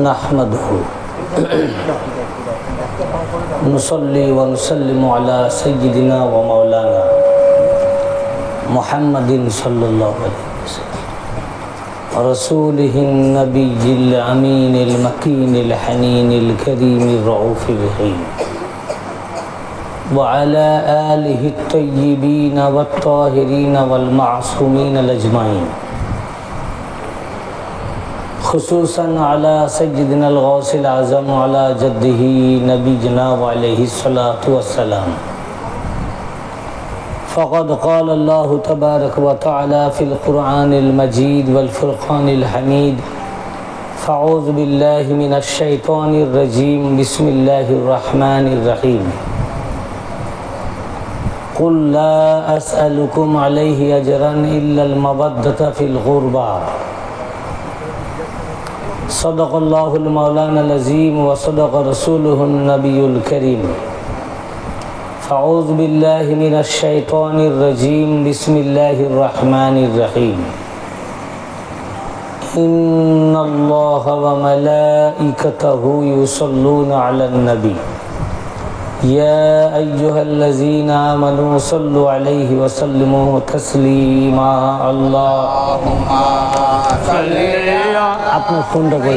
नहमदुहु नुसल्ली व नुसल्लिमु अला सय्यिदिना व मौलाना मुहम्मदिन सल्लल्लाहु अलैहि वसल्लम रसूलिहिन नबिय्यिल अमीनिल मकीनिल हनीनिल करीमिर रऊफिर रहीम व अला आलिहि त्तय्यिबीन वत्ताहिरीन वल मासूमीन अजमाइन खुसूसन अला सय्यिदिनल गौसिल आज़म अला जद्दिही नबीजना व अलैहिस्सलातु वस्सलाम फ़क़द क़ाल अल्लाहु तबारक व तआला फ़िल क़ुरआनिल मजीद वल फ़ुरक़ानिल हमीद फ़अऊज़ु बिल्लाहि मिनश शैतानिर रजीम बिस्मिल्लाहिर रहमानिर रहीम क़ुल ला अस्अलुकुम अलैहि अजरन इल्लल मवद्दता फ़िल क़ुरबा सदक़ल्लाहुल मौलानाल अज़ीम व सदक़ रसूलुहुन नबियुल करीम फ़अऊज़ु बिल्लाहि मिनश शैतानिर रजीम बिस्मिल्लाहिर रहमानिर रहीम इन्नल्लाहा व मलाइकतहु युसल्लूना अलन नबी या अय्युहल्लज़ीना आमनू सल्लु अलैहि व सल्लिमू तस्लीमा अल्लाहुम्मा सल्ली अपना फोन रखो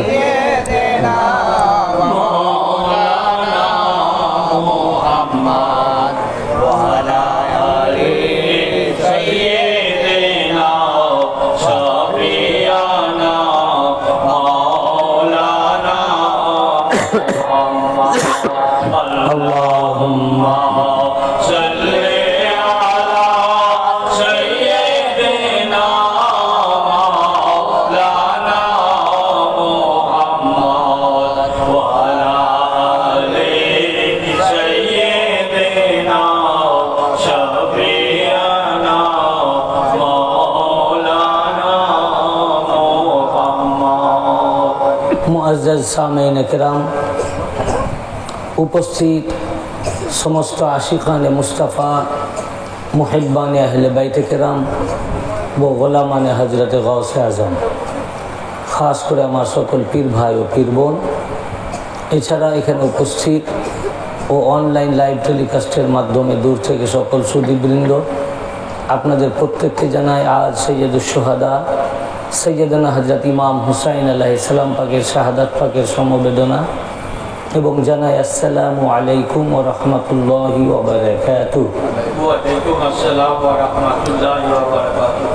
मौलाना मुहम्मद व अला आलि सय्यिदिना शफीआना मौलाना मुहम्मद अल्लाहुम्मा सल्ली अला सय्यिदिना मौलाना मुहम्मद व अला आलि सय्यिदिना शफीआना मौलाना मुहम्मद। मुअज़्ज़ज़ सामीन किराम, उपस्थित समस्त आशिकान मुस्तफ़ा मुहिब्बान अहले बैत किराम व गोलामान हजरत गौस आज़म, खास करे आमार सकल पीर भाई व पीर बोन, एछाड़ा एखाने उपस्थित ও অনলাইন লাইভ টেলিকাস্টের মাধ্যমে দূর থেকে সকল সুধীবৃন্দ, আপনাদের প্রত্যেককে জানাই আজ সৈয়দুশ শুহাদা সৈয়দনা হযরত ইমাম হুসাইন আলাইহিস সালাম পাকের শাহাদাত পাকের সমবেদনা এবং জানাই আসসালামু আলাইকুম ওয়া রাহমাতুল্লাহি ওয়া বারাকাতুহু। ওয়া আলাইকুম আসসালাম ওয়া রাহমাতুল্লাহি ওয়া বারাকাতুহু।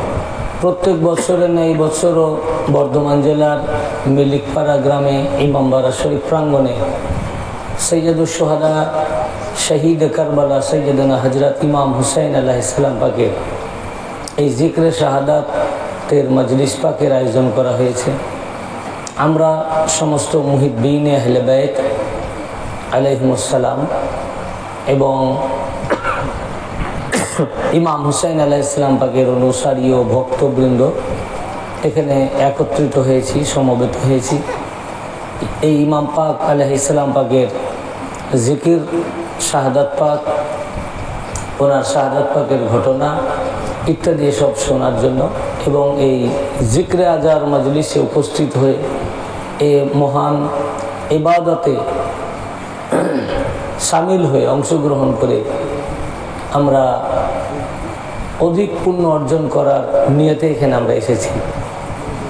প্রত্যেক বছরের ন্যায় এই বছরও বর্ধমান জেলার মিলিকপাড়া গ্রামে ইমামবাড়া শরীফ প্রাঙ্গণে সৈয়দুশ শুহাদা শহীদ কারবালা সৈয়দনা হযরত ইমাম হুসাইন আলাইহিস সালাম পাকের এই জিক্রে শাহাদাতের মজলিস পাকের আয়োজন করা হয়েছে। আমরা সমস্ত মুহিব্বিন আহলে বাইত আলাইহিমুস সালাম এবং ইমাম হুসাইন আলাইহিস সালাম পাকের অনুসারী ও ভক্তবৃন্দ এখানে একত্রিত হয়েছি, সমবেত হয়েছি। এই ইমাম পাক আলাইহিস সালাম পাকের জিকির, শাহাদাত পাক, ওনার শাহাদাত পাকের ঘটনা ইত্যাদি সব শোনার জন্য এবং এই জিক্রে আজার মজলিসে উপস্থিত হয়ে এ মহান ইবাদতে শামিল হয়ে অংশগ্রহণ করে আমরা অধিক পুণ্য অর্জন করার নিয়তে এখানে আমরা এসেছি।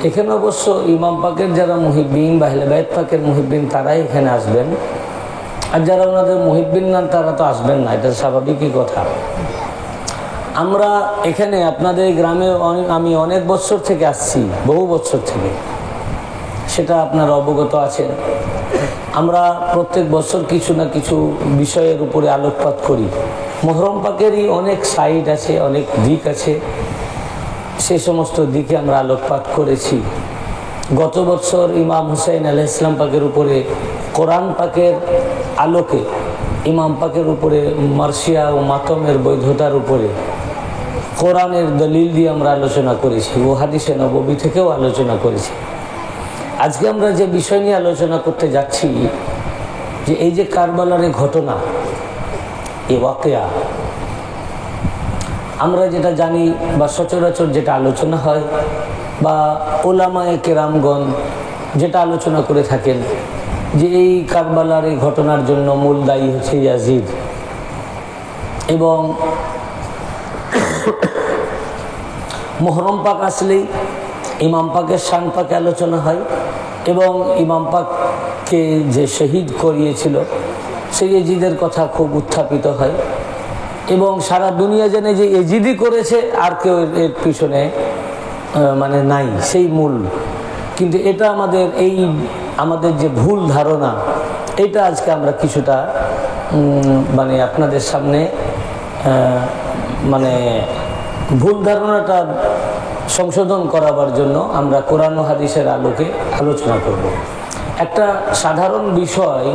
এখানে অবশ্য ইমাম পাকের যারা মুহিব্বিন বা আহলে বাইত পাকের মুহিব্বিন তারাই এখানে আসবেন, আর যারা ওনাদের মুহিব্বিন না তারা তো আসবেন না, এটা স্বাভাবিকই কথা। আমরা এখানে আপনাদের গ্রামে আমি অনেক বছর থেকে আসছি, বহু বছর থেকে, সেটা আপনারা অবগত আছেন। আমরা প্রত্যেক বছর কিছু না কিছু বিষয়ের উপরে আলোকপাত করি। মুহররম পাকেরই অনেক সাইড আছে, অনেক দিক আছে, সেই সমস্ত দিকে আমরা আলোকপাত করেছি। গত বছর ইমাম হুসাইন আলাইহিস সালাম পাকের উপরে কোরআন পাকের আলোকে, ইমাম পাকের উপরে মার্সিয়া ও মাতমের বৈধতার উপরে কোরআনের দলিল দিয়ে আমরা আলোচনা করেছি ও হাদিসে নববী থেকেও আলোচনা করেছি। আজকে আমরা যে বিষয় নিয়ে আলোচনা করতে যাচ্ছি, যে এই যে কারবালার ঘটনা, এই ওয়াকিয়া, আমরা যেটা জানি বা সচরাচর যেটা আলোচনা হয় বা ওলামায়ে কেরামগণ যেটা আলোচনা করে থাকেন যে এই কারবালার এই ঘটনার জন্য মূল দায়ী হচ্ছে ইয়াজিদ। এবং মুহররম পাক আসলেই ইমাম পাকের শান পাকে আলোচনা হয় এবং ইমাম পাককে যে শহীদ করিয়েছিল সেই এজিদের কথা খুব উত্থাপিত হয় এবং সারা দুনিয়া জানে যে এজিদই করেছে, আর কেউ এর পিছনে মানে নাই, সেই মূল। কিন্তু এটা আমাদের যে ভুল ধারণা, এটা আজকে আমরা কিছুটা মানে আপনাদের সামনে মানে ভুল ধারণাটা সংশোধন করাবার জন্য আমরা কোরআন ও হাদিসের আলোকে আলোচনা করব। একটা সাধারণ বিষয়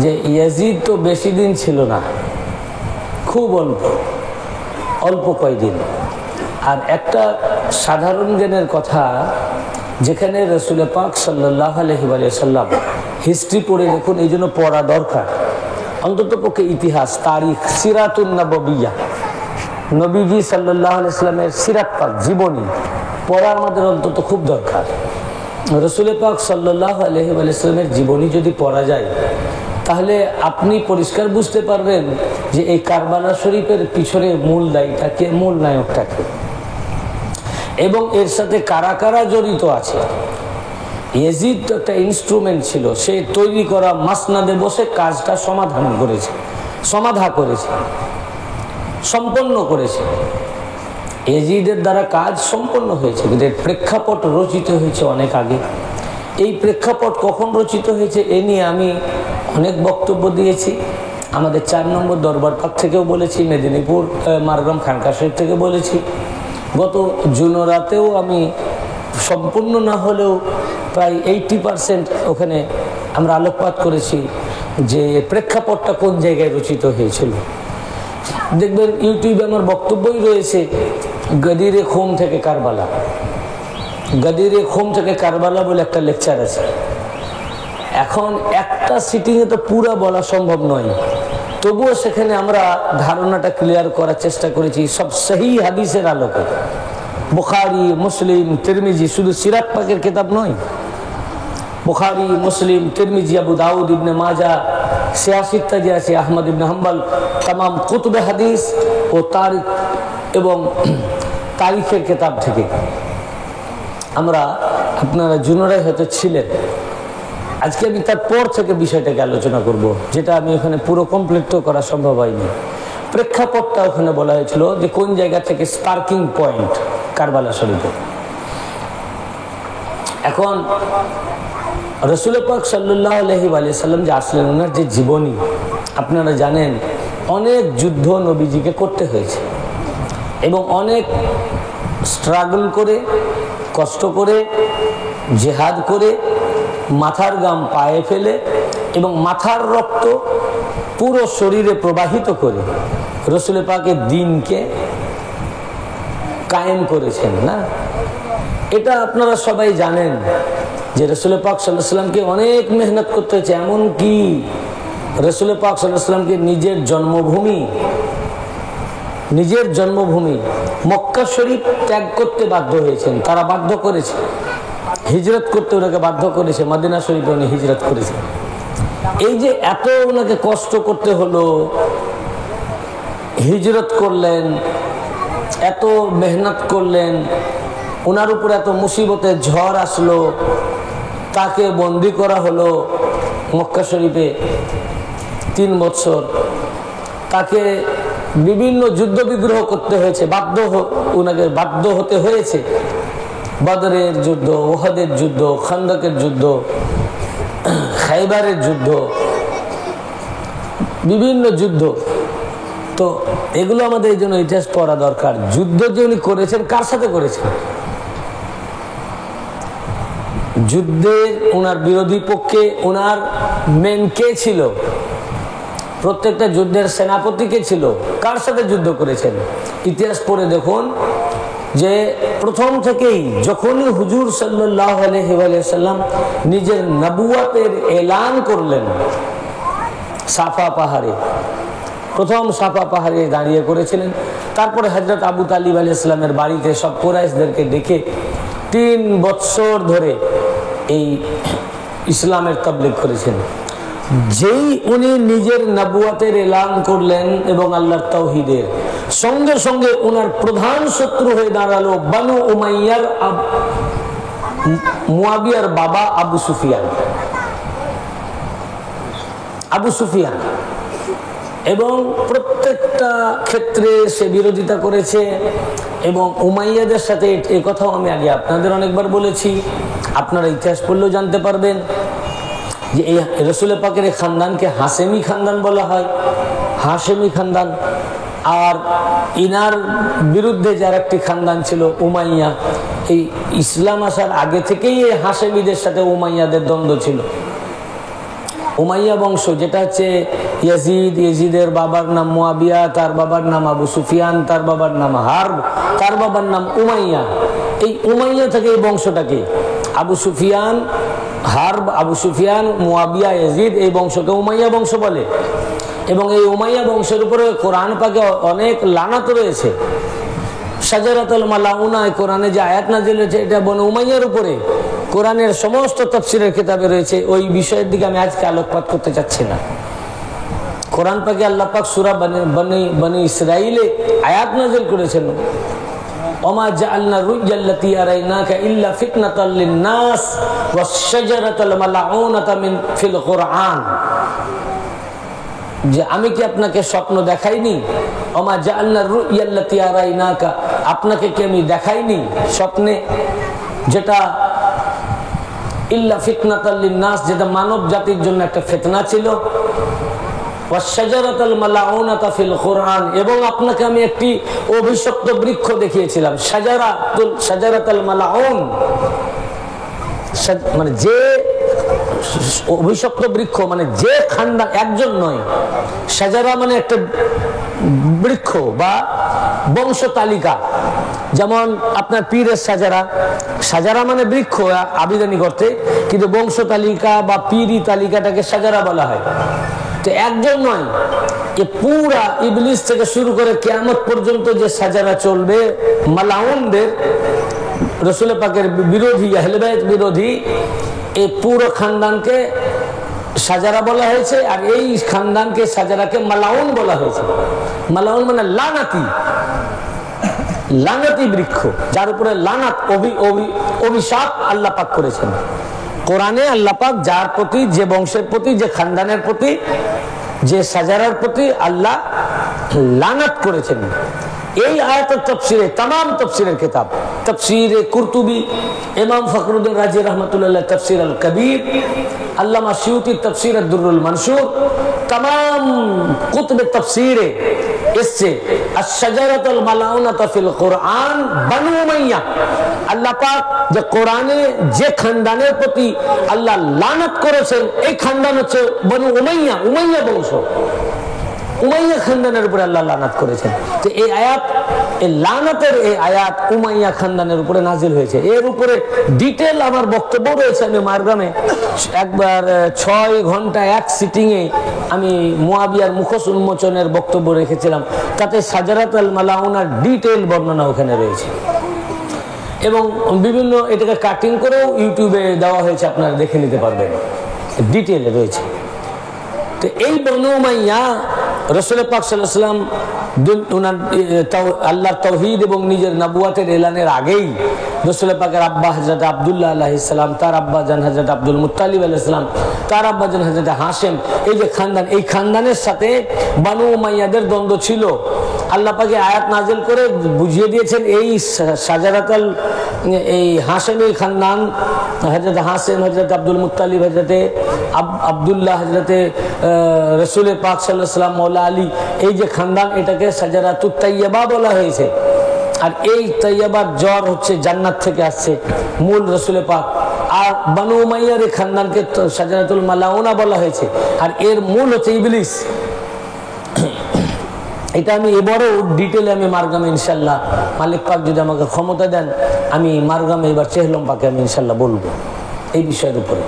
যে ইয়াজিদ তো বেশি দিন ছিল না, খুব অল্প কয়দিন। আর একটা সাধারণ জ্ঞানের কথা, যেখানে রাসূল পাক সাল্লাল্লাহু আলাইহি ওয়াসাল্লাম হিস্ট্রি পড়ে দেখুন, এই জন্য পড়া দরকার, অন্ততপক্ষে ইতিহাস, তারিখ, সিরাতুন নববিয়্যা, নবীজি সাল্লাল্লাহু আলাইহি ওয়াসাল্লামের সিরাত পাক, জীবনী পড়া আমাদের অন্তত খুব দরকার। রাসূল পাক সাল্লাল্লাহু আলাইহি ওয়াসাল্লামের জীবনী যদি পড়া যায়, তাহলে আপনি পরিষ্কার বুঝতে পারবেন যে এই কারবালা শরীফের পিছনে মূল দায়ীটাকে, মূল নায়কটাকে, এবং এর সাথে কারা কারা জড়িত আছে। ইয়াজিদ তো একটা ইনস্ট্রুমেন্ট ছিল, সে তৈরি করা মাসনাদে বসে কাজটা সমাধান করেছে, সম্পন্ন করেছে। ইয়াজিদের দ্বারা কাজ সম্পন্ন হয়েছে, কিন্তু এর প্রেক্ষাপট রচিত হয়েছে অনেক আগে। এই প্রেক্ষাপট কখন রচিত হয়েছে এ নিয়ে আমি অনেক বক্তব্য দিয়েছি। আমাদের 4 নম্বর দরবার পাক থেকেও বলেছি, মেদিনীপুর মারগ্রাম খানকা শরীফ থেকে বলেছি। গত জুনরাতেও আমি সম্পূর্ণ না হলেও প্রায় 80% ওখানে আমরা আলোকপাত করেছি যে প্রেক্ষাপটটা কোন জায়গায় রচিত হয়েছিল। দেখবেন ইউটিউবে আমার বক্তব্যই রয়েছে, গদিরে খুম থেকে কারবালা, গদিরে খুম থেকে কারবালা বলে একটা লেকচার আছে। এখন একটা সিটিংয়ে তো পুরো বলা সম্ভব নয়, তবুও সেখানে আমরা ধারণাটা ক্লিয়ার করার চেষ্টা করেছি সব সহি হাদিসের আলোকে। বুখারী, মুসলিম, তিরমিজি, শুধু সিরাত পাকের কিতাব নয়, বুখারী, মুসলিম, তিরমিজি, আবু দাউদ, ইবনে মাজা, সিয়াসিত্তা যে আছে, আহমদ ইবনে হাম্বল, তামাম কুতুবে হাদিস ও তারিখ এবং তারিখের কিতাব থেকে আমরা, আপনারা জুনরায় হয়তো ছিলেন, আজকে আমি তারপর থেকে বিষয়টাকে আলোচনা করব, যেটা আমি ওখানে পুরো কমপ্লিট করা সম্ভব হয়নি। প্রেক্ষাপটটা ওখানে বলা হয়েছিল যে কোন জায়গা থেকে স্পার্কিং পয়েন্ট কারবালা শরীফে। এখন রাসূল পাক সাল্লাল্লাহু আলাইহি ওয়াসাল্লাম যে আসলেন, ওনার যে জীবনী আপনারা জানেন, অনেক যুদ্ধ নবীজিকে করতে হয়েছে এবং অনেক স্ট্রাগল করে, কষ্ট করে, জিহাদ করে, মাথার গাম পায়ে ফেলে এবং মাথার রক্ত পুরো শরীরে প্রবাহিত করে রাসূল পাকের দ্বীনকে কায়েম করেছেন। না, এটা আপনারা সবাই জানেন যে রাসূল পাক সাল্লাল্লাহু আলাইহি ওয়াসাল্লামকে অনেক মেহনত করতে হয়েছে। এমনকি রাসূল পাক সাল্লাল্লাহু আলাইহি ওয়াসাল্লামকে নিজের জন্মভূমি মক্কা শরীফ ত্যাগ করতে বাধ্য হয়েছেন, তারা বাধ্য করেছে, হিজরত করতে ওনাকে বাধ্য করেছে, মদিনা শরীফে উনি হিজরত করেছেন। এই যে এত ওনাকে কষ্ট করতে হলো, হিজরত করলেন, এত মেহনত করলেন, ওনার উপর এত মুসিবতের ঝড় আসলো, তাকে বন্দি করা হলো মক্কা শরীফে 3 বছর, তাকে বিভিন্ন যুদ্ধ বিগ্রহ করতে হয়েছে, ওনাকে বাধ্য হতে হয়েছে। বদরের যুদ্ধ, উহুদের যুদ্ধ, খন্দকের যুদ্ধ, খাইবারের যুদ্ধ, বিভিন্ন যুদ্ধ। তো এগুলো আমাদের এই জন্য ইতিহাস পড়া দরকার। যুদ্ধ যে উনি করেছেন, কার সাথে করেছেন? যুদ্ধে ওনার বিরোধী পক্ষে ওনার মেন কে ছিল? প্রত্যেকটা যুদ্ধের সেনাপতি কে ছিল? কার সাথে যুদ্ধ করেছেন? ইতিহাস পড়ে দেখুন যে প্রথম থেকেই যখনই হুজুর সাল্লাল্লাহু আলাইহি ওয়াসাল্লাম নিজের নবুয়তের এলান করলেন, সাফা পাহাড়ে, প্রথম সাফা পাহাড়ে দাঁড়িয়ে করেছিলেন। তারপরে হযরত আবু তালিব আলাইহিস সালামের বাড়িতে সব কুরাইশদেরকে ডেকে 3 বছর ধরে এই ইসলামের তাবলীগ করেছেন। যেই উনি নিজের নবুয়তের এলান করলেন এবং আল্লাহর তাওহীদের, সঙ্গে সঙ্গে ওনার প্রধান শত্রু হয়ে দাঁড়ালো বানু উমাইয়ার মুয়াবিয়ার বাবা আবু সুফিয়ান। আবু সুফিয়ান এবং প্রত্যেকটা ক্ষেত্রে সে বিরোধিতা করেছে এবং উমাইয়াদের সাথে, এই কথাও আমি আগে আপনাদের অনেকবার বলেছি, আপনারা ইতিহাস পড়লেও জানতে পারবেন যে এই রাসূল পাকের খানদানকে হাশেমি খানদান বলা হয়, হাশেমি খানদান। আর ইনার বিরুদ্ধে যার একটি খানদান ছিল উমাইয়া, এই ইসলাম আসার আগে থেকেই এই হাশেমিদের সাথে উমাইয়াদের দ্বন্দ্ব ছিল। উমাইয়া বংশ যেটা হচ্ছে ইয়াজিদ, ইয়াজিদের বাবার নাম মুয়াবিয়া, তার বাবার নাম আবু সুফিয়ান, তার বাবার নাম হারব, তার বাবার নাম উমাইয়া। এই উমাইয়া থেকে এই বংশটাকে আবু সুফিয়ান, হারব, আবু সুফিয়ান, মুয়াবিয়া, ইয়াজিদ, এই বংশকে উমাইয়া বংশ বলে। এবং এই উমাইয়া বংশের উপরে কোরআন পাকে অনেক লানাত রয়েছে। শাজারাতুল মালাউনা, কোরআনে যে আয়াত নাযিল হয়েছে এটা বনু উমাইয়ার উপরে। কোরআনের সমস্ত তাফসীরের কিতাবে রয়েছে। ওই বিষয়ের দিকে আমি আজকে আলোকপাত করতে চাচ্ছি না। কোরআন পাকে আল্লাহ পাক সূরা বনি ইসরাঈলে আয়াত নাযিল করেছেন, ওমা জাআলনা রুজ্জাল্লাতী আরাইনাকা ইল্লা ফিতনাতাল লিন-নাস ওয়াস শাজারাতুল মালাউনাতা মিন ফিল কুরআন, যে আমি কি আপনাকে স্বপ্ন দেখাইনি? ওমা জাআলনা রুজ্জাল্লাতী আরাইনাকা, আপনাকে কি আমি দেখাইনি স্বপ্নে, যেটা ইল্লা ফিতনাতাল লিন-নাস, যেটা মানব জাতির জন্য একটা ফিতনা ছিল, ওয়াস শাজারাতুল মালাউনাতা ফিল কুরআন, এবং আপনাকে আমি একটি অভিশপ্ত বৃক্ষ দেখিয়েছিলাম। শাজারাতুল মালাউন মানে যে অভিশপ্ত বৃক্ষ, মানে যে খানদান, একজন নয়। শাজারা মানে একটা বৃক্ষ বা বংশ তালিকা, যেমন আপনার পীরের সাজারা, সাজারা মানে বৃক্ষ আবিদানি করতে, কিন্তু বংশ তালিকা বা পীরি তালিকাটাকে সাজারা বলা হয়। তো একজন নয়, এ পুরা ইবলিস থেকে শুরু করে কিয়ামত পর্যন্ত যে সাজারা চলবে মালাউনদের, রাসূল পাকের বিরোধী, আহলে বাইত বিরোধী, এই পুরো খানদানকে সাজারা বলা হয়েছে। আর এই খানদানকে সাজারাকে মালাউন বলা হয়েছে। মালাউন মানে লানাতি, লানাতি বৃক্ষ, যার উপরে লানাত, অভিশাপ আল্লাহ পাক করেছেন। কোরআনে আল্লাহ পাক যার প্রতি, যে বংশের প্রতি, যে খানদানের প্রতি, যে সাজারার প্রতি আল্লাহ লানাত করেছেন। এই আয়াতের তাফসীরে, तमाम তাফসীরের কিতাব, তাফসীরে কুরতুবী, ইমাম ফখরুদ্দিন রাজি রাহমাতুল্লাহ তাফসীর আল কবীর, আল্লামা সিউতি তাফসীর আদ-দুররুল মানসুর, तमाम কুতুব তাফসীরে এসছে আশ-শাজারাতুল মালাউনাতা ফিল কুরআন বনু উমাইয়া। আল্লাহ পাক যে কোরআনে যে খানদানের প্রতি আল্লাহ লানত করেছেন, এই খানদান হচ্ছে বনু উমাইয়া, উমাইয়া বংশ, উমাইয়া খানদানের উপরে আল্লাহ লানত করেছেন। তো এই আয়াত, এই লানতের এই আয়াত উমাইয়া খানদানের উপরে নাজিল হয়েছে। এর উপরে ডিটেল আমার বক্তব্য রয়েছে। আমি মারগ্রামে একবার 6 ঘন্টা এক সিটিংয়ে আমি মুয়াবিয়ার মুখোশ উন্মোচনের বক্তব্য রেখেছিলাম। তাতে শাজারাতুল মালাউনার ডিটেল বর্ণনা ওখানে রয়েছে এবং বিভিন্ন এটাকে কাটিং করেও ইউটিউবে দেওয়া হয়েছে, আপনারা দেখে নিতে পারবেন, ডিটেলে রয়েছে। তো এই বনু উমাইয়া রাসূল পাক সাল্লাল্লাহু আলাইহি ওয়াসাল্লাম আল্লাহর তাওহীদ এবং নিজের নবুয়তের এলানের আগেই রাসূল পাকের আব্বা হযরত আব্দুল্লাহ আলাইহিস সালাম, তার আব্বা জান হযরত আব্দুল মুত্তালিব আলাইহিস সালাম, তার আব্বা জান হযরত হাশেম, এই যে খানদান, এই খানদানের সাথে বনু উমাইয়াদের দ্বন্দ্ব ছিল। আল্লাহ পাকে আয়াত নাজিল করে বুঝিয়ে দিয়েছেন এই শাজারাতুল, এই হাশেমি খানদান, হযরত হাশেম, হযরত আব্দুল মুত্তালিব, হযরত আব্দুল্লাহ, হযরত রাসূল পাক সাল্লাল্লাহু আলাইহি ওয়াসাল্লাম, মওলা আলী, এই যে খানদান, এটাকে শাজারাতুত তাইয়্যিবা বলা হয়েছে। আর এই তাইয়্যিবার জ্বর হচ্ছে জান্নাত থেকে আসছে, মূল রাসূল পাক। আর বনু উমাইয়ার এই খানদানকে শাজারাতুল মালাউনা বলা হয়েছে, আর এর মূল হচ্ছে ইবলিস। এটা আমি এবারও ডিটেলে আমি মারগামে ইনশাল্লাহ, মালিক পাক যদি আমাকে ক্ষমতা দেন, আমি মারগামে এবার চেহলম পাকে আমি ইনশাল্লাহ বলবো এই বিষয়ের উপরে।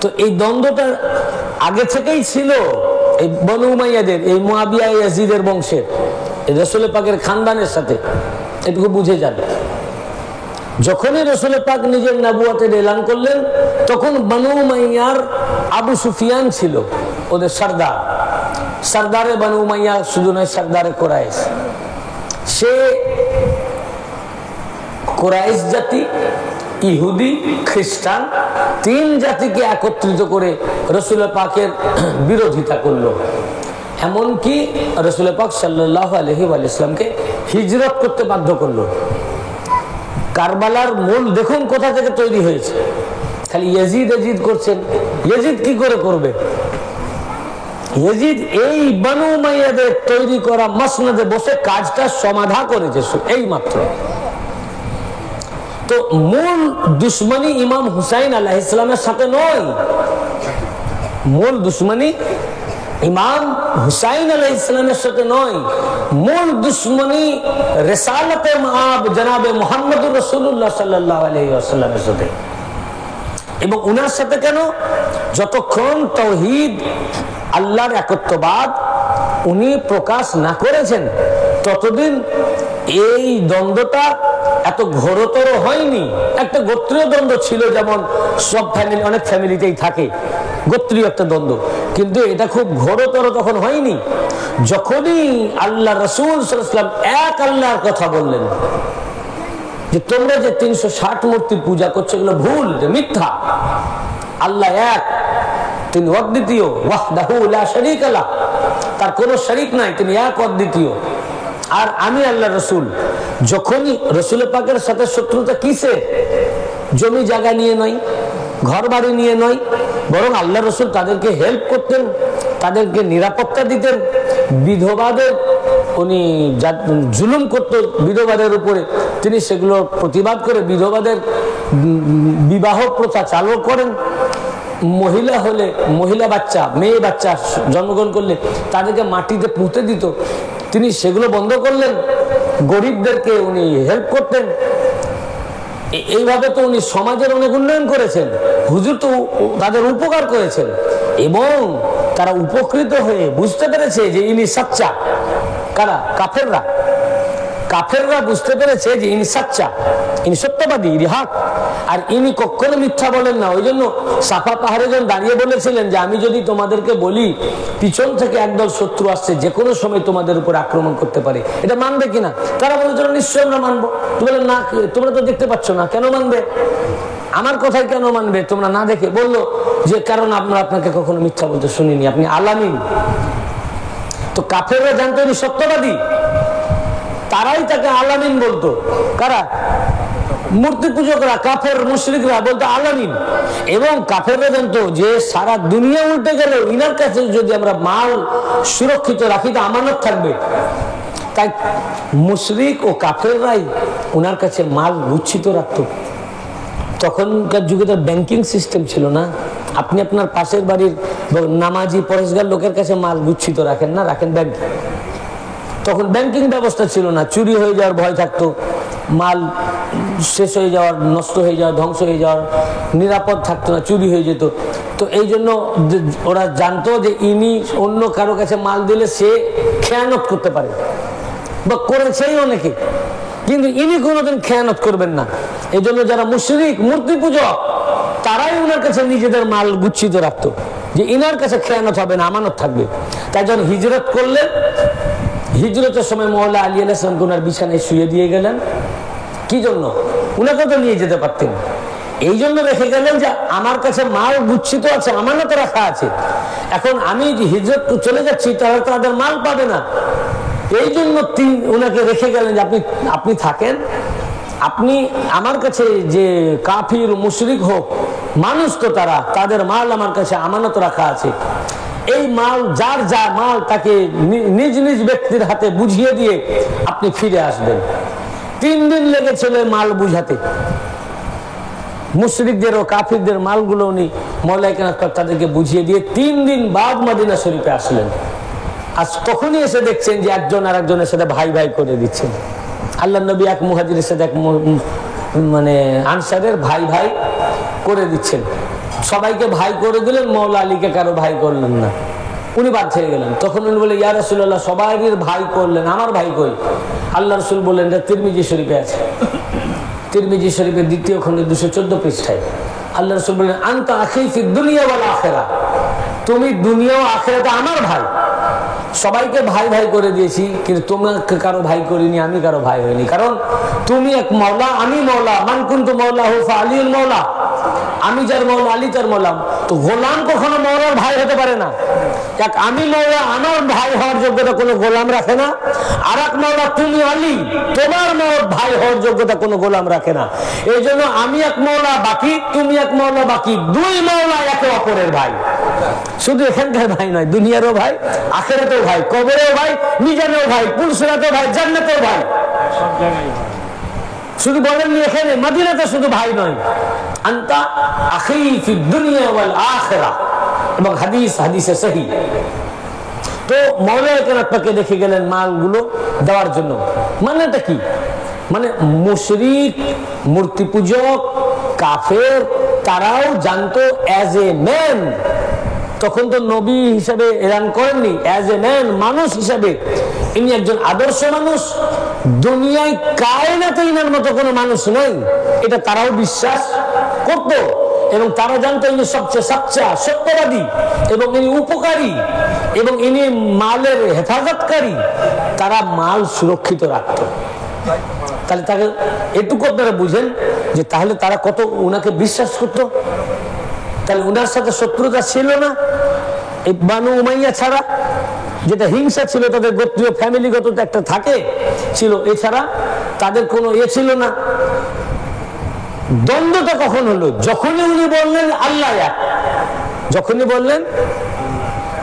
তো এই দ্বন্দ্বটা আগে থেকেই ছিল এই বনু উমাইয়াদের, এই মুয়াবিয়া ইয়াজিদের বংশের। রসুল পাকের খানদানের সাথে, এটুকু বুঝে যান। যখনই রসুল পাক নিজের নবুয়তের এলান করলেন, তখন বনু উমাইয়ার আবু সুফিয়ান ছিল ওদের সর্দার। সর্দারে বনু উমাইয়া শুধু নয়, সর্দারে কুরাইশ। সে কুরাইশ জাতি, ইহুদি, খ্রিস্টান, তিন জাতিকে একত্রিত করে রসুল পাকের বিরোধিতা করলো। এমনকি রসুল পাক সাল্লাল্লাহু আলাইহি ওয়াসাল্লামকে হিজরত করতে বাধ্য করলো। কারবালার মূল দেখুন কোথা থেকে তৈরি হয়েছে। খালি ইয়াজিদ ইয়াজিদ করছেন। ইয়াজিদ কি করে করবে? ইয়াজিদ এই বনু উমাইয়াদের তৈরি করা মসনদে বসে কাজটা সমাধা করেছে এই মাত্র। তো মূল দুশ্মনী ইমাম হুসাইন আলাইহিস সালামের সাথে নয়, মূল দুশ্মনী ইমাম হুসাইন আলাইহিস সালামের সাথে নয়, মূল দুশ্মনী রিসালাতে মাআব জনাবে মুহাম্মদুর রাসূলুল্লাহ সাল্লাল্লাহু আলাইহি ওয়াসাল্লামের সাথে। এবং উনার সাথে কেন? যতক্ষণ তাওহীদ, আল্লাহর একত্ববাদ উনি প্রকাশ না করেছেন, ততদিন এই দ্বন্দ্বটা এত ঘোরতর হয়নি। একটা গোত্রীয় দ্বন্দ্ব ছিল, যেমন সব ফ্যামিলি, অনেক ফ্যামিলিতেই থাকে গোত্রীয় একটা দ্বন্দ্ব, কিন্তু এটা খুব ঘোরতর তখন হয়নি। যখনই আল্লাহ রাসূল সাল্লাল্লাহু আলাইহি ওয়াসাল্লাম এক আল্লাহর কথা বললেন, যে তোমরা যে 360 মূর্তির পূজা করছো এগুলো ভুল, মিথ্যা, আল্লাহ এক, তিনি অদ্বিতীয়, ওয়াহদাহু লা শারীকা লাহ, তার কোনো শরীক নাই, তিনি এক অদ্বিতীয়, আর আমি আল্লাহ রসুল। যখনই রসুল পাকের সাথে শত্রুতা কিসে? জমি জায়গা নিয়ে নয়, ঘর বাড়ি নিয়ে নয়, বরং আল্লাহ রসুল তাদেরকে হেল্প করতেন, তাদেরকে নিরাপত্তা দিতেন। বিধবাদের উনি জুলুম করত বিধবাদের উপরে, তিনি সেগুলো প্রতিবাদ করে বিধবাদের বিবাহ প্রথা চালু করেন। মহিলা হলে, মহিলা বাচ্চা, মেয়ে বাচ্চা জন্মগ্রহণ করলে তাদেরকে মাটিতে পুঁতে দিত, তিনি সেগুলো বন্ধ করলেন। গরিবদেরকে উনি হেল্প করতেন। এইভাবে তো উনি সমাজের অনেক উন্নয়ন করেছেন। হুজুর তো তাদের উপকার করেছেন, এবং তারা উপকৃত হয়ে বুঝতে পেরেছে যে ইনি সাচ্চা। কারা? কাফেররা। কাফেররা বুঝতে পেরেছে যে ইনি সাচ্চা, ইনি সত্যবাদী, ইনি হক, আর ইনি কখনো মিথ্যা বলেন না। ওই জন্য সাফা পাহাড়ে যখন দাঁড়িয়ে বলেছিলেন যে আমি যদি তোমাদেরকে বলি পিছন থেকে একদল শত্রু আসছে, যে কোনো সময় তোমাদের উপর আক্রমণ করতে পারে, এটা মানবে কিনা? তারা বলেছিল নিশ্চয়ই আমরা মানবো। তুমি বলে না, তোমরা তো দেখতে পাচ্ছ না, কেন মানবে? আমার কথাই কেন মানবে তোমরা না দেখে? বললো যে কারণ আমরা আপনাকে কখনো মিথ্যা বলতে শুনিনি, আপনি আলামিন। তো কাফেররা জানতো ইনি সত্যবাদী, তারাই তাকে আলামিন বলতো। কারা? মূর্তি পূজকরা, কাফের মুশরিকরা বলতো আলামিন। এবং কাফেররা জানতো যে সারা দুনিয়া উল্টে গেল, ইনার কাছে যদি আমরা মাল সুরক্ষিত রাখি তো আমানত থাকবে। তাই মুশরিক ও কাফেররাই ওনার কাছে মাল গুচ্ছিত রাখতো। তখনকার যুগে তো ব্যাংকিং সিস্টেম ছিল না। আপনি আপনার পাশের বাড়ির নামাজি পরেশগার লোকের কাছে মাল গুচ্ছিত রাখেন না, রাখেন ব্যাংকে। তখন ব্যাংকিং ব্যবস্থা ছিল না, চুরি হয়ে যাওয়ার ভয় থাকতো, মাল শেষ হয়ে যাওয়ার, নষ্ট হয়ে যাওয়ার, ধ্বংস হয়ে যাওয়ার নিরাপদ থাকতো না, চুরি হয়ে যেত। তো এই জন্য ওরা জানতো যে ইনি অন্য কারো কাছে মাল দিলে সে খেয়ানত করতে পারে, বা করেছেই অনেকে, কিন্তু ইনি কোনোদিন খেয়ানত করবেন না। এই জন্য যারা মুশরিক, মূর্তি পূজক, তারাই ওনার কাছে নিজেদের মাল গুচ্ছিত রাখতো, যে ইনার কাছে খেয়ানত হবে না, আমানত থাকবে। তাই যখন হিজরত করলেন, হিজরতের সময় মওলা আলী আলাইহিস সালামকে ওনার বিছানায় শুয়ে দিয়ে গেলেন। কি জন্য? উনাকে তো নিয়ে যেতে পারতেন, এই জন্য রেখে গেলেন যে আমার কাছে মাল গুচ্ছিত আছে, আমানত রাখা আছে, এখন আমি হিজরত চলে যাচ্ছি, তারা তাদের মাল পাবে না। এই জন্য উনাকে রেখে গেলেন যে আপনি থাকেন, আপনি আমার কাছে যে কাফির মুশরিক হোক, মানুষ তো তারা, তাদের মাল আমার কাছে আমানত রাখা আছে। এই মাল, যার যা মাল তাকে নিজ নিজ ব্যক্তির হাতে বুঝিয়ে দিয়ে আপনি ফিরে আসবেন। 3 দিন লেগেছিল মাল বুঝাতে। মুশরিকদের ও কাফিরদের মালগুলো উনি মওলা কায়নাত তাদেরকে বুঝিয়ে দিয়ে 3 দিন বাদ মদিনা শরীফে আসলেন। আজ তখনই এসে দেখছেন যে একজন আর একজনের সাথে ভাই ভাই করে দিচ্ছেন। আল্লাহ নবী এক মুহাজিরের সাথে এক মানে আনসারের ভাই ভাই করে দিচ্ছেন। সবাইকে ভাই করে দিলেন, মওলা আলীকে কারো ভাই করলেন না। উনি বাদ ছেড়ে গেলেন। তখন উনি বলে, ইয়া রাসূলুল্লাহ, সবাই ভাই করলেন, আমার ভাই কই? আল্লাহ রসুল বললেন, এটা তিরমিজি শরীফে আছে। তিরমিজি শরীফের 2য় খণ্ডে 214 পৃষ্ঠায় আল্লাহ রসুল বললেন, আনতা আখি ফিদ দুনিয়া ওয়াল আখিরা, তুমি দুনিয়া ও আখিরাতে আমার ভাই। সবাইকে ভাই ভাই করে দিয়েছি, কিন্তু তোমাকে কারো ভাই করিনি, আমি কারো ভাই হইনি। কারণ তুমি এক মওলা, আমি মওলা। মান কুনতু মাওলাহু ফাআলিউল মাওলা, আমি যার মওলা আলী তার মওলা। তো গোলাম কখনো মওলার ভাই হতে পারে না। এক আমি মওলা, আমার ভাই হওয়ার যোগ্যতা কোনো গোলাম রাখে না। আর এক মওলা তুমি আলী, তোমার ভাই হওয়ার যোগ্যতা কোনো গোলাম রাখে না। এই জন্য আমি এক মওলা বাকি, তুমি এক মওলা বাকি, দুই মওলা একে অপরের ভাই। শুধু এখানকার ভাই নয়, দুনিয়ারও ভাই, আখিরাতেও ভাই, কবরেও ভাই, মিজানেও ভাই, পুলসিরাতেও ভাই, জান্নাতেও ভাই। শুধু বলেননি এখানে, মদিনাতে শুধু ভাই নয়, আনতা আখি ফিদ দুনিয়া ওয়াল আখিরা। এবং হাদিসে সহিহ। তো মাওলানা কেন আপনাকে দেখে গেলেন মালগুলো দেওয়ার জন্য? মানেটা কি? মানে মুশরিক, মূর্তি পূজক, কাফের, তারাও জানতো অ্যাজ এ ম্যান, তখন তো নবী হিসাবে এলান করেননি, অ্যাজ এ ম্যান, মানুষ হিসাবে ইনি একজন আদর্শ মানুষ। দুনিয়ায় কায়নাতে ইনার মতো কোনো মানুষ নাই, এটা তারাও বিশ্বাস করত। এবং তারা জানতো ইনি সবচেয়ে সাচ্চা, সত্যবাদী, এবং ইনি উপকারী, এবং ইনি মালের হেফাজতকারী। তারা মাল সুরক্ষিত রাখত। তাহলে তাকে এটুকু আপনারা বুঝেন যে তাহলে তারা কত উনাকে বিশ্বাস করত। তাহলে উনার সাথে শত্রুতা ছিল না এই বানু উমাইয়া ছাড়া। যেটা হিংসা ছিল তাদের গোত্রীয় ফ্যামিলিগত একটা থাকে ছিল, এছাড়া তাদের কোনো ছিল না। দ্বন্দ্বটা কখন হলো? যখনই উনি বললেন আল্লাহ এক, যখনই বললেন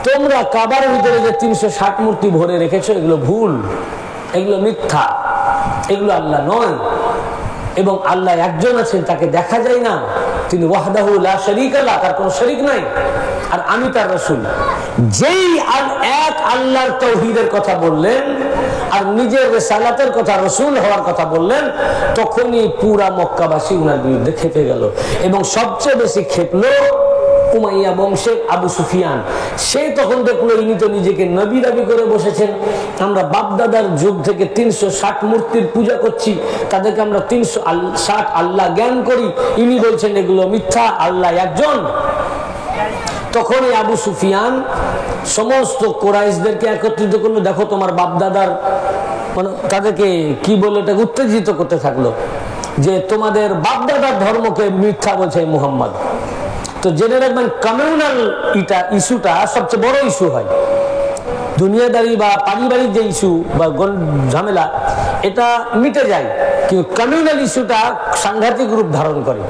তোমরা কাবার ভিতরে যে 360 মূর্তি ভরে রেখেছো, এগুলো ভুল, এগুলো মিথ্যা, এগুলো আল্লাহ নয়, এবং আল্লাহ একজন আছেন, তাকে দেখা যায় না, তিনি ওয়াহদাহু লা শারীকা লাহু, তার কোনো শরীক নাই, আর আমি তার রাসূল। যেই এক আল্লাহর তাওহীদের কথা বললেন আর নিজের রিসালাতের কথা, রাসূল হওয়ার কথা বললেন, তখনই পুরা মক্কাবাসী উনার বিরুদ্ধে খেপে গেল। এবং সবচেয়ে বেশি খেপলো উমাইয়া বংশের আবু সুফিয়ান। সে তখন দেখলো ইনি তো নিজেকে নবী দাবি করে বসেছেন, আমরা বাপদাদার যুগ থেকে 360 মূর্তির পূজা করছি, তাদেরকে আমরা 360 আল্লাহ জ্ঞান করি, ইনি বলছেন এগুলো মিথ্যা, আল্লাহ একজন। তখন এই আবু সুফিয়ান সমস্ত কোরাইশদেরকে একত্রিত করলো। দেখো তোমার বাপদাদার, মানে তাদেরকে কি বলে এটাকে উত্তেজিত করতে থাকলো যে তোমাদের বাপদাদার ধর্মকে মিথ্যা বলছে মুহাম্মদ। তো জেনে রাখবেন, কমিউনাল ইস্যুটা সবচেয়ে বড় ইস্যু হয়। দুনিয়াদারি বা পারিবারিক যে ইস্যু বা ঝামেলা, এটা মিটে যায়, কিন্তু কমিউনাল ইস্যুটা সাংঘাতিক রূপ ধারণ করে।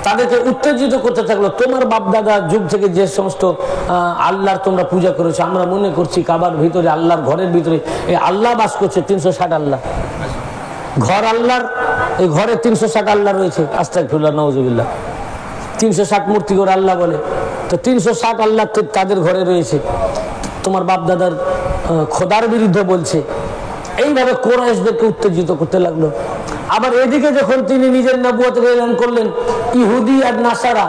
তাদেরকে উত্তেজিত করতে থাকলো, তোমার বাপদাদার যুগ থেকে যে সমস্ত আল্লাহর তোমরা পূজা করেছো, আমরা মনে করছি কাবার ভিতরে, আল্লাহর ঘরের ভিতরে এই আল্লাহ বাস করছে, 360 আল্লাহ, ঘর আল্লাহর, এই ঘরে 360 আল্লাহ রয়েছে, আস্তাগফিরুল্লাহ, নাউজুবিল্লাহ। 360 মূর্তি করে আল্লাহ বলে, তো 360 আল্লাহ তাদের ঘরে রয়েছে, তোমার বাপদাদার খোদার বিরুদ্ধে বলছে। এইভাবে কোরাইশদেরকে উত্তেজিত করতে লাগলো। আবার এদিকে যখন তিনি নিজের নবুয়তের এলান করলেন, ইহুদি আর নাসারা,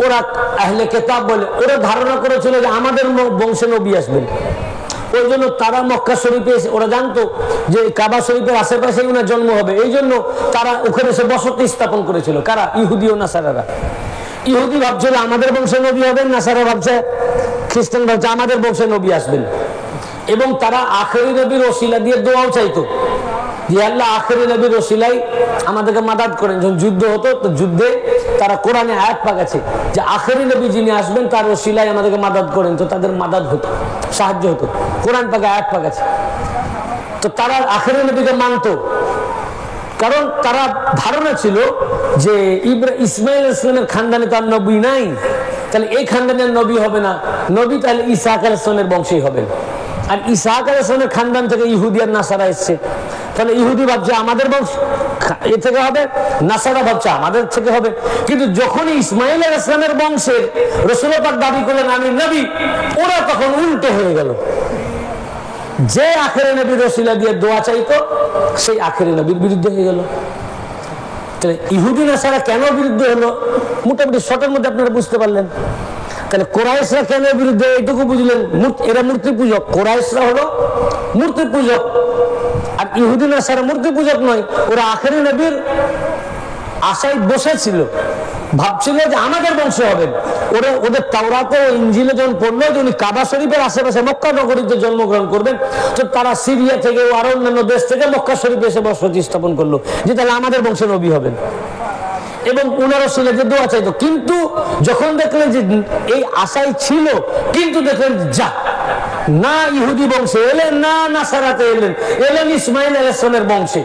ওরা আহলে কিতাব বলে, ওরা ধারণা করেছিল যে আমাদের বংশে নবী আসবেন। ওই জন্য তারা মক্কা শরীফে এসে, ওরা জানতো যে কাবা শরীফের আশেপাশে ওনার জন্ম হবে, এই জন্য তারা ওখানে এসে বসতি স্থাপন করেছিল। কারা? ইহুদি ও নাসারারা। ইহুদি ভাবছিল আমাদের বংশে নবী হবেন, নাসারা ভাবছে, খ্রিস্টান ভাবছে আমাদের বংশে নবী আসবেন। এবং তারা আখেরি নবীর ওসিলা দিয়ে দোয়াও চাইতো যে আল্লাহ আখেরি নবীর ওসিলাই আমাদেরকে মাদাদ করেন। যখন যুদ্ধ হতো, তো যুদ্ধে তারা কোরআনে আয়াত পাকাছে যে আখেরি নবী যিনি আসবেন তার ওসিলাই আমাদেরকে মাদাদ করেন, তো তাদের মাদাদ হতো, সাহায্য হতো, কোরআন পাকা আয়াত পাকাছে। তো তারা আখেরি নবীকে মানতো, কারণ তারা ধারণা ছিল যে ইসমাইল ইসলামের খানদানে তার নবী নাই, তাহলে এই খানদানের নবী হবে না, নবী তাহলে ইসহাক আলাইহিস সালামের বংশেই হবেন। আর ইসহাক আলাইহিস সালামের খানদান থেকে ইহুদি আর নাসারা এসছে, তাহলে ইহুদি ভাবছে আমাদের বংশ এ থেকে হবে, নাসারা ভাবছে আমাদের থেকে হবে। কিন্তু যখনই ইসমাইল আলাইহিস সালামের বংশের রাসূল পাক দাবি করলেন আমি নবী, ওরা তখন উল্টো হয়ে গেল। যে আখেরি নবীর ওসিলা দিয়ে দোয়া চাইতো, সেই আখেরি নবীর বিরুদ্ধে হয়ে গেল। তাহলে ইহুদি নাসারা কেন বিরুদ্ধে হলো, মোটামুটি শর্টের মধ্যে আপনারা বুঝতে পারলেন। তাহলে কোরাইশরা কেন বিরুদ্ধে এইটুকু বুঝলেন, এরা মূর্তি পূজক। কোরাইশরা হলো মূর্তি পূজক, আর ইহুদি নাসারা মূর্তি পূজক নয়। ওরা আখেরি নবীর আশায় বসেছিল, ভাবছিল যে আমাদের বংশ হবেন। ওরা ওদের তাওরাতে ইনজিলে যখন পড়লো যে উনি কাবা শরীফের আশেপাশে মক্কা নগরীতে জন্মগ্রহণ করবেন, তো তারা সিরিয়া থেকে আরো অন্যান্য দেশ থেকে মক্কা শরীফে এসে বসতি স্থাপন করলো যে তাহলে আমাদের বংশে নবী হবেন, এবং উনারও ছিল যে দোয়া চাইতো। কিন্তু যখন দেখলেন যে এই আশাই ছিল, কিন্তু দেখলেন যা না ইহুদি বংশে এলেন, না নাসারাতে এলেন, এলেন ইসমাইল আলাইহিস সালামের বংশে।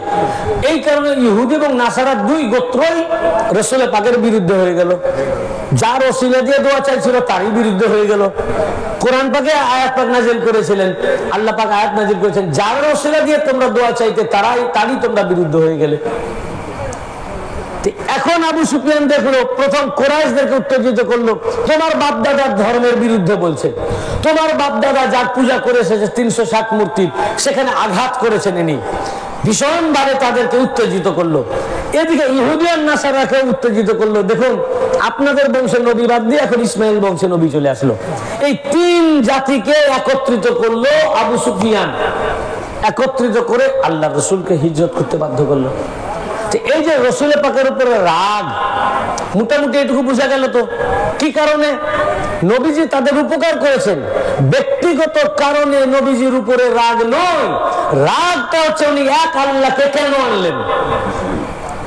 এই কারণে ইহুদি এবং নাসারার দুই গোত্রই রাসূল পাকের বিরুদ্ধে হয়ে গেল। যার ওসিলা দিয়ে দোয়া চাইছিল তারই বিরুদ্ধে হয়ে গেল। কোরআন পাকে আয়াত পাক নাজিল করেছিলেন, আল্লাহ পাক আয়াত নাজিল করেছেন, যার ওসিলা দিয়ে তোমরা দোয়া চাইতে তারই তোমরা বিরুদ্ধে হয়ে গেলে। এখন আবু সুফিয়ান দেখলো, প্রথম কুরাইশদেরকে উত্তেজিত করলো, তোমার বাপদাদার ধর্মের বিরুদ্ধে বলছে, তোমার বাপদাদা যার পূজা করে এসেছে 360 মূর্তি, সেখানে আঘাত করেছেন ইনি। ভীষণ ভাবে তাদেরকে উত্তেজিত করলো। এদিকে ইহুদিয়ান নাসারাকে উত্তেজিত করলো, দেখুন আপনাদের বংশের নবী বাদ দিয়ে এখন ইসমাইল বংশে নবী চলে আসলো। এই 3 জাতিকে একত্রিত করলো আবু সুফিয়ান, একত্রিত করে আল্লাহ রসুলকে হিজরত করতে বাধ্য করলো। এই যে রসুল পাকের উপরে রাগ, মোটামুটি এটুকু বোঝা গেল। তো কি কারণে? নবীজি তাদের উপকার করেছেন, ব্যক্তিগত কারণে নবীজির উপরে রাগ নয়। রাগটা হচ্ছে উনি এক আল্লাহকে কেন আনলেন।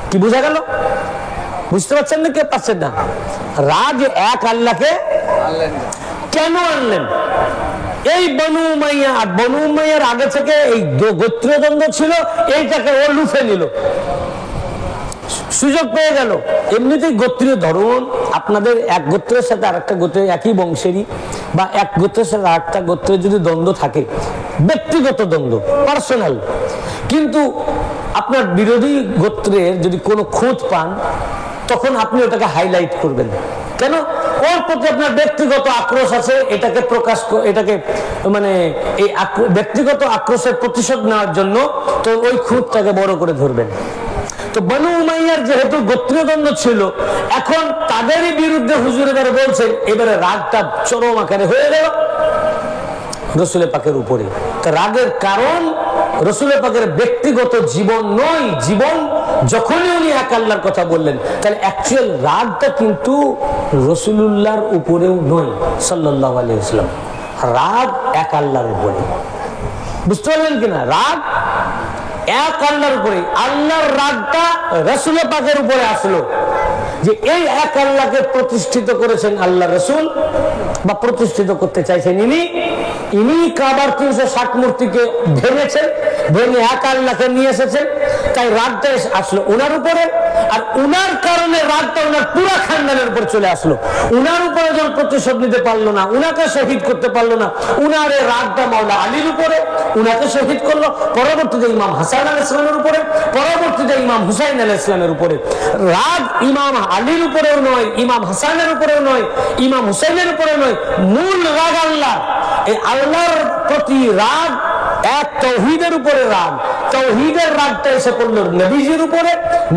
কি বোঝা গেল? বুঝতে পারছেন না? কে পাচ্ছেন না? রাগ এক আল্লাহকে কেন আনলেন। এই বনু উমাইয়া, আর বনু উমাইয়ার আগে থেকে এই গোত্রীয় দ্বন্দ্ব ছিল, এইটাকে ও লুফে নিল, সুযোগ পেয়ে গেল। এমনিতেই গোত্রীয় ধরুন, আপনাদের এক গোত্রের সাথে আরেকটা গোত্রের, একই বংশেরই বা এক গোত্রের সাথে আরেকটা গোত্রের যদি দ্বন্দ্ব থাকে, ব্যক্তিগত দ্বন্দ্ব, পার্সোনাল, কিন্তু আপনার বিরোধী গোত্রের যদি কোনো খোঁজ পান, তখন আপনি ওটাকে হাইলাইট করবেন। কেন? ওর প্রতি আপনার ব্যক্তিগত আক্রোশ আছে, এটাকে প্রকাশ, এটাকে মানে এই ব্যক্তিগত আক্রোশের প্রতিশোধ নেওয়ার জন্য তো ওই খুঁতটাকে বড় করে ধরবেন। তো বনু উমাইয়ার যেহেতু গোত্রীয় দ্বন্দ্ব ছিল, এখন তাদেরই বিরুদ্ধে হুজুর এবারে বলছেন, এবারে রাগটা চরম আকারে হয়ে গেল রসুল পাকের উপরে। তা রাগের কারণ রসুল পাকের ব্যক্তিগত জীবন নয়, জীবন যখনই উনি এক আল্লাহর কথা বললেন, তাহলে অ্যাকচুয়াল রাগটা কিন্তু রসুলুল্লাহর উপরেও নয় সাল্লাল্লাহু আলাইহি ওয়াসাল্লাম, রাগ এক আল্লাহর উপরে। বুঝতে পারলেন কিনা? রাগ এক আল্লাহর উপরে। আল্লাহর রাগটা রাসূল পাকের উপরে আসলো, যে এই এক আল্লাহকে প্রতিষ্ঠিত করেছেন আল্লাহ রাসূল, বা প্রতিষ্ঠিত করতে চাইছেন ইনি কাবার 360 মূর্তিকে ভেঙেছেন, ভেঙে এক আল্লাহকে নিয়ে এসেছেন। তাই রাগটা আসলো উনার উপরে, আর উনার কারণে রাগটা উনার পুরা খানদানের উপর চলে আসলো। উনার উপরে যখন প্রতিশোধ নিতে পারলো না, উনাকে শহীদ করতে পারলো না, উনার এই রাগটা মাওলা আলীর উপরে, উনাকে শহীদ করলো। পরবর্তীতে ইমাম হাসান আলাইহিস সালামের উপরে, পরবর্তীতে ইমাম হুসাইন আলাইহিস সালামের উপরে। রাগ ইমাম আলীর উপরেও নয়, ইমাম হাসানের উপরেও নয়, ইমাম হুসাইনের উপরে নয়, মূল রাগ আল্লাহ। এই আল্লাহর প্রতি রাগ, এক তাওহীদের উপরে রাগ, তাওহীদের রাগটা এসে পড়লো নবীজির উপরে,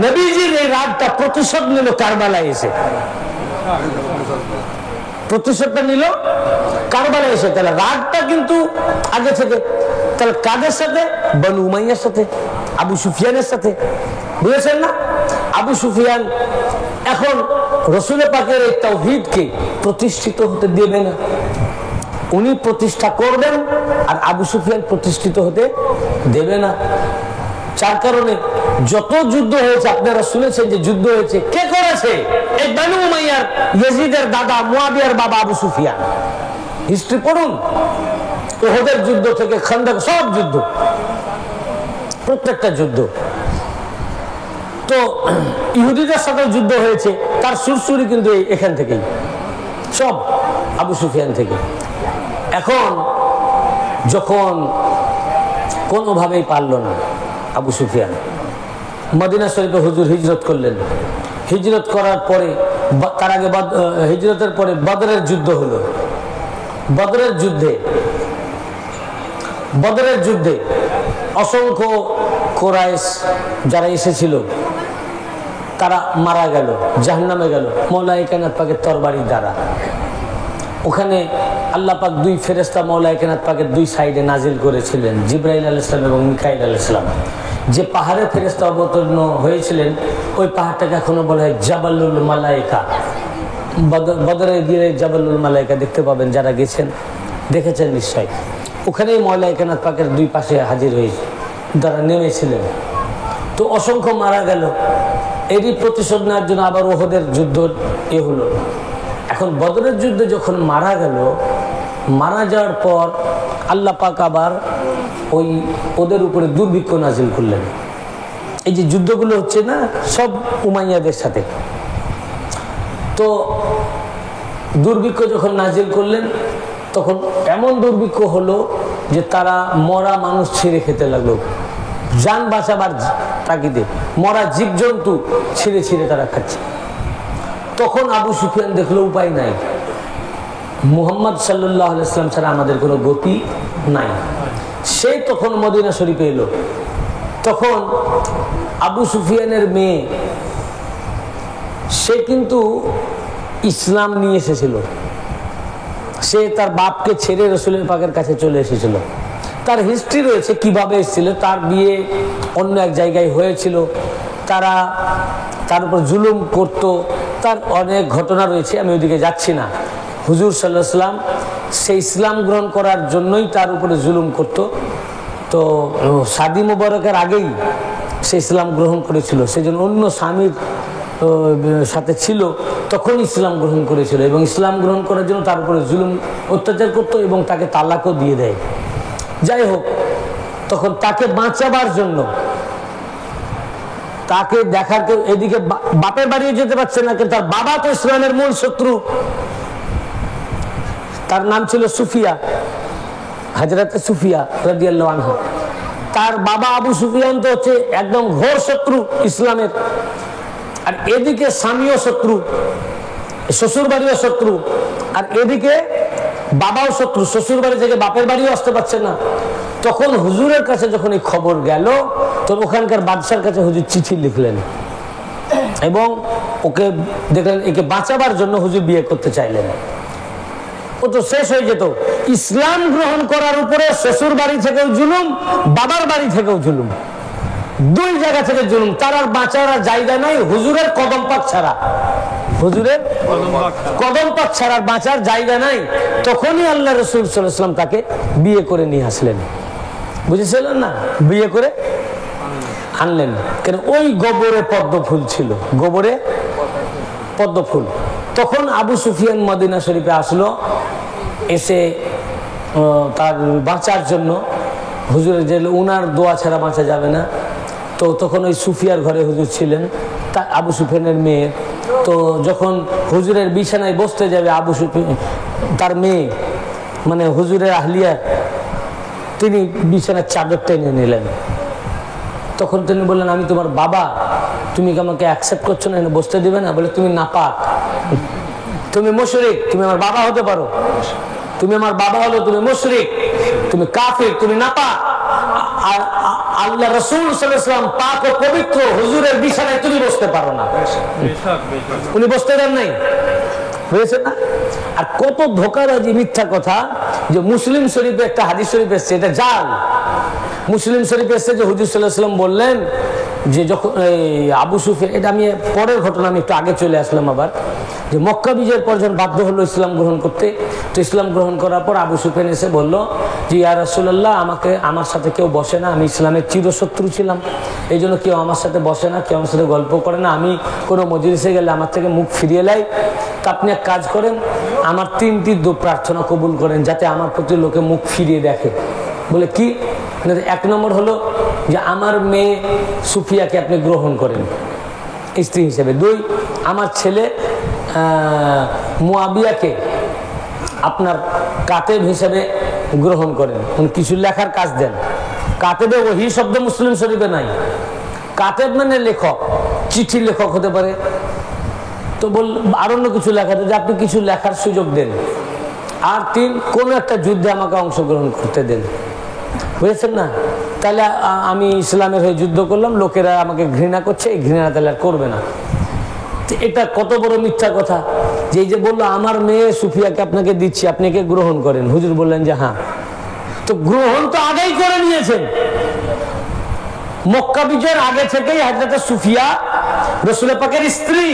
নবীজির এই রাগটা প্রতিশোধ নিল কারবালায় এসে, প্রতিশোধটা নিল কারবালায় এসে। তাহলে রাগটা কিন্তু আগে থেকে, তাহলে কাদের সাথে? বনু উমাইয়ার সাথে, আবু সুফিয়ানের সাথে। বুঝেছেন না? আবু সুফিয়ান এখন রসুল পাকের এই তাওহীদকে প্রতিষ্ঠিত হতে দেবে না, উনি প্রতিষ্ঠা করবেন, আর আবু সুফিয়ান প্রতিষ্ঠিত হতে দেবে না। যার কারণে যত যুদ্ধ হয়েছে, আপনারা শুনেছেন যে যুদ্ধ হয়েছে, কে করেছে? এই বনু উমাইয়ার ইয়াজিদের দাদা মুয়াবিয়ার বাবা আবু সুফিয়ান। হিস্ট্রি পড়ুন, উহুদের যুদ্ধ থেকে খান্দক, সব যুদ্ধ, প্রত্যেকটা যুদ্ধ। তো ইহুদিদের সাথে যুদ্ধ হয়েছে, তার সুরসুরি কিন্তু এখান থেকেই, সব আবু সুফিয়ান থেকে। এখন যখন কোনোভাবেই পারল না আবু সুফিয়ান, মদিনা শরীফে হুজুর হিজরত করলেন। হিজরত করার পরে, তার আগে হিজরতের পরে বদরের যুদ্ধ হলো। বদরের যুদ্ধে অসংখ্য কুরাইশ যারা এসেছিল তারা মারা গেল, জাহান্নামে গেল মাওলাই কায়নাত পাকের তরবারির দ্বারা। ওখানে আল্লাহ পাক দুই ফেরেশতা মাওলায়ে কায়নাত পাকের দুই সাইডে নাজিল করেছিলেন, জিবরাইল আলাইহিস সালাম এবং মিকাইল আলাইহিস সালাম। যে পাহাড়ে ফেরেশতা অবতীর্ণ হয়েছিলেন ওই পাহাড়টাকে এখনো বলা হয় জাবালুল মালায়েকা। বদরে গিয়ে জাবালুল মালায়েকা দেখতে পাবেন, যারা গেছেন দেখেছেন নিশ্চয়। ওখানেই মাওলায়ে কায়নাত পাকের দুই পাশে হাজির হয়ে তারা নেমেছিলেন। তো অসংখ্য মারা গেল, এরই প্রতিশোধ নেওয়ার জন্য আবার ওহদের যুদ্ধ হলো। এখন বদরের যুদ্ধে যখন মারা গেল, মারা যাওয়ার পর আল্লাহ পাক আবার ওদের উপরে দুর্ভিক্ষ নাজিল করলেন। এই যে যুদ্ধগুলো হচ্ছে না সব উমাইয়াদের সাথে, তো দুর্ভিক্ষ যখন নাজিল করলেন তখন এমন দুর্ভিক্ষ হলো যে তারা মরা মানুষ ছিঁড়ে খেতে লাগলো, যান বাঁচাবার তাগিদে মরা জীবজন্তু ছিঁড়ে ছিঁড়ে তারা খাচ্ছে। তখন আবু সুফিয়ান দেখলো উপায় নাই, মুহাম্মদ সাল্লাল্লাহু আলাইহি ওয়াসাল্লাম ছাড়া আমাদের কোনো গতি নাই। সে তখন মদিনা শরীফে এলো। তখন আবু সুফিয়ানের মেয়ে, সে কিন্তু ইসলাম নিয়ে এসেছিল, সে তার বাপকে ছেড়ে রসুলের পাকের কাছে চলে এসেছিল। তার হিস্ট্রি রয়েছে কিভাবে এসেছিল, তার বিয়ে অন্য এক জায়গায় হয়েছিল, তারা তার উপর জুলুম করত, তার অনেক ঘটনা রয়েছে, আমি ওইদিকে যাচ্ছি না। হুজুর সাল্লাল্লাহু আলাইহি ওয়াসাল্লাম সে ইসলাম গ্রহণ করার জন্যই তার উপরে জুলুম করত। তো শাদী মুবারকের আগেই সে ইসলাম গ্রহণ করেছিল, সেজন্য অন্য স্বামীর সাথে ছিল, তখন ইসলাম গ্রহণ করেছিল এবং ইসলাম গ্রহণ করার জন্য তার উপরে জুলুম অত্যাচার করতো এবং তাকে তালাকও দিয়ে দেয়। যাই হোক, তখন তাকে বাঁচাবার জন্য, তাকে দেখার কেউ, এদিকে বাপের বাড়িও যেতে পারছে না, কিন্তু তার বাবা তো ইসলামের মূল শত্রু, তার নাম ছিল সুফিয়া, হযরত সুফিয়া রাদিয়াল্লাহু আনহা। তার বাবা আবু সুফিয়ান তো হচ্ছে একদম ঘোর শত্রু ইসলামের, আর এদিকে স্বামীও শত্রু, শ্বশুর বাড়িও শত্রু, আর এদিকে বাবাও শত্রু, শ্বশুর বাড়ি থেকে বাপের বাড়িও আসতে পারছে না। তখন হুজুরের কাছে যখন এই খবর গেল, তো ওখানকার বাদশার কাছে হুজুর চিঠি লিখলেন এবং ওকে দেখলেন, একে বাঁচাবার জন্য হুজুর বিয়ে করতে চাইলেন। ও তো শেষ হয়ে যেত। ইসলাম গ্রহণ করার উপরে শ্বশুর বাড়ি থেকেও জুলুম, বাবার বাড়ি থেকেও জুলুম, দুই জায়গা থেকে জুলুম, তার আর বাঁচার জায়গা নাই হুজুরের কদম পাক ছাড়া, হুজুরের কদম পাক ছাড়া বাঁচার জায়গা নাই। তখনই আল্লাহ রাসূল সাল্লাল্লাহু আলাইহি ওয়াসাল্লাম তাকে বিয়ে করে নিয়ে আসলেন, বুঝেছিলেন না, বিয়ে করে আনলেন। কেন? ওই গোবরে পদ্ম ফুল ছিল, গোবরে পদ্ম ফুল। তখন আবু সুফিয়ান মদিনা শরীফে আসলো, এসে তার বাঁচার জন্য হুজুরের যে উনার দোয়া ছাড়া বাঁচা যাবে না। তো তখন ওই সুফিয়ার ঘরে হুজুর ছিলেন, তা আবু সুফিয়ানের মেয়ে। তো যখন হুজুরের বিছানায় বসতে যাবে আবু সুফিয়ান, তার মেয়ে মানে হুজুরের আহলিয়া, তিনি বিছানার চাদর টেনে নিলেন। তখন তিনি বললেন, আমি তোমার বাবা, তুমি কি আমাকে অ্যাকসেপ্ট করছো না, বসতে দিবে না? বলে, তুমি নাপাক, তুমি মুশরিক, তুমি আমার বাবা হতে পারো, তুমি আমার বাবা হলো তুমি মুশরিক, তুমি কাফির, তুমি নাপাক। আল্লাহ রাসূল সাল্লাল্লাহু আলাইহি ওয়াসাল্লাম পাক ও পবিত্র, হুজুরের বিছানায় তুমি বসতে পারো না। উনি বসতে দেন নাই, বুঝেছেন না? আর কত ধোঁকাবাজি, মিথ্যা কথা। যে মুসলিম শরীফে একটা হাদিস শরীফ এসছে, এটা জাল। মুসলিম শরীফে এসছে যে হুজুর সাল্লাল্লাহু আলাইহি ওয়াসাল্লাম বললেন যে যখন আবু সুফিয়ান, এটা আমি পরের ঘটনা, আমি একটু আগে চলে আসলাম আবার, যে মক্কা বিজয়ের পর যখন বাধ্য হলো ইসলাম গ্রহণ করতে, তো ইসলাম গ্রহণ করার পর আবু সুফিয়ান এসে বলল যে ইয়া রাসূলুল্লাহ, আমার সাথে কেউ বসে না, আমি ইসলামের চিরশত্রু ছিলাম, এই জন্য কেউ আমার সাথে বসে না, কেউ আমার সাথে গল্প করে না, আমি কোনো মজলিসে গেলে আমার থেকে মুখ ফিরিয়ে লাই। তা আপনি এক কাজ করেন, আমার 3টি প্রার্থনা কবুল করেন, যাতে আমার প্রতি লোকে মুখ ফিরিয়ে দেখে। বলে কি? 1 নম্বর হলো যে আমার মেয়ে সুফিয়াকে আপনি গ্রহণ করেন স্ত্রী হিসেবে। 2, আমার ছেলে মুয়াবিয়াকে আপনার কাতেব হিসেবে গ্রহণ করেন, কিছু লেখার কাজ দেন। কাতেবে ওহি শব্দ মুসলিম শরীফে নাই। কাতেব মানে লেখক, চিঠি লেখক হতে পারে। তো আর অন্য কিছু লেখা, যে আপনি কিছু লেখার সুযোগ দেন। আর 3, কোনো একটা যুদ্ধে আমাকে অংশগ্রহণ করতে দেন, বুঝেছেন না? তাহলে আমি ইসলামের হয়ে যুদ্ধ করলাম, লোকেরা আমাকে ঘৃণা করছে, এই ঘৃণা তাহলে আর করবে না। এটা কত বড় মিথ্যা কথা। যে যে বললো আমার মেয়ে সুফিয়াকে আপনাকে দিচ্ছি, আপনি কে গ্রহণ করেন? হুজুর বললেন যে হ্যাঁ। তো গ্রহণ তো আগেই করে নিয়েছেন, মক্কা বিজয়ের আগে থেকেই হযরত সুফিয়া রাসূল পাকের স্ত্রী,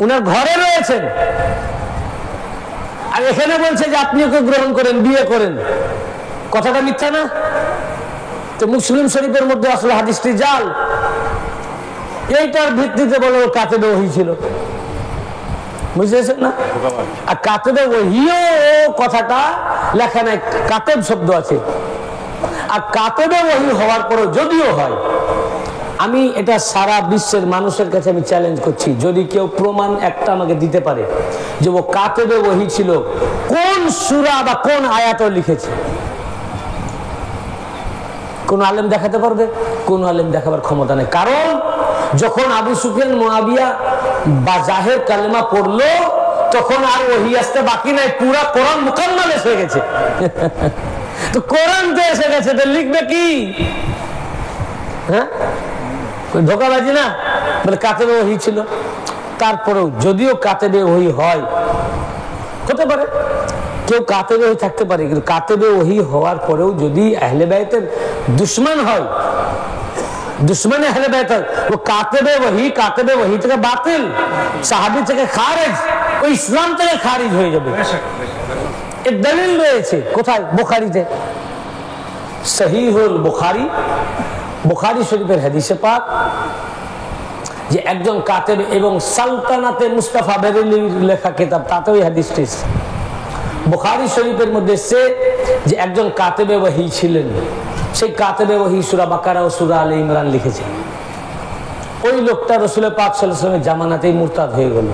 উনার ঘরে রয়েছেন। আর এখানে বলছে যে আপনি ওকে গ্রহণ করেন, বিয়ে করেন, কথাটা মিথ্যা না? তো মুসলিম শরীফের মধ্যে আসলে হাদিসটি জাল। এইটার ভিত্তিতে বলে ও কাতেবে ওহী ছিল, বুঝতেছেন না? আর কাতেবে ওহীও কথাটা লেখা নাই, কাতেব শব্দ আছে। আর কাতেবে ওহী হওয়ার পরও যদিও হয়, আমি এটা সারা বিশ্বের মানুষের কাছে আমি চ্যালেঞ্জ করছি, যদি কেউ প্রমাণ একটা আমাকে দিতে পারে যে ও কাতেবে ওহী ছিল, কোন সূরা বা কোন আয়াত লিখেছে, কোন আলেম দেখাতে পারবে? কোন আলেম দেখাবার ক্ষমতা নেই। কারণ যখন আবু সুফিয়ান মুআবিয়া বা জাহের কালেমা পড়লো, তখন আর ওহী আসতে বাকি নাই, পুরা কোরআন মুকাম্মাল এসে গেছে। তো কোরআন তো এসে গেছে, তো লিখবে কি? হ্যাঁ, ধোকাবাজি না? বলে কাতেবে ওহী ছিল। তারপরেও যদিও কাতেবে ওহী হয়, হতে পারে কেউ কাতেবে ওহী থাকতে পারে, কিন্তু কাতেবে ওহী হওয়ার পরেও যদি আহলে বাইতের দুশমন হয়, দুশমনে আহলে বাইত হয়, ও কাতেবে ওহী থেকে বাতিল, সাহাবী থেকে খারিজ, ও ইসলাম থেকে খারিজ হয়ে যাবে। এর দলিল রয়েছে কোথায়? বুখারীতে, সহিহুল বুখারী, বুখারী শরীফের হাদিসে পাক, যে একজন কাতেব, এবং সালতানাতে মুস্তাফা বেরেলির লেখা কিতাব তাতেও এই হাদিসটি বুখারী শরীফের মধ্যে এসেছে যে একজন কাতেবে ওহী ছিলেন। সেই কাতেবে ওহী সূরা বাকারা ও সূরা আলে ইমরান লিখেছে। ওই লোকটা রাসূল পাক সাল্লাল্লাহু আলাইহি ওয়াসাল্লামের জামানাতেই মুরতাদ হয়ে গেল।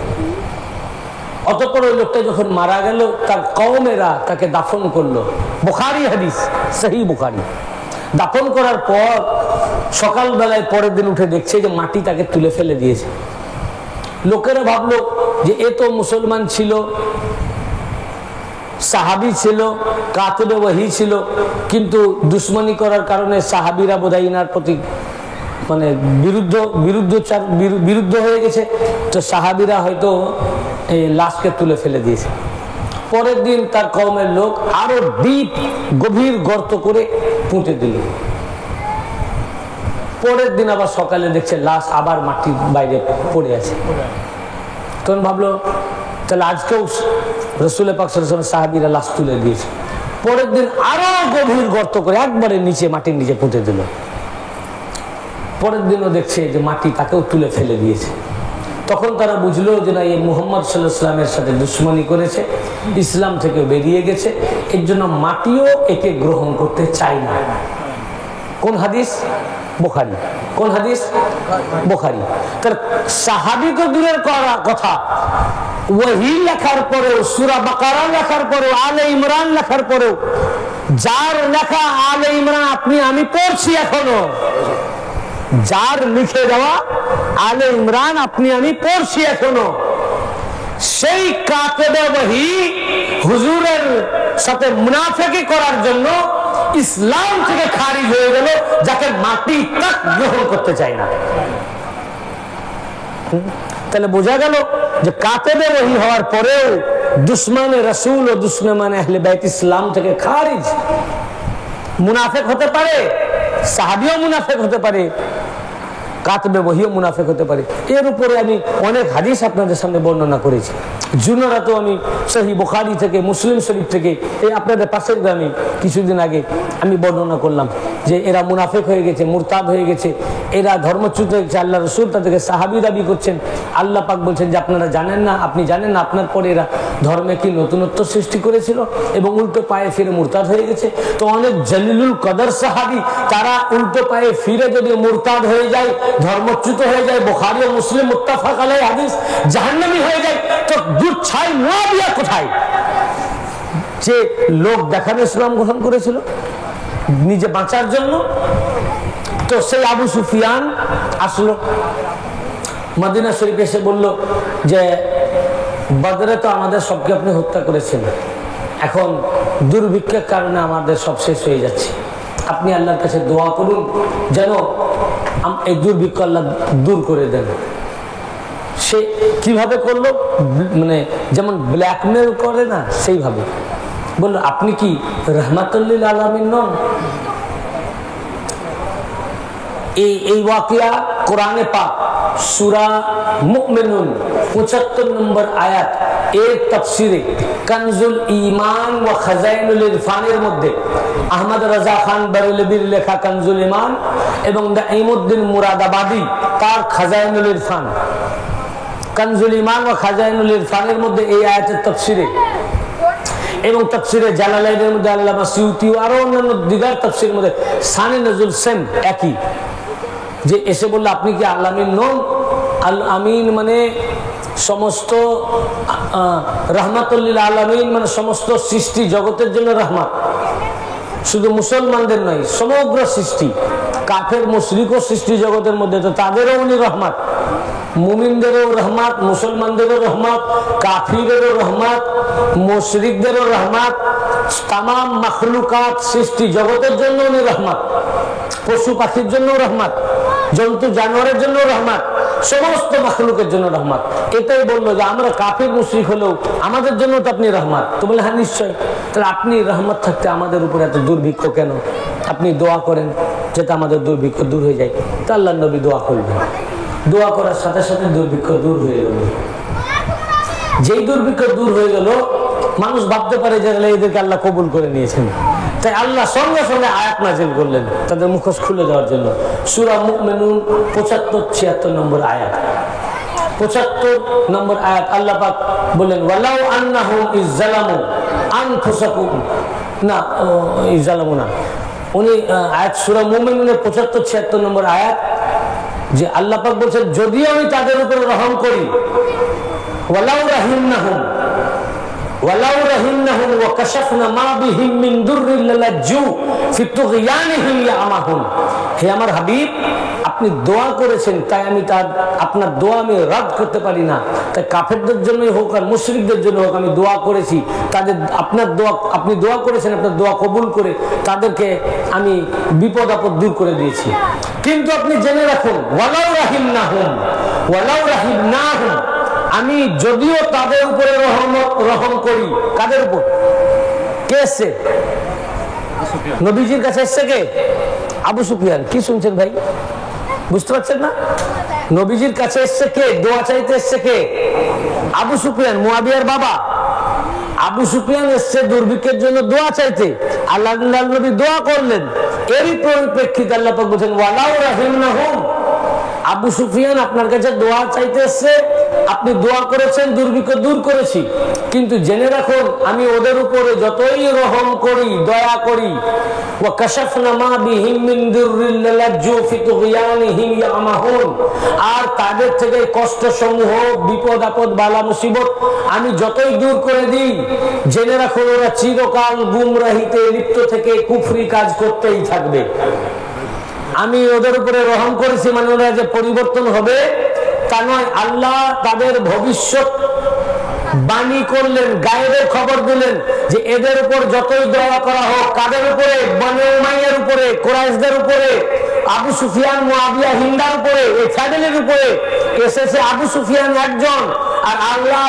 অতঃপর ওই লোকটা যখন মারা গেল, তার কওমেরা তাকে দাফন করলো। বুখারী হাদিস, সহিহ বুখারী। দাফন করার পর সকালবেলায় পরের দিন উঠে দেখছে যে মাটি তাকে তুলে ফেলে দিয়েছে। লোকেরা ভাবলো যে এ তো মুসলমান ছিল, সাহাবী ছিল, কাতেবে ওহী ছিল, কিন্তু দুশমনি করার কারণে সাহাবীরা বোধহয় ইনার প্রতি মানে বিরুদ্ধ হয়ে গেছে। তো সাহাবীরা হয়তো এই লাশকে তুলে ফেলে দিয়েছে। পরের দিন তার কওমের লোক আরো ডিপ গভীর গর্ত করে পুঁতে দিল। পরের দিন আবার সকালে দেখছে লাশ আবার মাটির বাইরে পড়ে আছে। তখন ভাবলো তাহলে আজকেও রাসূল পাক সাল্লাল্লাহু আলাইহি ওয়াসাল্লাম সাহাবীরা লাশ তুলে দিয়েছে। পরের দিন আরো গভীর গর্ত করে একবারে নিচে, মাটির নিচে পুঁতে দিল। পরের দিনও দেখছে যে মাটি তাকেও তুলে ফেলে দিয়েছে। তখন তারা বুঝলো যে না, এই মুহাম্মদ সাল্লাল্লাহু আলাইহি ওয়াসাল্লামের সাথে দুশমনি করেছে, ইসলাম থেকে বেরিয়ে গেছে, এর জন্য মাটিও একে গ্রহণ করতে চায় না। কোন হাদিস? বুখারী। কোন হাদিস? বুখারী। তার সাহাবী তো দূরের কথা, ওহী লেখার পরেও, সূরা বাকারা লেখার পরেও, আলে ইমরান লেখার পরেও, যার লেখা আলে ইমরান আপনি আমি পড়ছি এখনো, যার লিখে দেওয়া আলে ইমরান আপনি আমি পড়ছি এখনো, সেই কাতেবে ওহী হুজুরের সাথে মুনাফিকি করার জন্য ইসলাম থেকে খারিজ হয়ে গেল, যাকে মাটি তাক গ্রহণ করতে চায় না। তাহলে বোঝা গেল যে কাতেবে ওহী হওয়ার পরেও দুশমনে রাসূল ও দুশমনে আহলে বাইত ইসলাম থেকে খারিজ। মুনাফিক হতে পারে, সাহাবীও মুনাফিক হতে পারে, কাতেবে ওহীও মুনাফিক হতে পারে। এর উপরে আমি অনেক হাদিস আপনাদের সামনে বর্ণনা করেছি। জুনারাতো আমি সহিহ বুখারী থেকে, মুসলিম শরীফ থেকে, এই আপনাদের পাশের গ্রামে কিছুদিন আগে আমি বর্ণনা করলাম যে এরা মুনাফিক হয়ে গেছে, মুরতাদ হয়ে গেছে, এরা ধর্মচ্যুত হয়েছে। আল্লাহ রাসূল তাদেরকে সাহাবী দাবি করছেন। আল্লাহ পাক বলছেন যে আপনারা জানেন না, আপনি জানেন না আপনার পরে এরা ধর্মে কি নতুনত্ব সৃষ্টি করেছিল এবং উল্টো পায়ে ফিরে মুরতাদ হয়ে গেছে। তো অনেক জলিলুল কদর সাহাবী, তারা উল্টো পায়ে ফিরে যদি মুরতাদ হয়ে যায়, ধর্মচ্যুত হয়ে যায়, বুখারী ও মুসলিম মুত্তাফাক আলাইহি হাদিস, জাহান্নামী হয়ে যায়, তো দুধ ছাই মুআবিয়া কোথায়? যে লোক দেখানো ইসলাম গ্রহণ করেছিল নিজে বাঁচার জন্য। তো সেই আবু সুফিয়ান আসলো মদিনা শরীফে, এসে বলল যে বদরে তো আমাদের সবকে আপনি হত্যা করেছেন, এখন দুর্ভিক্ষের কারণে আমাদের সব শেষ হয়ে যাচ্ছে, আপনি আল্লাহর কাছে দোয়া করুন যেন এই দুর্ভিক্ষ আল্লাহ দূর করে দেন। সে কিভাবে করলো, মানে যেমন ব্ল্যাকমেল করে না সেইভাবে বললো, আপনি কি রহমাতুল লিল আলামিন নন? এই ওয়াকিয়া কোরআনে পাক সূরা মুমিনুন ৭৫ নম্বর আয়াত এর তাফসিরে কানজুল ঈমান ওয়া খাজাইনুল ইরফানের মধ্যে আহমদ রাজা খান বেরেলভির লেখা কানজুল ঈমান এবং নাঈমউদ্দিন মুরাদাবাদী তার খাজাইনুল ইরফান, কানজুল ঈমান ওয়া খাজাইনুল ইরফানের মধ্যে এই আয়াতের তাফসিরে এবং তাফসিরে জালালাইনের মধ্যে আল্লামা সিউতি ও আরো অন্যান্য দিগার তাফসিরের মধ্যে শানে নজুল সেম একই, যে এসে বললো আপনি কি আল আমিন নন? আল আমিন মানে সমস্ত রহমাতুল লিল আলামিন, মানে সমস্ত সৃষ্টি জগতের জন্য রহমত, শুধু মুসলমানদের নয়, সমগ্র সৃষ্টি, কাফের মুশরিকও সৃষ্টি জগতের মধ্যে, তো তাদেরও উনি রহমত, মুমিনদেরও রহমত, মুসলমানদেরও রহমত, কাফিরেরও রহমত, মুশরিকদেরও রহমত, তামাম মাখলুকাত সৃষ্টি জগতের জন্য উনি রহমত, পশু পাখির জন্য রহমত, জন্তু জানোয়ারের জন্য রহমত, সমস্ত মাখলুকের জন্য রহমত। এটাই বললো যে আমরা কাফির মুশরিক হলেও আমাদের জন্য তো আপনি রহমত। তো বলে হ্যাঁ নিশ্চয়, তাহলে আপনি রহমত থাকতে আমাদের উপরে এত দুর্ভিক্ষ কেন? আপনি দোয়া করেন যাতে আমাদের দুর্ভিক্ষ দূর হয়ে যায়। তা আল্লাহ নবী দোয়া করবেন, দোয়া করার সাথে সাথে দুর্ভিক্ষ দূর হয়ে গেল। যেই দুর্ভিক্ষ দূর হয়ে গেল, মানুষ ভাবতে পারে যে এদেরকে আল্লাহ কবুল করে নিয়েছেন, তাই আল্লাহ সঙ্গে সঙ্গে আয়াত নাযিল করলেন তাদের মুখোশ খুলে দেওয়ার জন্য। সূরা মুমিনুন ৭৫-৭৬ নম্বর আয়াত, ৭৫ নম্বর আয়াত আল্লাহ পাক বলেন, ওয়ালাউ আন্নাহুম ইযলামু আনফুসাকুম, না ইযলামু না, উনি আয়াত সূরা মুমিনুনের ৭৫-৭৬ নম্বর আয়াত, যে আল্লাহ পাক বলছেন যদিও আমি তাদের উপরে রহম করি, ওয়ালাউ রাহিমনাহুম ওয়ালাউ রাহিমনাহুম ওয়া কাশাফনা মা বিহিম মিন দুররিল লাজ্জু ফি তুগয়ানিহিম ইয়ামাহুন। হে আমার হাবিব, আপনি দোয়া করেছেন তাই আমি আপনার দোয়া আমি রদ করতে পারি না, তাই কাফেরদের জন্যই হোক আর মুশরিকদের জন্য হোক আমি দোয়া করেছি, তাদের আপনার দোয়া, আপনি দোয়া করেছেন, আপনার দোয়া কবুল করে তাদেরকে আমি বিপদ আপদ দূর করে দিয়েছি। কিন্তু আপনি জেনে রাখুন, ওয়ালাউ রাহিমনাহুম ওয়ালাউ রাহিমনাহুম, আমি যদিও তাদের উপরে রহম করি, কাদের উপর? কে এসছে? নবীজির কাছে এসছে কে? আবু সুফিয়ান। কি শুনছেন ভাই, বুঝতে পারছেন না? নবীজির কাছে এসছে কে? দোয়া চাইতে এসছে কে? আবু সুফিয়ান, মুয়াবিয়ার বাবা। আবু সুফিয়ান এসছে দুর্ভিক্ষের জন্য দোয়া চাইতে, আল্লাহ নবী দোয়া করলেন। এরই পরিপ্রেক্ষিতে আল্লাহ পাক বলেন ওয়ালাউ রাহিমনাহুম, আবু সুফিয়ান আপনার কাছে দোয়া চাইতে এসছে, আপনি দোয়া করেছেন, দুর্ভিক্ষ দূর করেছি, কিন্তু জেনে রাখুন আমি ওদের উপরে যতই রহম করি, দয়া করি, ওয়া কাশাফনা মা বিহিম মিন দুররিল লাজ্জু ফি তুগয়ানিহিম ইয়ামাহুন, আর তাদের থেকে কষ্ট সমূহ, বিপদ আপদ, বালা মুসিবত আমি যতই দূর করে দিই, জেনে রাখুন ওরা চিরকাল গুমরাহিতে লিপ্ত থেকে কুফরি কাজ করতেই থাকবে। আমি ওদের উপরে রহম করেছি মানে ওরা যে পরিবর্তন হবে তা নয়। আল্লাহ তাদের ভবিষ্যৎ বাণী করলেন, গায়েবের খবর দিলেন যে এদের উপর যতই দয়া করা হোক, কাদের উপরে? বনি উমাইয়ার উপরে, কুরাইশদের উপরে, আবু সুফিয়ান, মুআবিয়া, হিন্দার উপরে, এই ফ্যামিলির উপরে এসেছে আবু সুফিয়ান একজন, আর আল্লাহ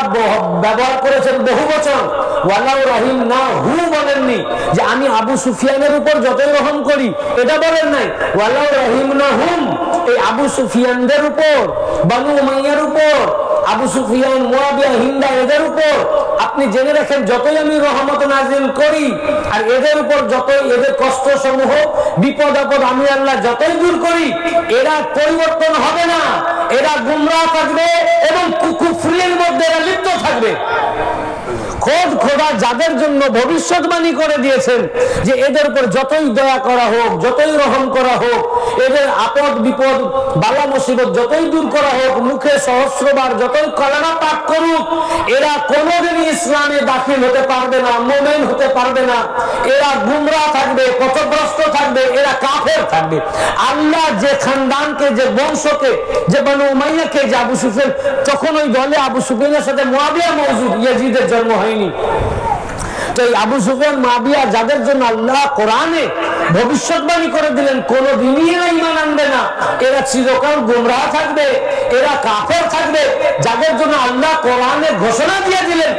ব্যবহার করেছেন বহু বচন। ওয়ালাউ রাহিমনাহু বলেননি যে আমি আবু সুফিয়ানের উপর যতই রহম করি, এটা বলেন নাই। ওয়ালাউ রাহিমনাহুম, এই আবু সুফিয়ানদের উপর, বনি উমাইয়ার উপর, আবু সুফিয়ান, মুআবিয়া, হিন্দা, এদের উপর আপনি জেনে রাখেন যতই আমি রহমত নাজিল করি আর এদের উপর যতই এদের কষ্ট সমূহ, বিপদ আপদ আমি আল্লাহ যতই দূর করি, এরা পরিবর্তন হবে না, এরা গুমরাহ থাকবে এবং কুফরির মধ্যে এরা লিপ্ত থাকবে। খোদ খোদা যাদের জন্য ভবিষ্যৎবাণী করে দিয়েছেন যে এদের উপর যতই দয়া করা হোক, যতই রহম করা হোক, এদের আপদ বিপদ বালা মুসিবত যতই দূর করা হোক, মুখে সহস্রবার যতই কলেমা পাঠ করুক, এরা কোনোদিনই ইসলামে দাখিল হতে পারবে না, মুমিন হতে পারবে না, এরা গুমরাহ থাকবে, পথভ্রষ্ট থাকবে, এরা কাফের থাকবে। আল্লাহ যে খানদানকে, যে বংশকে, যে বনু উমাইয়াকে, যে আবু সুফিয়ান, তখন ওই দলে আবু সুফিয়ানের সাথে মুআবিয়া মওজুদ, ইয়াজিদের জন্ম হয়নি, তো এই আবু সুফিয়ান মুআবিয়া যাদের জন্য আল্লাহ কোরআনে ভবিষ্যৎবাণী করে দিলেন কোনদিনই এরা ঈমান আনবে না, এরা চিরকাল গোমরাহ থাকবে, এরা কাফের থাকবে, যাদের জন্য আল্লাহ কোরআনে ঘোষণা দিয়ে দিলেন,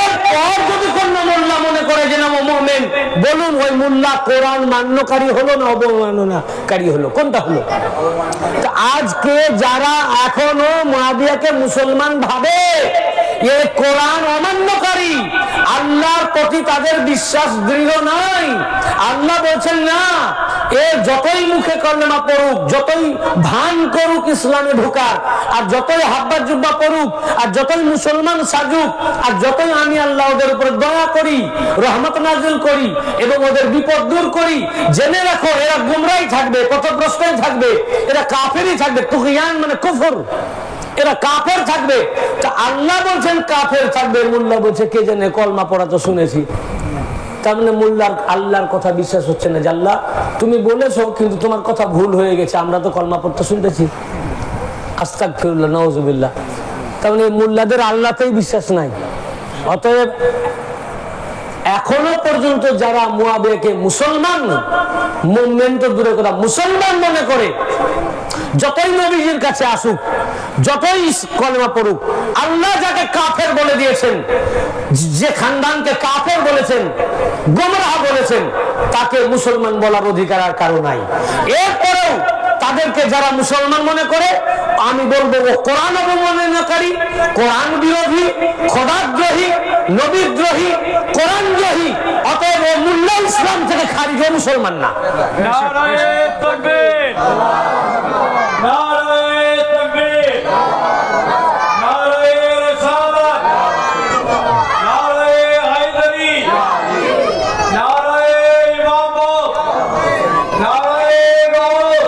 এরপর যদি কোন মোল্লা মনে করে যে না মুমিন, বলুন ওই মোল্লা কোরআন মান্যকারী হলো না অবমাননাকারী হলো? কোনটা হলো? আজকে যারা এখনো মুআবিয়াকে মুসলমান ভাবে, এ কোরআন অমান্যকারী, আল্লাহর প্রতি তাদের বিশ্বাস দৃঢ় নাই। আল্লাহ বলছেন না, এ যতই মুখে কলেমা পড়ুক, যতই ভান করুক ইসলামে ঢোকার, আর যতই হাব্বা জুব্বা পড়ুক, আর যতই মুসলমান সাজুক, আর যতই আমি আল্লাহ ওদের উপর দয়া করি, রহমত নাজিল করি এবং ওদের বিপদ দূর করি, জেনে রাখো এরা গুমরাই থাকবে, পথভ্রষ্টই থাকবে, এরা কাফেরই থাকবে। তুগয়ান মানে কুফর, এরা কাফের থাকবে। তা আল্লাহ বলছেন কাফের থাকবে, মোল্লা বলছে কে জানে, কলমা পড়া তো শুনেছি। তার মানে মোল্লার আল্লাহর কথা বিশ্বাস হচ্ছে না যে আল্লাহ তুমি বলেছো, কিন্তু তোমার কথা ভুল হয়ে গেছে, আমরা তো কলমা পড়তে শুনতেছি। আস্তাগফিরুল্লাহ, নাউজুবিল্লাহ। তার মানে মোল্লাদের আল্লাহতেই বিশ্বাস নাই। অতএব এখনো পর্যন্ত যারা মুআবিয়াকে মুসলমান, মুমিন তো দূরে কথা, মুসলমান মনে করে, যতই নবীজির কাছে আসুক, যতই কলেমা পড়ুক, আল্লাহ যাকে কাফের বলে দিয়েছেন, যে খানদানকে কাফের বলেছেন, গোমরাহ বলেছেন, তাকে মুসলমান বলার অধিকার আর কারো নাই। এরপরেও তাদেরকে যারা মুসলমান মনে করে, আমি বলবো ও কোরআন অবমাননাকারী, কোরআন বিরোধী, খোদাদ্রোহী, নবীদ্রোহী, কোরআনদ্রোহী। অতএব ও মুল্লা ইসলাম থেকে খারিজ, ও মুসলমান না। নারায়ে তাকবীর, নারায়ে তাকবীর, নারায়ে রিসালাত, নারায়ে হায়দারি, নারায়ে ইমামত, নারায়ে গাউস।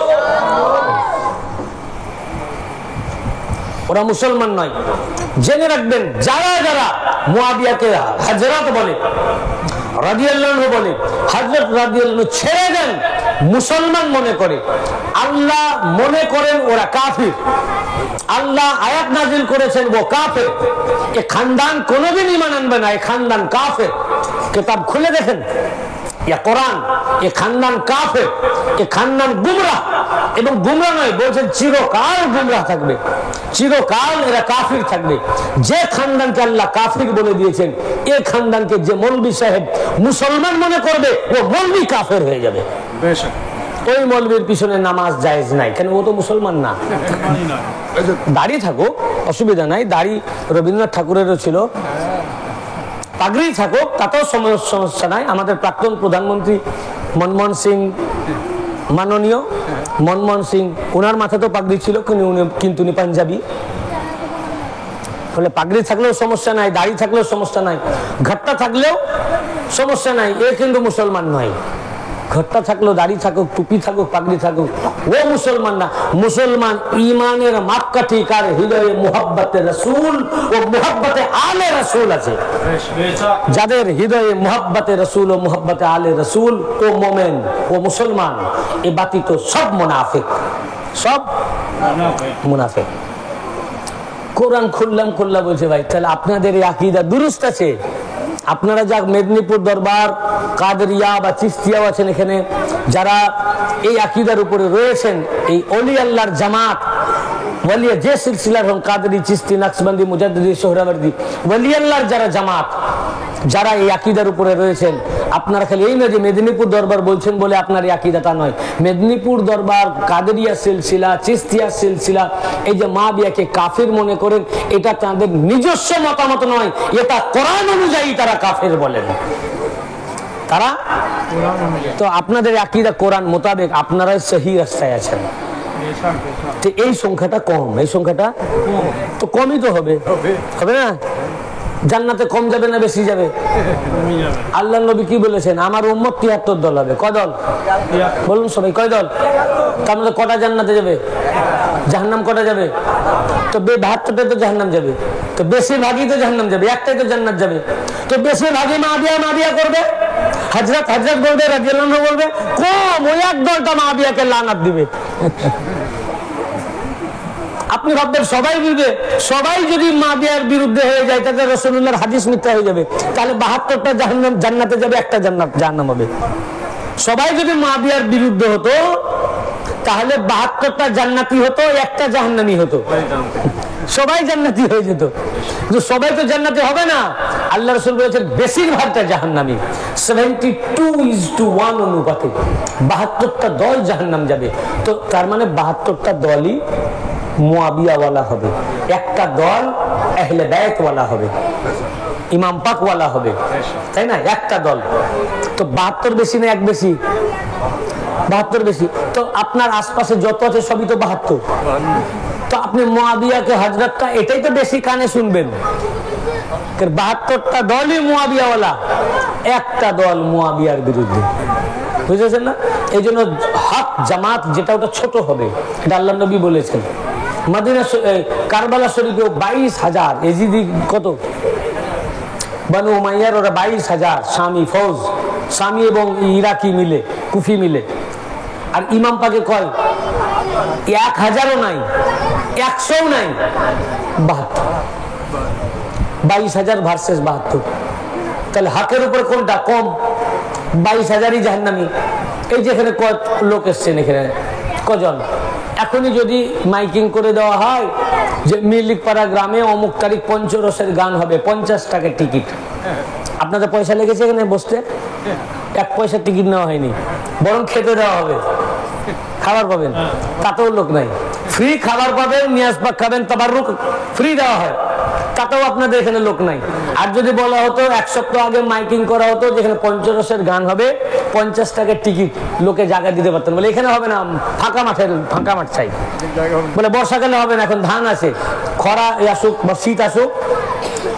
ওরা মুসলমান নয়। জেনে রাখবেন, যারা যারা মুআবিয়াকে হযরত বলে, রাদিয়াল্লাহু আনহু বলে, হযরত রাদিয়াল্লাহু আনহু ছেড়ে দেন, মুসলমান মনে করে, আল্লাহ মনে করেন ওরা কাফির, আল্লাহ আয়াত নাজিল করেছেন ও কাফের, এ খানদান কোনোদিন ঈমান আনবে না, এ খানদান কাফের। কিতাব খুলে দেখেন, ইয়া কোরআন, এ খানদান কাফের, এ খানদান গুমরাহ। এবং গুমরাহ নয়, বলছেন চিরকাল গুমরাহ থাকবে, চিরকাল এরা কাফির থাকবে। যে খানদানকে আল্লাহ কাফির বলে দিয়েছেন, এই খানদানকে যে মৌলভী সাহেব মুসলমান মনে করবে, ও মৌলভী কাফের হয়ে যাবে। ওই মৌলভীর পিছনে নামাজ জায়েজ নাই, কেন ও তো মুসলমান না। দাড়ি থাকুক, অসুবিধা নাই, দাড়ি রবীন্দ্রনাথ ঠাকুরেরও ছিল, পাগড়ি থাকুক, তাতেও সমস্যা নাই। আমাদের প্রাক্তন প্রধানমন্ত্রী মনমোহন সিং, মাননীয় মনমোহন সিং, ওনার মাথা তো পাগড়ি ছিল, কিন্তু উনি পাঞ্জাবি। ফলে পাগড়ি থাকলেও সমস্যা নাই, দাড়ি থাকলেও সমস্যা নাই, ঘাট্টা থাকলেও সমস্যা নাই, এ কিন্তু মুসলমান নয়। ঘাট্টা থাকলেও, দাড়ি থাকুক, টুপি থাকুক, পাগড়ি থাকুক, ও মুসলমান না। মুসলমান ইমানের মাপকাঠি কার হৃদয়ে মুহাব্বতে রাসূল ও মুহাব্বতে আলে রাসূল আছে। যাদের হৃদয়ে মুহাব্বতে রাসূল ও মুহাব্বতে আলে রাসূল, ও মোমেন, ও মুসলমান। এ বাতি তো সব মুনাফিক, সব মুনাফিক। কোরআন খুললাম বলছে, ভাই তাহলে আপনাদের এই আকীদা দুরুস্ত আছে? আপনারা যা মেদিনীপুর দরবার, কাদেরিয়া বা চিশতিয়া আছেন, এখানে যারা এই আকীদার উপরে রয়েছেন, এই ওলি আল্লাহর জামাত, ওলি যে সিলসিলার হন, কাদেরি, চিশতি, নকশবন্দি, মুজাদ্দিদি, সোহরাওয়ার্দী, ওলি আল্লাহর যারা জামাত, যারা এই আকীদার উপরে রয়েছেন, আপনারা খালি এই না যে মেদিনীপুর দরবার বলছেন বলে আপনার এই আকীদা, তা নয়। মেদিনীপুর দরবার, কাদেরিয়া সিলসিলা, চিশতিয়া সিলসিলা, এই যে মুআবিয়াকে কাফির মনে করেন, এটা তাদের নিজস্ব মতামত নয়, এটা কোরআন অনুযায়ী তারা কাফির বলেন। তারা তো আপনাদের আকীদা কোরআন মোতাবেক, আপনারাই সহি রাস্তায় আছেন। এই সংখ্যাটা কম, এই সংখ্যাটা তো কমই তো হবে, হবে না? জান্নাতে কম যাবে না বেশি যাবে? আল্লাহ নবী কি বলেছেন? আমার উম্মত ৭৩ দল হবে। কয় দল বলুন সবাই, কয় দল? তার মধ্যে কটা জান্নাতে যাবে? জাহান্নাম কটা যাবে? তো ৭২টাই তো জাহান্নাম যাবে, তো বেশিরভাগই তো জাহান্নাম যাবে, একটাই তো জান্নাত যাবে। তো বেশিরভাগই মুআবিয়া করবে, হযরত বলবে, রাদিয়াল্লাহু আনহু বলবে, কম ওই এক দলটা মুআবিয়াকে লানাত দিবে। আপনি ভাববেন সবাই বিরুদ্ধে, সবাই যদি মুয়াবিয়ার বিরুদ্ধে হয়ে যায় তাহলে রাসূলুল্লাহর হাদিস মিথ্যা হয়ে যাবে, তাহলে 72টা জাহান্নাম জান্নাতে যাবে, একটা জাহান্নাম হবে। সবাই যদি মুয়াবিয়ার বিরুদ্ধে হতো তাহলে 72টা জান্নাতি হতো, একটা জাহান্নামী হতো, সবাই জান্নাতি হয়ে যেত। কিন্তু সবাই তো জান্নাতি হবে না। আল্লাহ রাসূল বলেছেন বেশিরভাগটা জাহান্নামী, 72:1 অনুপাতে 72টা দল জাহান্নাম যাবে। তো তার মানে 72টা দলই মুয়াবিয়াওয়ালা হবে, একটা দল আহলে বাইতওয়ালা হবে, ইমাম পাকওয়ালা হবে, তাই না? একটা দল। তো 72 বেশি না এক বেশি? 72 বেশি। তো আপনার আশপাশে যত আছে সবই তো 72। তো আপনি মুয়াবিয়াকে হযরতটা এটাই তো বেশি কানে শুনবেন, 72টা দলই মুয়াবিয়াওয়ালা, একটা দল মুয়াবিয়ার বিরুদ্ধে, বুঝেছেন না? এই জন্য হক জামাত যেটা ওটা ছোট হবে, এটা আল্লাহ নবী বলেছেন। মদিনা কারবালা শরীফে 22,000 এজিদি, কত বানু উমাইয়ার, ওরা 22,000 শামী ফৌজ, শামী এবং ইরাকি মিলে, কুফি মিলে। আর ইমাম পাকে কয় 1000ও নাই, 100ও নাই, 72। 22,000 ভার্সেস 72। তাহলে হকের উপর কোনটা কম? 22,000ই জাহান্নামী। এই যে এখানে কত লোক এসছেন, এখানে কজন? এখনই যদি মাইকিং করে দেওয়া হয় যে মিলিকপাড়া গ্রামে অমুক তারিখ পঞ্চরসের গান হবে, 50 টাকা টিকিট, আপনাদের পয়সা লেগেছে এখানে বসতে? 1 পয়সা টিকিট নেওয়া হয়নি, বরং খেতে দেওয়া হবে, খাবার পাবেন, তাতেও লোক নাই। ফ্রি খাবার পাবেন, নিয়াজ পাক খাবেন, তাবাররুক ফ্রি দেওয়া হয়, তাতেও আপনাদের এখানে লোক নাই। আর যদি বলা হতো 1 সপ্তাহ আগে মাইকিং করা হতো যেখানে পঞ্চরসের গান হবে, 50 টাকার টিকিট, লোকে জায়গা দিতে পারতেন। বলে এখানে হবে না, ফাঁকা মাঠ চাই। বলে বর্ষাকালে হবে না, এখন ধান আছে, খরা আসুক বা শীত আসুক,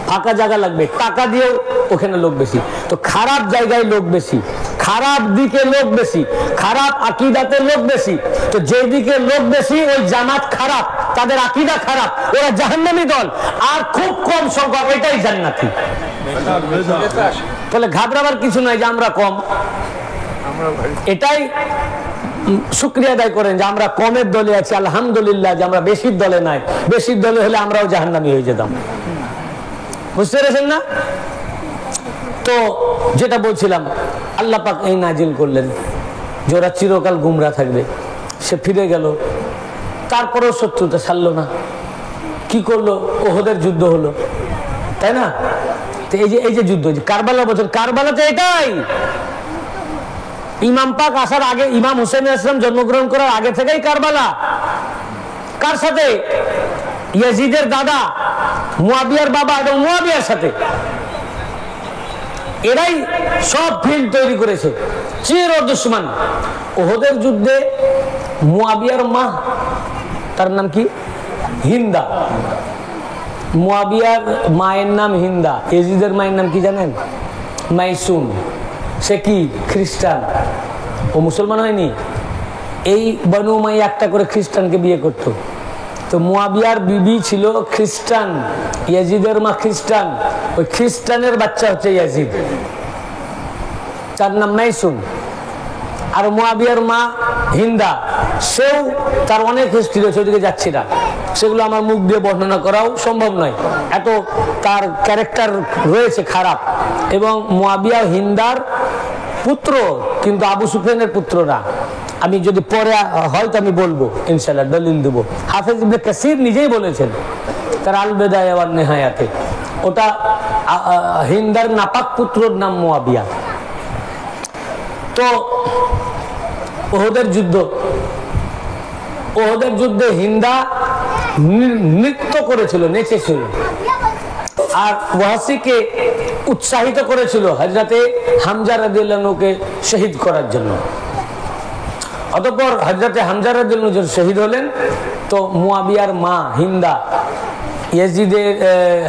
ফাঁকা জায়গা লাগবে, টাকা দিয়েও ওখানে লোক বেশি। তো খারাপ জায়গায় লোক বেশি, খারাপ দিকে লোক বেশি, খারাপ আকীদাতে লোক বেশি। তো যেদিকে লোক বেশি ওই জামাত খারাপ, তাদের আকীদা খারাপ, ওরা জাহান্নামী দল। আর খুব কম সংখ্যক ওইটাই জান্নাতি। তাহলে ঘাবড়াবার কিছু নাই যে আমরা কম, এটাই শুকরিয়া আদায় করেন যে আমরা কমের দলে আছি, আলহামদুলিল্লাহ যে আমরা বেশির দলে নাই। বেশির দলে হলে আমরাও জাহান্নামী হয়ে যেতাম, বুঝতে পেরেছেন না? তো যেটা বলছিলাম, আল্লাহ পাক এই নাজিল করলেন যে ওরা চিরকাল গুমরা থাকবে। সে ফিরে গেল, তারপরেও শত্রুতা ছাড়লো না। কি করলো? ওহদের যুদ্ধ হলো, তাই না? তো এই যে যুদ্ধ, কারবালা বলছেন, কারবালাতে এটাই ইমাম পাক আসার আগে, ইমাম হুসেন ইসলাম জন্মগ্রহণ করার আগে থেকেই কারবালা। কার সাথে? ইয়াজিদের দাদা মুয়াবিয়ার বাবা এবং মুয়াবিয়ার সাথে। এরাই সব ফিল্ড তৈরি করেছে, চির দুশমন। ওহদের যুদ্ধে মুয়াবিয়ার মা, তার নাম কি? হিন্দা। মুয়াবিয়ার মায়ের নাম হিন্দা, ইয়াজিদের মায়ের নাম কি জানেন? মাইসুম। সে কি? খ্রিস্টান। ও মুসলমান হয়নি। এই বনু উমাইয়া একটা করে খ্রিস্টানকে বিয়ে করত। তো মুয়াবিয়ার বিবি ছিল খ্রিস্টান, ইয়াজিদের মা খ্রিস্টান, ওই খ্রিস্টানের বাচ্চা হচ্ছে ইয়াজিদ, তার নাম মাইসুম। আর মুয়াবিয়ার মা হিন্দা, সেও তার অনেক হিস্ট্রি রয়েছে, ওইদিকে যাচ্ছি না, সেগুলো আমার মুখ দিয়ে বর্ণনা করাও সম্ভব নয়, এত তার ক্যারেক্টার রয়েছে খারাপ। এবং মুয়াবিয়া হিন্দার পুত্র, কিন্তু আবু সুফিয়ানের পুত্র না। আমি যদি পরে হয়তো আমি বলবো, ইনশাআল্লাহ দলিল দেবো। হাফেজ ইবনে কাসির নিজেই বলেছেন তার আল বিদায়া ওয়ান নিহায়াতে, ওটা হিন্দার নাপাক পুত্রর নাম মুয়াবিয়া। তো ওহদের যুদ্ধে হিন্দা নৃত্য করেছিল, নেচেছিল, আর ওয়াসিকে উৎসাহিত করেছিল হযরতে হামজা রাদিয়াল্লাহু আনহুকে শহীদ করার জন্য। অতঃপর হযরতে হামজা রাদিয়াল্লাহু আনহু শহীদ হলেন। তো মুয়াবিয়ার মা হিন্দা ইয়াজিদের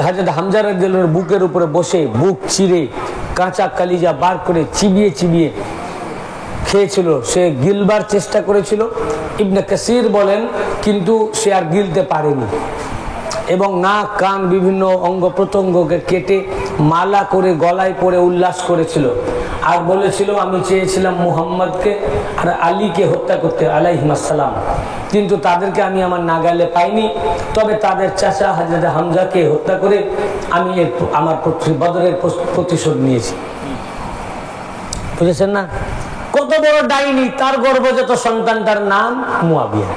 হযরত হামজা রাদিয়াল্লাহু আনহুর বুকের উপরে বসে বুক চিরে কাঁচা কালিজা বার করে চিবিয়ে চিবিয়ে খেয়েছিল। সে গিলবার চেষ্টা করেছিল, ইবনে কাসির বলেন, কিন্তু সে আর গিলতে পারেনি এবং নাক কান বিভিন্ন অঙ্গ প্রত্যঙ্গকে কেটে মালা করে গলায় পরে উল্লাস করেছিল। আর বলেছিল আমি চেয়েছিলাম মুহাম্মদকে আর আলীকে হত্যা করতে আলাইহিস সালাম, কিন্তু তাদেরকে আমি আমার নাগালে পাইনি। তবে তাদের চাচা হযরত হামজাকে হত্যা করে আমি আমার বদরের প্রতিশোধ নিয়েছি। বুঝেছেন না? কত বড় ডাইনি, তার গর্ভজাত সন্তানটার নাম মুয়াবিয়া।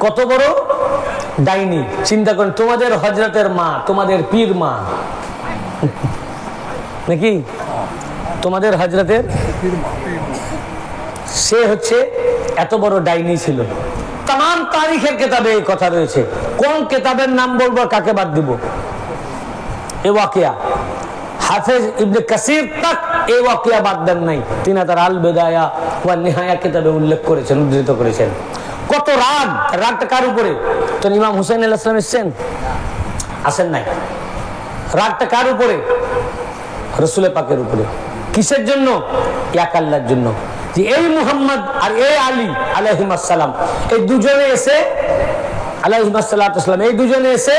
কত বড় ডাইনি চিন্তা করেন। তোমাদের হযরতের মা, তোমাদের পীর মা নাকি, তোমাদের হযরতের সে হচ্ছে এত বড় ডাইনি ছিল। তাম তারিখের কেতাবে এই কথা রয়েছে। কোন কেতাবের নাম বলবো, কাকে বাদ দিব? এ ওয়াকিয়া হাফেজ ইবনে কাসির তক এই ওয়াকিয়া বাদ দেন নাই। তিনি তার আল বিদায়া ওয়া নিহায়া কিতাবে উল্লেখ করেছেন, উদ্ধৃত করেছেন। কত রাগ, রাগটা কার উপরে? তো ইমাম হুসাইন আলাইহিস সালাম এসেছেন, আসেন নাই? রাগটা কার উপরে? রাসূল পাকের উপরে। কিসের জন্য? এক আল্লাহর জন্য। যে এই মুহাম্মদ আর এই আলী আলাইহিস সালাম, এই দুজনে এসে আলাইহিস সালাম এই দুজনে এসে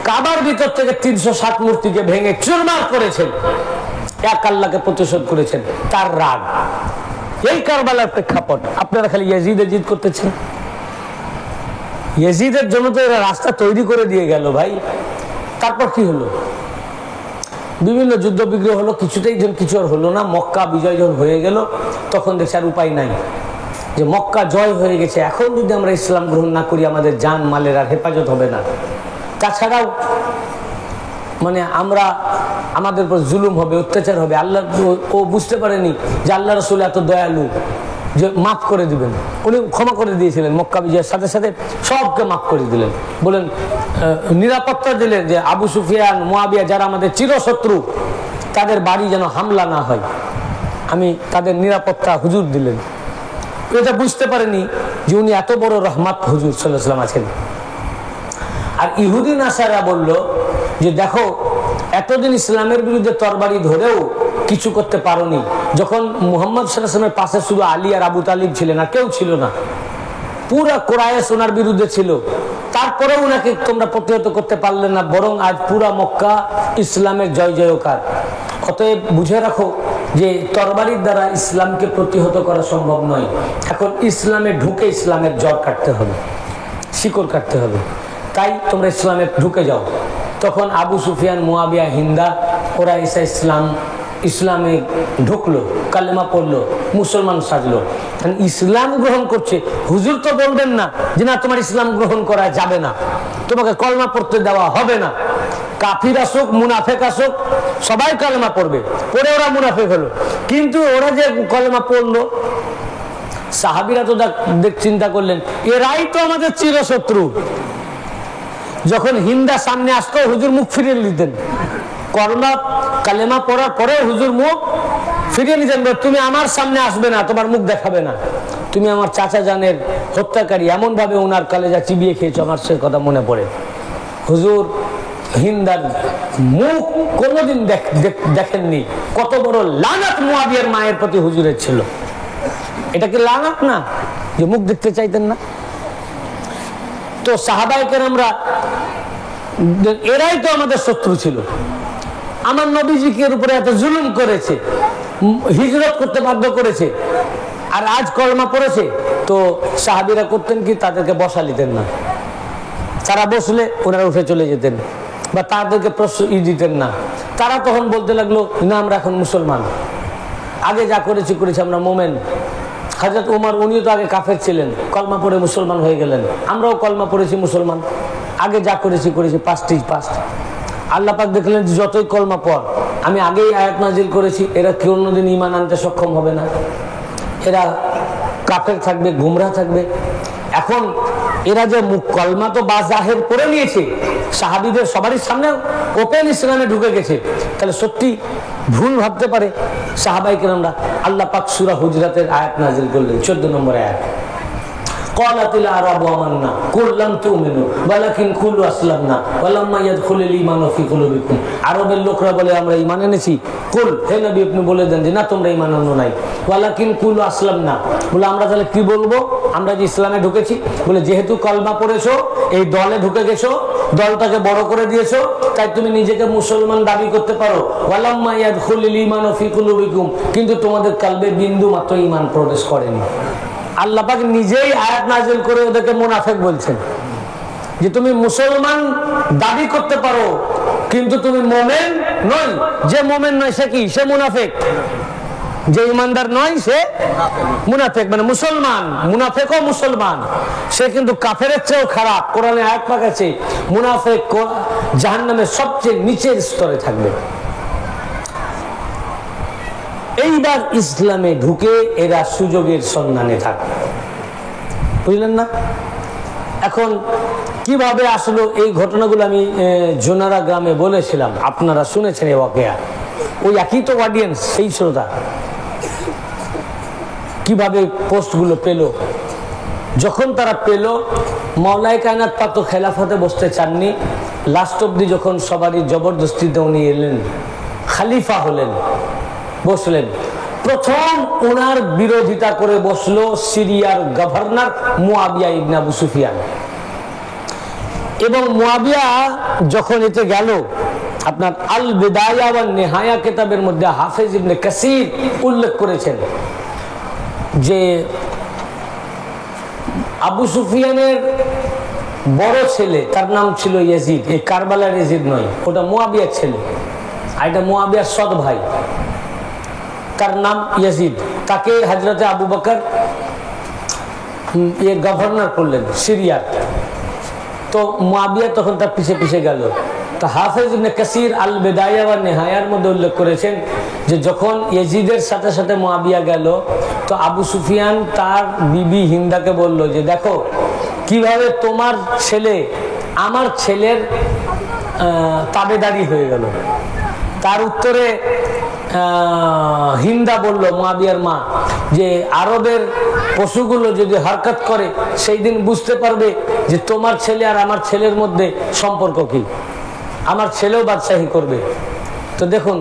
কাবার ভিতর থেকে 360 মূর্তিকে ভেঙে চুরমার করেছেন, এক আল্লাহকে প্রতিশোধ করেছেন। তার রাগ, এই কারবালার প্রেক্ষাপট। আপনারা খালি ইয়াজিদ করতেছেন। ইয়াজিদের জন্য তো এরা রাস্তা তৈরি করে দিয়ে গেল ভাই। তারপর কি হলো? বিভিন্ন যুদ্ধ বিগ্রহ হলো, কিছুতেই যেন কিছু আর হলো না। মক্কা বিজয় যখন হয়ে গেল, তখন দেখছি আর উপায় নাই, যে মক্কা জয় হয়ে গেছে, এখন যদি আমরা ইসলাম গ্রহণ না করি আমাদের জান মালের আর হেফাজত হবে না। তাছাড়াও মানে আমাদের উপর জুলুম হবে, অত্যাচার হবে। আল্লাহ ও বুঝতে পারেনি যে আল্লাহ রাসূল এত দয়ালু যে মাফ করে দিবেন। উনি ক্ষমা করে দিয়েছিলেন, মক্কা বিজয়ের সাথে সাথে সবকে মাফ করে দিলেন। বলেন নিরাপত্তা দিলেন যে আবু সুফিয়ান, মুয়াবিয়া যারা আমাদের চিরশত্রু, তাদের বাড়ি যেন হামলা না হয়। আমি তাদের নিরাপত্তা হুজুর দিলেন। এটা বুঝতে পারেনি যে উনি এত বড় রহমত হুজুর সাল্লাল্লাহু আলাইহি ওয়াসাল্লাম আছেন। আর ইহুদি নাসারা বলল যে দেখো, এতদিন ইসলামের বিরুদ্ধে তরবারি ধরেও কিছু করতে পারোনি। যখন মুহাম্মদ সাল্লাল্লাহু আলাইহি ওয়াসাল্লামের পাশে শুধু আলী আর আবু তালিব ছিলেন, আর কেউ ছিল না, পুরা কুরাইশ ওনার বিরুদ্ধে ছিল, তারপরেও ওনাকে তোমরা প্রতিহত করতে পারলে না, বরং আজ পুরা মক্কা ইসলামের জয় জয়কার। অতএব বুঝে রাখো যে তরবারির দ্বারা ইসলামকে প্রতিহত করা সম্ভব নয়। এখন ইসলামে ঢুকে ইসলামের জড় কাটতে হবে, শিকড় কাটতে হবে। তাই তোমরা ইসলামে ঢুকে যাও। তখন আবু সুফিয়ান, মুয়াবিয়া, হিন্দা ওরা এসে ইসলামে ঢুকলো, কালেমা পড়লো, মুসলমান সাজলো। ইসলাম গ্রহণ করছে। হুজুর তো বলবেন না যে না তোমার ইসলাম গ্রহণ করা যাবে না, তোমাকে কলমা পড়তে দেওয়া হবে না। কাফির আসুক, মুনাফেক আসুক, সবাই কলমা পড়বে, পড়ে ওরা মুনাফেক হলো। কিন্তু ওরা যে কলমা পড়লো, সাহাবীরা তো চিন্তা করলেন এরাই তো আমাদের চিরশত্রু। যখন হিন্দা সামনে আসতো হুজুর মুখ ফিরিয়ে নিতেন। কালেমা পড়ার পরে হুজুর মুখ ফিরিয়ে নিতেন, তুমি আমার সামনে আসবে না, তোমার মুখ দেখাবে না, তুমি আমার চাচা জানের হত্যাকারী। এমন ভাবে ওনার কলেজা চিবিয়ে খেয়েছো, আমার সে কথা মনে পড়ে। হুজুর হিন্দার মুখ কোনোদিন দেখেননি। কত বড় লানাত মুয়াবিয়ার মায়ের প্রতি হুজুরের ছিল। এটা কি লানাত না যে মুখ দেখতে চাইতেন না? তো সাহাবায়ে কেরামরা এরাই তো আমাদের শত্রু ছিল। আমার নবীজিকে উপরে এত জুলুম করেছে, হিজরত করতে বাধ্য করেছে, আর আজ কলমা পড়েছে। তো সাহাবীরা করতেন কি, তাদেরকে বসা নিতেন না। তারা বসলে ওনারা উঠে চলে যেতেন, বা তাদেরকে প্রশ্ন দিতেন না। তারা তখন বলতে লাগলো না আমরা এখন মুসলমান, আগে যা করেছি আমরা মোমেন। হযরত ওমর উনিও তো আগে কাফের ছিলেন, কলমা পড়ে মুসলমান হয়ে গেলেন। আমরাও কলমা পড়েছি, মুসলমান। আগে যা করেছি পাঁচটি। আল্লাহ পাক দেখলেন যতই কলমা পড়, আমি আগেই আয়াত নাজিল করেছি, এরা কোনোদিন ঈমান আনতে সক্ষম হবে না, এরা কাফের থাকবে, গুমরাহ থাকবে। এখন এরা যে কলমা তো বাজাহের পড়ে নিয়েছে, সাহাবীদের সবারই সামনে ওপেন ইসলামে ঢুকে গেছে, তাহলে সত্যি ভুল ভাবতে পারে সাহাবায়ে কেরামরা। আল্লাহ পাক সূরা হুজরাতের আয়াত নাজিল করলেন, 14 নম্বর আয়াত। ক্বালাতিল আরাবু আমান্না কুল লাম তুমিনু ওয়ালাকিন কুলু আসলামনা ওয়ালাম্মা ইয়াদখুলুল ঈমানু ফি কুলুবিকুম। আরবের লোকরা বলে আমরা ঈমান এনেছি। কুল, হে নবী আপনি বলে দেন যে না তোমরা ঈমান আনো নাই। ওয়ালাকিন কুলু আসলামনা, বলে আমরা তাহলে কি বলবো? আমরা যে ইসলামে ঢুকেছি। বলে যেহেতু কলমা পড়েছো, এই দলে ঢুকে গেছো, দলটাকে বড় করে দিয়েছো, তাই তুমি নিজেকে মুসলমান দাবি করতে পারো। ওয়ালাম্মা ইয়াদখুলুল ঈমানু ফি কুলুবিকুম, কিন্তু তোমাদের কলবে বিন্দু মাত্র ঈমান প্রবেশ করেনি। আল্লাহ পাক নিজেই আয়াত নাযিল করে ওদেরকে মুনাফিক বলছেন যে তুমি মুসলমান দাবি করতে পারো কিন্তু তুমি মুমিন নই। যে মুমিন নয় সে কি? সে মুনাফিক। যে ইমানদার নয় সে মুনাফিক, মানে মুসলমান মুনাফিকও মুসলমান, সে কিন্তু কাফেরের চেয়েও খারাপ। কোরআনে আয়াত পাক আছে মুনাফিক জাহান্নামের সবচেয়ে নিচের স্তরে থাকবে। এইবার ইসলামে ঢুকে এরা সুযোগের সন্ধানে থাকে, বুঝলেন না? এখন কিভাবে আসলো এই ঘটনাগুলো আমি জোনারা গ্রামে বলেছিলাম, আপনারা শুনেছেন এই ওয়াকিয়া। ওই একই তো অডিয়েন্স, সেই শ্রোতা। কিভাবে পোস্টগুলো পেল? যখন তারা পেল, মাওলাই কায়নাত পাক তো খেলাফতে বসতে চাননি। লাস্ট অব্দি যখন সবারই জবরদস্তিতে উনি এলেন, খালিফা হলেন, বসলেন। প্রথম ওনার বিরোধিতা করে বসলো সিরিয়ার গভর্নর মুয়াবিয়া ইবনে আবু সুফিয়ান। এবং মুয়াবিয়া যখন এতে গেল, আপনার আল বিদায়া ওয়ান নিহায়া কিতাবের মধ্যে হাফেজ ইবনে কাসির উল্লেখ করেছেন যে আবু সুফিয়ানের বড় ছেলে, তার নাম ছিল ইয়াজিদ। এই কারবালার ইয়াজিদ নয়, ওটা মুয়াবিয়ার ছেলে, আর এটা মুয়াবিয়ার সৎ ভাই, তার নাম ইয়াজিদ। তাকে হযরতে আবু বকর গভর্নর করলেন সিরিয়ার। তো মুয়াবিয়া তখন তার পিছে পিছে গেল। তো হাফেজ ইবনে কাসির আল বিদায়া ওয়া নিহায়ার মধ্যে উল্লেখ করেছেন যে যখন ইয়াজিদের সাথে সাথে মুয়াবিয়া গেল, তো আবু সুফিয়ান তার বিবি হিন্দাকে বলল যে দেখো কিভাবে তোমার ছেলে আমার ছেলের তাবেদারি হয়ে গেল। তার উত্তরে হিন্দা বলল, মুয়াবিয়ার মা, যে আরবের পশুগুলো যদি হরকত করে সেই দিন বুঝতে পারবে যে তোমার ছেলে আর আমার ছেলের মধ্যে সম্পর্ক কি, আমার ছেলেও বাদশাহী করবে। তো দেখুন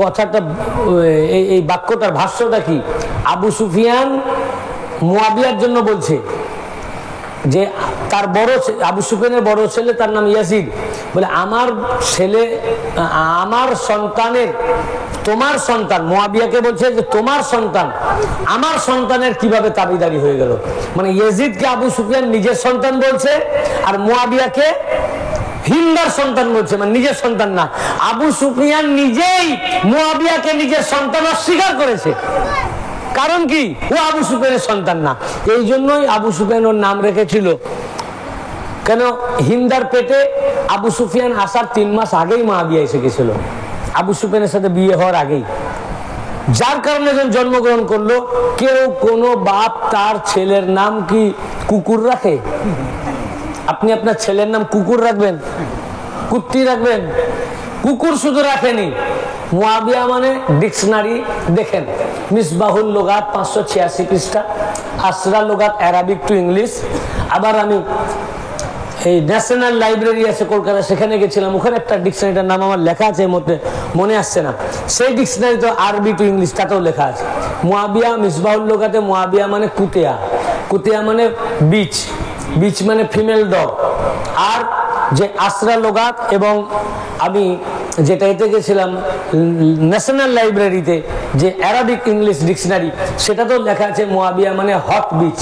কথাটা, এই বাক্যটার ভাষ্যটা কি? আবু সুফিয়ান মুয়াবিয়ার জন্য বলছে যে তার বড় আবু সুফিয়ানের বড় ছেলে, তার নাম ইয়াজিদ, বলে আমার ছেলে আমার সন্তানের, তোমার সন্তান, মুয়াবিয়াকে বলছে যে তোমার সন্তান আমার সন্তানের কিভাবে তাবিদারি হয়ে গেল। মানে ইয়াজিদকে আবু সুফিয়ান নিজের সন্তান বলছে, আর মুয়াবিয়াকে হিন্দার সন্তান বলছে, মানে নিজের সন্তান না। আবু সুফিয়ান নিজেই মুয়াবিয়াকে নিজের সন্তান অস্বীকার করেছে। কারণ কি? ও আবু সুফিয়ানের সন্তান না। এই জন্যই আবু সুফিয়ান ওর নাম রেখেছিল। কেন? হিন্দার পেটে আবু সুফিয়ান আসার 3 মাস আগেই মুয়াবিয়া এসে গেছিল, আবু সুফিয়ানের সাথে বিয়ে হওয়ার আগেই। যার কারণে যখন জন্মগ্রহণ করলো, কেউ কোনো বাপ তার ছেলের নাম কি কুকুর রাখে? আপনি আপনার ছেলের নাম কুকুর রাখবেন? কুত্তি রাখবেন? কুকুর শুধু রাখেনি, মুয়াবিয়া মানে ডিকশনারি দেখেন, মিসবাহুল লুগাত 586 পৃষ্ঠা, আসরা লুগাত আরবিক টু ইংলিশ। আবার আমি এই ন্যাশনাল লাইব্রেরি আছে কলকাতা, সেখানে গেছিলাম, ওখানে একটা ডিকশনারিটার নাম আমার লেখা আছে, মনে আসছে না। সেই ডিকশনারি তো আরবি টু ইংলিশ, তাতেও লেখা আছে মুয়াবিয়া। মিসবাহুল লুগাতে মুয়াবিয়া মানে কুতিয়া, কুতিয়া মানে বিচ, বিচ মানে ফিমেল ডগ। আর যে আসরা লুগাত, এবং আমি যেটা এতে গেছিলাম ন্যাশনাল লাইব্রেরিতে, যে আরবিক ইংলিশ ডিকশনারি, সেটা তো লেখা আছে মুয়াবিয়া মানে হট বিচ।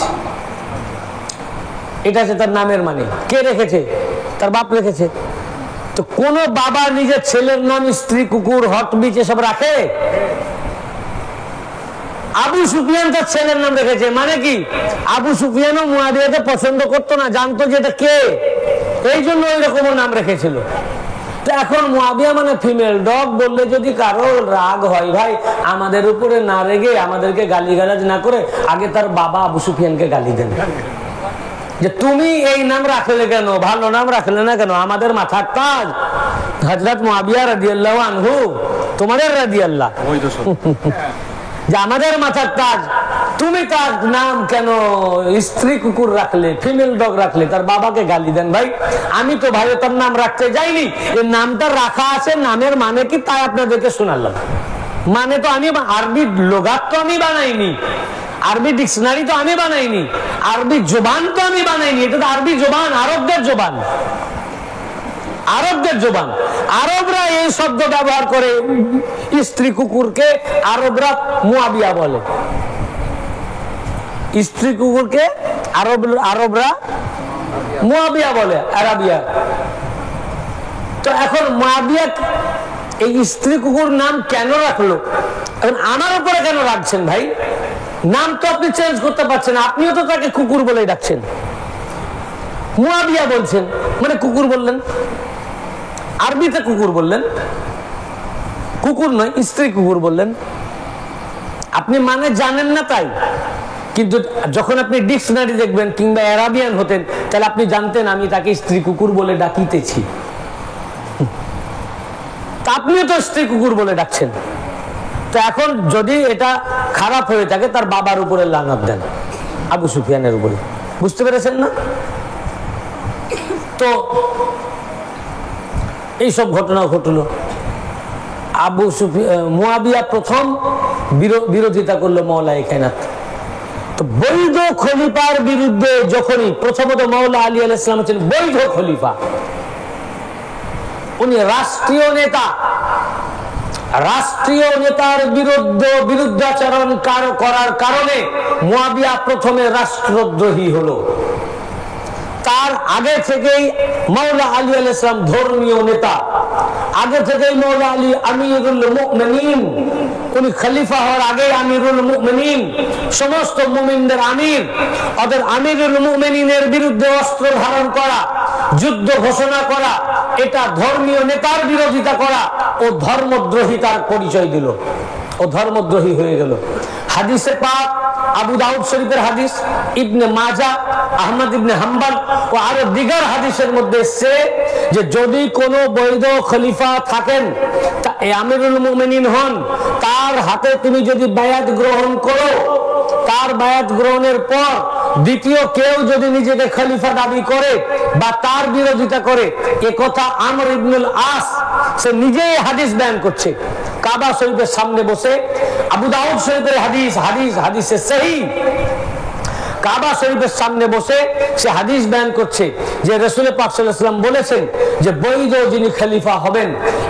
এটা আছে তার নামের মানে। কে রেখেছে? তার বাপ রেখেছে। তো কোন বাবা নিজের ছেলের নাম স্ত্রী কুকুর, হট বিচ এসব রাখে? আবু সুফিয়ান তার ছেলের নাম রেখেছে। মানে কি? আবু সুফিয়ানও মুয়াবিয়াকে পছন্দ করতো না, জানতো যে এটা কে, এই জন্য ওই রকম নাম রেখেছিল। তো এখন মুয়াবিয়া মানে ফিমেল ডগ বললে যদি কারো রাগ হয়, ভাই আমাদের উপরে না রেগে, আমাদেরকে গালিগালাজ না করে আগে তার বাবা আবু সুফিয়ানকে গালি দেন যে তুমি এই নাম রাখলে কেন, ভালো নাম রাখলে না কেন? আমাদের মাথার তাজ হযরত মুয়াবিয়া রাদিয়াল্লাহু আনহু, তোমাদের রাদিয়াল্লাহ, যে আমাদের মাথার তাজ তুমি তার নাম কেন স্ত্রী কুকুর রাখলে, ফিমেল ডগ রাখলে? তার বাবাকে গালি দেন ভাই। আমি তো ভাই তার নাম রাখতে যাইনি, এই নামটা রাখা আছে, নামের মানে কি তাই আপনাদেরকে শোনালাম। মানে তো আমি আরবি লোগাত তো আমি বানাইনি, আরবি ডিকশনারি তো আমি বানাইনি, আরবি জবান তো আমি বানাইনি, এটা তো আরবি জবান, আরবদের জবান, আরবদের জবান। আরবরা এই শব্দ ব্যবহার করে স্ত্রী কুকুরকে, আরবরা মুয়াবিয়া বলে। স্ত্রী কুকুরকে আরবরা মুয়াবিয়া বলে, আরাবিয়া। তো এখন মুয়াবিয়া এই স্ত্রী কুকুর নাম কেন রাখলো? এখন আমার উপরে কেন রাখছেন ভাই? নাম তো আপনি চেঞ্জ করতে পারছেন, আপনিও তো তাকে কুকুর বলে ডাকছেন। মুয়াবিয়া বলছেন মানে কুকুর বললেন, আরবিতে কুকুর বললেন, কুকুর নয় স্ত্রী কুকুর বললেন। আপনি মানে জানেন না তাই, কিন্তু যখন আপনি ডিকশনারি দেখবেন কিংবা অ্যারাবিয়ান হতেন, তাহলে আপনি জানতেন আমি তাকে স্ত্রী কুকুর বলে ডাকিতেছি। তা আপনিও তো স্ত্রী কুকুর বলে ডাকছেন। তো এখন যদি এটা খারাপ হয়ে থাকে, তার বাবার উপরে লানত দেন, আবু সুফিয়ানের উপরে। বুঝতে পেরেছেন না? তো এইসব ঘটনা ঘটলো। আবু সুফিয়ান মুয়াবিয়া প্রথম বিরোধিতা করলো মাওলায়ে কায়নাত। তো বৈধ খলিফার বিরুদ্ধে যখনই, প্রথমত মাওলা আলী আলাইহিস সালাম ছিলেন বৈধ খলিফা, উনি রাষ্ট্রীয় নেতা, রাষ্ট্রীয় নেতার বিরুদ্ধাচরণ করার কারণে মুয়াবিয়া প্রথমে রাষ্ট্রদ্রোহী হলো। তার আগে থেকেই মাওলা আলী আলাইহিস সালাম ধর্মীয় নেতা, আগে থেকেই মাওলা আলী আমিরুল মুমিনিন, উনি খলিফা হওয়ার আগে আমিরুল মুমিনিন, সমস্ত মুমিনদের আমির। ওদের আমিরুল মুমিনিনের বিরুদ্ধে অস্ত্র ধারণ করা, যুদ্ধ ঘোষণা করা, এটা ধর্মীয় নেতার বিরোধিতা করা, ও ধর্মদ্রোহিতার পরিচয় দিল, ও ধর্মদ্রোহী হয়ে গেল। হাদিসে পাক আবু দাউদ শরীফের হাদিস, ইবনে মাজাহ, আহমদ ইবনে হাম্বল ও আরো দিগার হাদিসের মধ্যে এসেছে যে যদি কোনো বৈধ খলিফা থাকেন, তা আমিরুল মুমিনিন হন, তার হাতে তুমি যদি বায়াত গ্রহণ করো, তার বায়াত গ্রহণের পর দ্বিতীয় কেউ যদি নিজেকে খলিফা দাবি করে বা তার বিরোধিতা করে, এ কথা আমর ইবনুল আস সে নিজেই হাদিস বয়ান করছে, কাবা শরীফের সামনে বসে। আবু দাউদ শরীফের হাদিসে সহিহ, কাবা শরীফের সামনে বসে সে হাদিস বয়ান করছে যে রাসূল পাক সাল্লাল্লাহু আলাইহি ওয়াসাল্লাম বলেছেন যে বৈধ যিনি খলিফা হবেন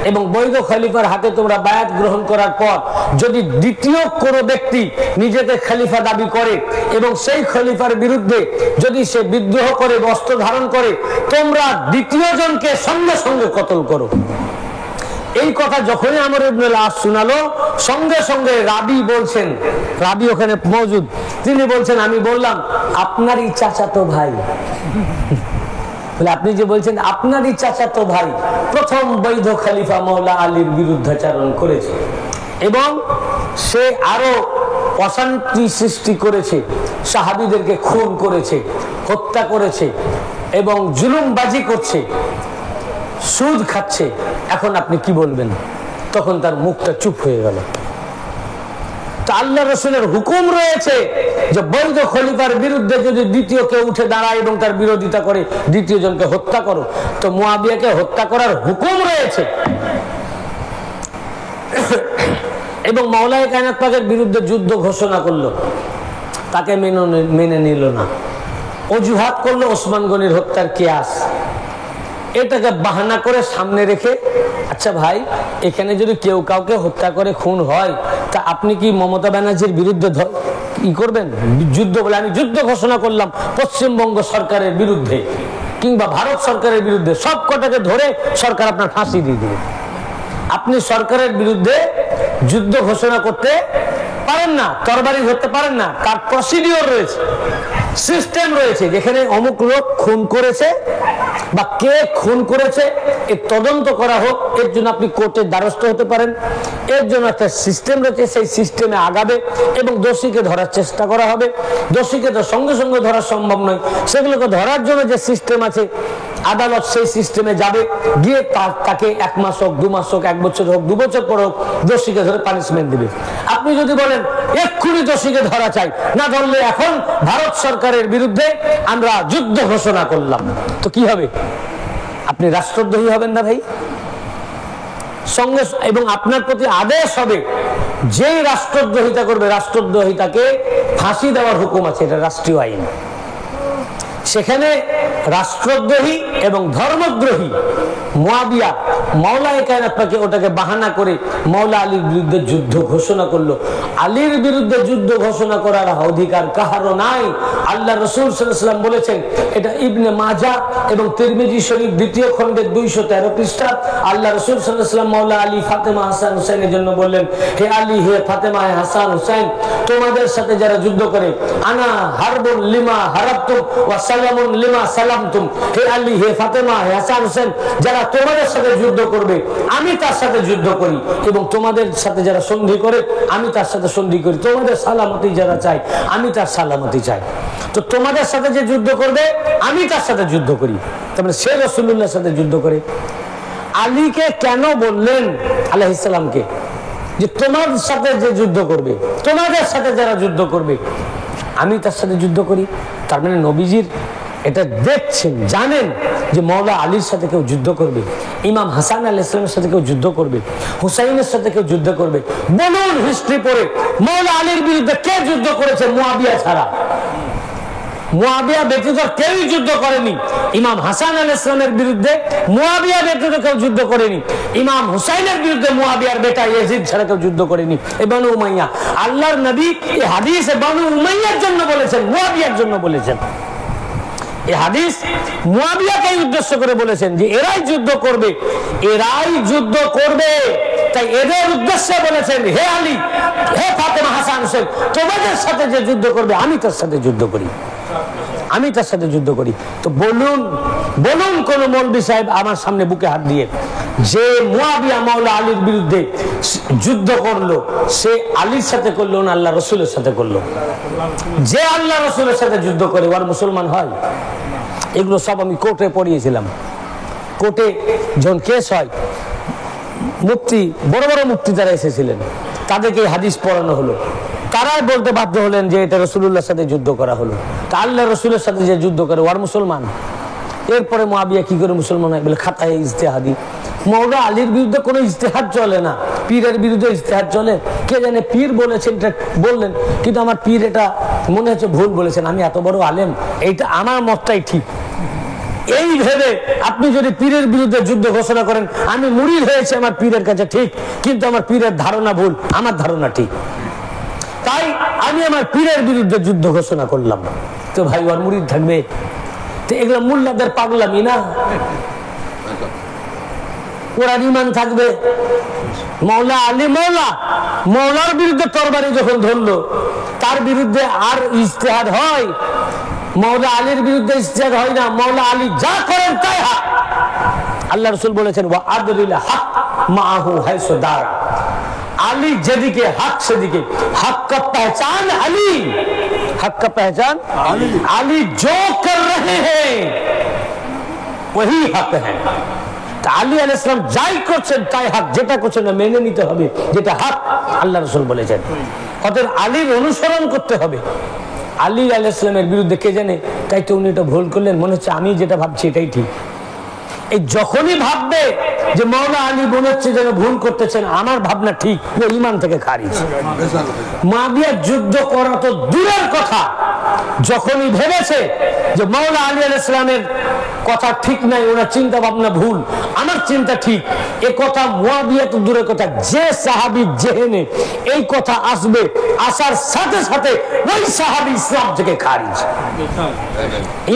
এবং বৈধ খলিফার হাতে তোমরা বায়াত গ্রহণ করার পর যদি দ্বিতীয় কোনো ব্যক্তি নিজেকে খলিফা দাবি করে এবং সেই খলিফার বিরুদ্ধে যদি সে বিদ্রোহ করে, অস্ত্র ধারণ করে, তোমরা দ্বিতীয় জনকে সঙ্গে সঙ্গে কতল করো। এই কথা যখনই আমর ইবনে আস শোনালো, সঙ্গে সঙ্গে রাবি বলছেন, রাবি ওখানে মওজুদ, তিনি বলছেন আমি বললাম আপনারই চাচাতো ভাই। বলে আপনি যে বলছেন আপনারই চাচাতো ভাই প্রথম বৈধ খলিফা মাওলা আলীর বিরুদ্ধাচরণ করেছে এবং সে আরো অশান্তি সৃষ্টি করেছে, সাহাবীদেরকে খুন করেছে, হত্যা করেছে এবং জুলুমবাজি করছে, সুদ খাচ্ছে, এখন আপনি কি বলবেন? তখন তার মুখটা চুপ হয়ে গেল। তো আল্লাহ রাসূলের হুকুম রয়েছে যে বৈধ খলিফার বিরুদ্ধে যদি দ্বিতীয় কেউ উঠে দাঁড়ায় এবং তার বিরোধিতা করে, দ্বিতীয় জনকে হত্যা করো। তো মুয়াবিয়াকে হত্যা করার হুকুম রয়েছে এবং মাওলায়ে কায়নাত পাকের বিরুদ্ধে যুদ্ধ ঘোষণা করলো, তাকে মেনে নিল না, অজুহাত করলো ওসমান গনির হত্যার কিয়াস। এটাকে বাহানা করে সামনে রেখে, আচ্ছা ভাই এখানে যদি কেউ কাউকে হত্যা করে খুন হয়, তা আপনি কি মমতা ব্যানার্জির বিরুদ্ধে কি করবেন? যুদ্ধ বলে আমি যুদ্ধ ঘোষণা করলাম পশ্চিমবঙ্গ সরকারের বিরুদ্ধে কিংবা ভারত সরকারের বিরুদ্ধে, সব কটাকে ধরে সরকার আপনার ফাঁসি দিয়ে দিবে। আপনি সরকারের বিরুদ্ধে যুদ্ধ ঘোষণা করতে পারেন না, তরবারি ধরতে পারেন না, তার প্রসিডিওর রয়েছে, সিস্টেম রয়েছে, যেখানে অমুক লোক খুন করেছে, বা কে খুন করেছে এর তদন্ত করা হোক, এর জন্য আপনি কোর্টের দ্বারস্থ হতে পারেন। এর জন্য একটা সিস্টেম রয়েছে, সেই সিস্টেমে আগাবে এবং দোষীকে ধরার চেষ্টা করা হবে। দোষীকে তো সঙ্গে সঙ্গে ধরা সম্ভব নয়, সেগুলোকে ধরার জন্য যে সিস্টেম আছে আদালত সেই সিস্টেমে যাবে, গিয়ে তাকে 1 মাস হোক 2 মাস হোক 1 বছর হোক 2 বছর পর হোক দোষীকে ধরে পানিশমেন্ট দিবে। আপনি যদি বলেন এক্ষুনি দোষীকে ধরা চাই, না ধরলে এখন ভারত সরকারের বিরুদ্ধে আমরা যুদ্ধ ঘোষণা করলাম, তো কি হবে? আপনি রাষ্ট্রদ্রোহী হবেন না ভাই? সঙ্গে এবং আপনার প্রতি আদেশ হবে, যেই রাষ্ট্রদ্রোহিতা করবে রাষ্ট্রদ্রোহিতাকে ফাঁসি দেওয়ার হুকুম আছে, এটা রাষ্ট্রীয় আইন। সেখানে রাষ্ট্রদ্রোহী এবং ধর্মদ্রোহী মুয়াবিয়া মাওলায়ে কায়নাতকে ওটাকে বাহানা করে মাওলা আলীর বিরুদ্ধে যুদ্ধ ঘোষণা করলো। আলীর বিরুদ্ধে যুদ্ধ ঘোষণা করার অধিকার কাহারও নাই। আল্লাহ রাসূল সাল্লাল্লাহু আলাইহি ওয়াসাল্লাম বলেছেন, এটা ইবনে মাজাহ এবং তিরমিজি শরীফ 2য় খণ্ডের 213 পৃষ্ঠা। আল্লাহ রাসূল সাল্লাল্লাহু আলাইহি ওয়াসাল্লাম মাওলা আলী, ফাতেমা, হাসান, হুসাইনের জন্য বললেন, হে আলী, হে ফাতেমা, হে হাসান, হুসাইন, তোমাদের সাথে যারা যুদ্ধ করে, আনা হারবুন লিমা হারাবতুম ওয়া সালামুন লিমা সালামতুম, হে আলী, হে ফাতেমা, হে হাসান, হুসাইন, যারা তোমাদের সাথে যুদ্ধ করবে আমি তার সাথে যুদ্ধ করি, এবং তোমাদের সাথে যারা সন্ধি করে আমি তার সাথে সন্ধি করি। তোমাদের সালামতি যারা চাই আমি তার সালামতি চাই। তো তোমাদের সাথে যে যুদ্ধ করবে আমি তার সাথে যুদ্ধ করি, তারপরে সে রাসূলুল্লাহর সাথে যুদ্ধ করে। আলীকে কেন বললেন আলাইহিস সালামকে যে তোমার সাথে যে যুদ্ধ করবে, তোমাদের সাথে যারা যুদ্ধ করবে আমি তার সাথে যুদ্ধ করি? তার মানে নবীজির এটা দেখছেন, জানেন যে মাওলা আলীর সাথে কেউ যুদ্ধ করবে, ইমাম হাসান আলাইহিস সালামের সাথে কেউ যুদ্ধ করবে, হুসাইনের সাথে কেউ যুদ্ধ করবে। বলুন হিস্ট্রি পড়ে মাওলা আলীর বিরুদ্ধে কে যুদ্ধ করেছে? মুয়াবিয়া ছাড়া। মুয়াবিয়া ব্যতীত কেউই যুদ্ধ করেনি। ইমাম হাসান আলাইহিস সালামের বিরুদ্ধে মুয়াবিয়া ব্যতীত কেউ যুদ্ধ করেনি। ইমাম হুসাইনের বিরুদ্ধে মুয়াবিয়ার বেটা ইয়াজিদ ছাড়া কেউ যুদ্ধ করেনি। বনু উমাইয়া, আল্লাহর নবী এই হাদিসে বনু উমাইয়ার জন্য বলেছেন, মুয়াবিয়ার জন্য বলেছেন। এই হাদিস মুয়াবিয়াকে উদ্দেশ্য করে বলেছেন যে এরাই যুদ্ধ করবে, এরাই যুদ্ধ করবে। তাই এদের উদ্দেশ্যে বলেছেন, হে আলী, হে ফাতেমা, হাসান, হুসাইন, তোমাদের সাথে যে যুদ্ধ করবে আমি তার সাথে যুদ্ধ করি, আমি তার সাথে যুদ্ধ করি। তো বলুন বলুন কোন মৌলবী সাহেব আমার সামনে বুকে হাত দিয়ে যে মুয়াবিয়া মাওলা আলীর বিরুদ্ধে যুদ্ধ করলো সে আলীর সাথে করলো না আল্লাহ রসুলের সাথে করলো? যে আল্লাহ রসুলের সাথে যুদ্ধ করে ওর মুসলমান হয়? এগুলো সব আমি কোর্টে পড়িয়েছিলাম। কোর্টে যখন কেস হয়, মুফতি, বড় বড় মুফতি যারা এসেছিলেন তাদেরকে হাদিস পড়ানো হলো, তারাই বলতে বাধ্য হলেন যে এটা রাসূলুল্লাহর সাথে যুদ্ধ করা হলো। তা আল্লাহ রসুলের সাথে যে যুদ্ধ করে ওর মুসলমান? এরপরে মুয়াবিয়া কি করে মুসলমান হয়? বলে খাতায় ইজতেহাদি। মাওলা আলীর বিরুদ্ধে কোনো ইজতেহাদ চলে না, পীরের বিরুদ্ধে ইজতেহাদ চলে। কে জানে পীর বলেছেন, এটা বললেন, কিন্তু আমার পীর এটা মনে হচ্ছে ভুল বলেছেন, আমি এত বড় আলেম, এইটা আমার মতটাই ঠিক। এই ভেবে আপনি যদি পীরের বিরুদ্ধে যুদ্ধ ঘোষণা করেন, আমি মুরিদ হয়েছে আমার পীরের কাছে ঠিক, কিন্তু আমার পীরের ধারণা ভুল, আমার ধারণা ঠিক, তাই আমি আমার পীরের বিরুদ্ধে যুদ্ধ ঘোষণা করলাম। তো ভাই ওর মুরিদ থাকবে? তো এগুলো মুল্লাদের পাগলামি না? ওরা ইমান থাকবে? মাওলা আলী, মাওলার বিরুদ্ধে তরবারি যখন ধরলো, তার বিরুদ্ধে আর ইজতিহাদ হয়? মাওলা আলীর বিরুদ্ধে ইজতিহাদ হয় না। মাওলা আলী যা করেন তাই হক। আল্লাহ রাসূল বলেছেন, ওয়া আদরিল হক মাহু হাইসু দারা। আলী যেদিকে হক সেদিকে। হক কা পহচান আলী, हक का पहचान अली जो कर रहे हैं वही हक है। আলী আলাইহিস সালাম যাই করছেন তাই হক, যেটা করছেন না মেনে নিতে হবে, যেটা হক আল্লাহ রাসূল বলেছেন। অতএব আলীর অনুসরণ করতে হবে। আলী আলাইহিস সালামের বিরুদ্ধে কে জানে, তাই তো উনি এটা ভুল করলেন, মনে হচ্ছে আমি যেটা ভাবছি এটাই ঠিক। এই যখনই ভাববে যে মাওলা আলী মনে হচ্ছে যেন ভুল করতেছেন, আমার ভাবনা ঠিক, ও ঈমান থেকে খারিজ। মুয়াবিয়া যুদ্ধ করা তো দূরের কথা, যখনই ভেবেছে যে মাওলা আলী আলাইহিস সালামের কথা ঠিক নাই, ওনার চিন্তা ভাবনা ভুল, আমার চিন্তা ঠিক, এ কথা মুয়াবিয়া তো দূরের কথা, যে সাহাবী জেহেনে এই কথা আসবে, আসার সাথে সাথে ওই সাহাবী ইসলাম থেকে খারিজ,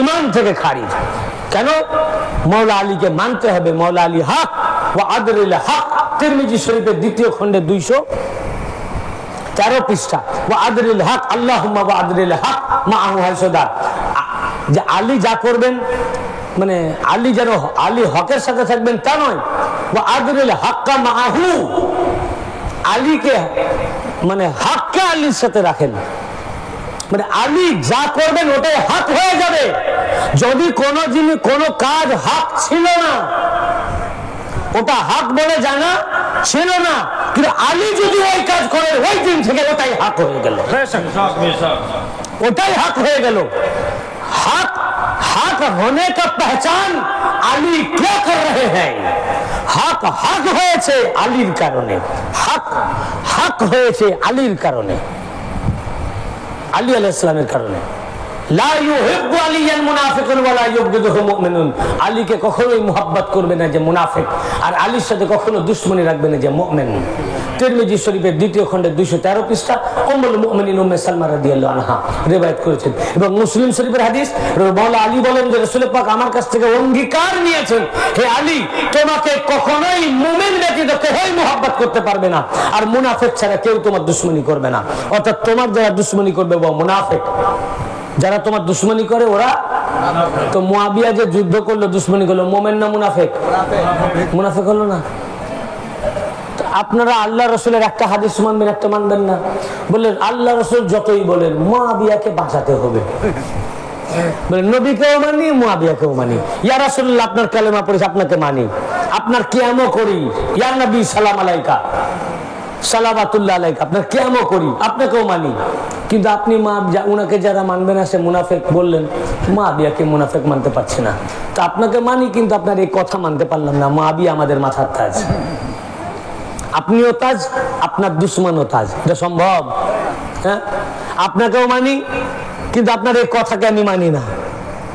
ঈমান থেকে খারিজ। কেন? মাওলা আলীকে মানতে হবে। মাওলা আলী হক, ওয়া আদরিল হক, তিরমিজি শরীফের 2য় খণ্ডে 213 পৃষ্ঠা। ওয়া আদরিল হক, আল্লাহুম্মা ওয়া আদরিল হক মাহু হাইসুদা। যে আলী যা করবেন মানে আলী যেন আলী হকের সাথে থাকবেন তা নয়, বা আদরুল হাক্কা মাহু, আলীকে মানে হককে আলীর সাথে রাখেন, মানে আলী যা করবেন ওটাই হক হয়ে যাবে। যদি কোনো জিনিস কোনো কাজ হক ছিল না, ওটা হক বলে জানা ছিল না, কিন্তু আলী যদি ওই কাজ করে ওই দিন থেকে ওটাই হক হয়ে গেল, ওটাই হক হয়ে গেল। हक हक होने का पहचान আলী क्या कर रहे हैं? हक हक হয়েছে আলীর কারণে, হক হক হয়েছে আলীর কারণে, আলী আলাইহিস সালামের কারণে। লা ইউহিব্বু আলিয়ান মুনাফিকুন ওয়ালা ইউবগিদুহু মুমিনুন, আলীকে কখনোই মুহাব্বত করবে না যে মুনাফিক, আর আলীর সাথে কখনো দুশমনি রাখবে না যে মুমিন। তিরমিজি শরীফের 2য় খণ্ডের 213 পৃষ্ঠা উম্মুল মুমিনিন উম্মে সালমা রাদিয়াল্লাহু আনহা রিওয়ায়াত করেছেন। এবং মুসলিম শরীফের হাদিস, মাওলা আলী বলেন যে রাসূল পাক আমার কাছ থেকে অঙ্গীকার নিয়েছেন, হে আলী তোমাকে কখনোই মুমিন ব্যতীত কেউই মুহাব্বত করতে পারবে না, আর মুনাফিক ছাড়া কেউ তোমার দুশমনি করবে না। অর্থাৎ তোমার যারা দুশমনি করবে ও মুনাফিক, যারা তোমার দুশমনি করে ওরা তো। মুয়াবিয়া যে যুদ্ধ করলো দুশমনি করলো, মুমিন না মুনাফিক? মুনাফিক হলো না। আপনারা আল্লাহ রসুলের একটা হাদিস মানবেন, একটা মানবেন না। বললেন আল্লাহ রসুল যতই বলেন মুয়াবিয়াকে বাঁচাতে হবে, বলেন নবীকেও মানি মুয়াবিয়াকেও মানি। ইয়া রাসূলুল্লাহ আপনার কালেমা পড়েছে আপনাকে মানি, আপনার কিয়ামও করি, ইয়া নবী সালাম আলাইকা সালাওয়াতুল্লাহ আলাইকা, আপনার কিয়ামও করি, আপনাকেও মানি। কিন্তু আপনি উনাকে যারা মানবে না সে মুনাফিক বললেন, মুয়াবিয়াকে মুনাফিক মানতে পারছি না, তো আপনাকে মানি কিন্তু আপনার এই কথা মানতে পারলাম না। মুয়াবিয়া আমাদের মাথার তাজ, আপনিও তাজ, আপনার দুশমনও তাজ, এটা সম্ভব? হ্যাঁ, আপনাকেও মানি কিন্তু আপনার এই কথাকে আমি মানি না,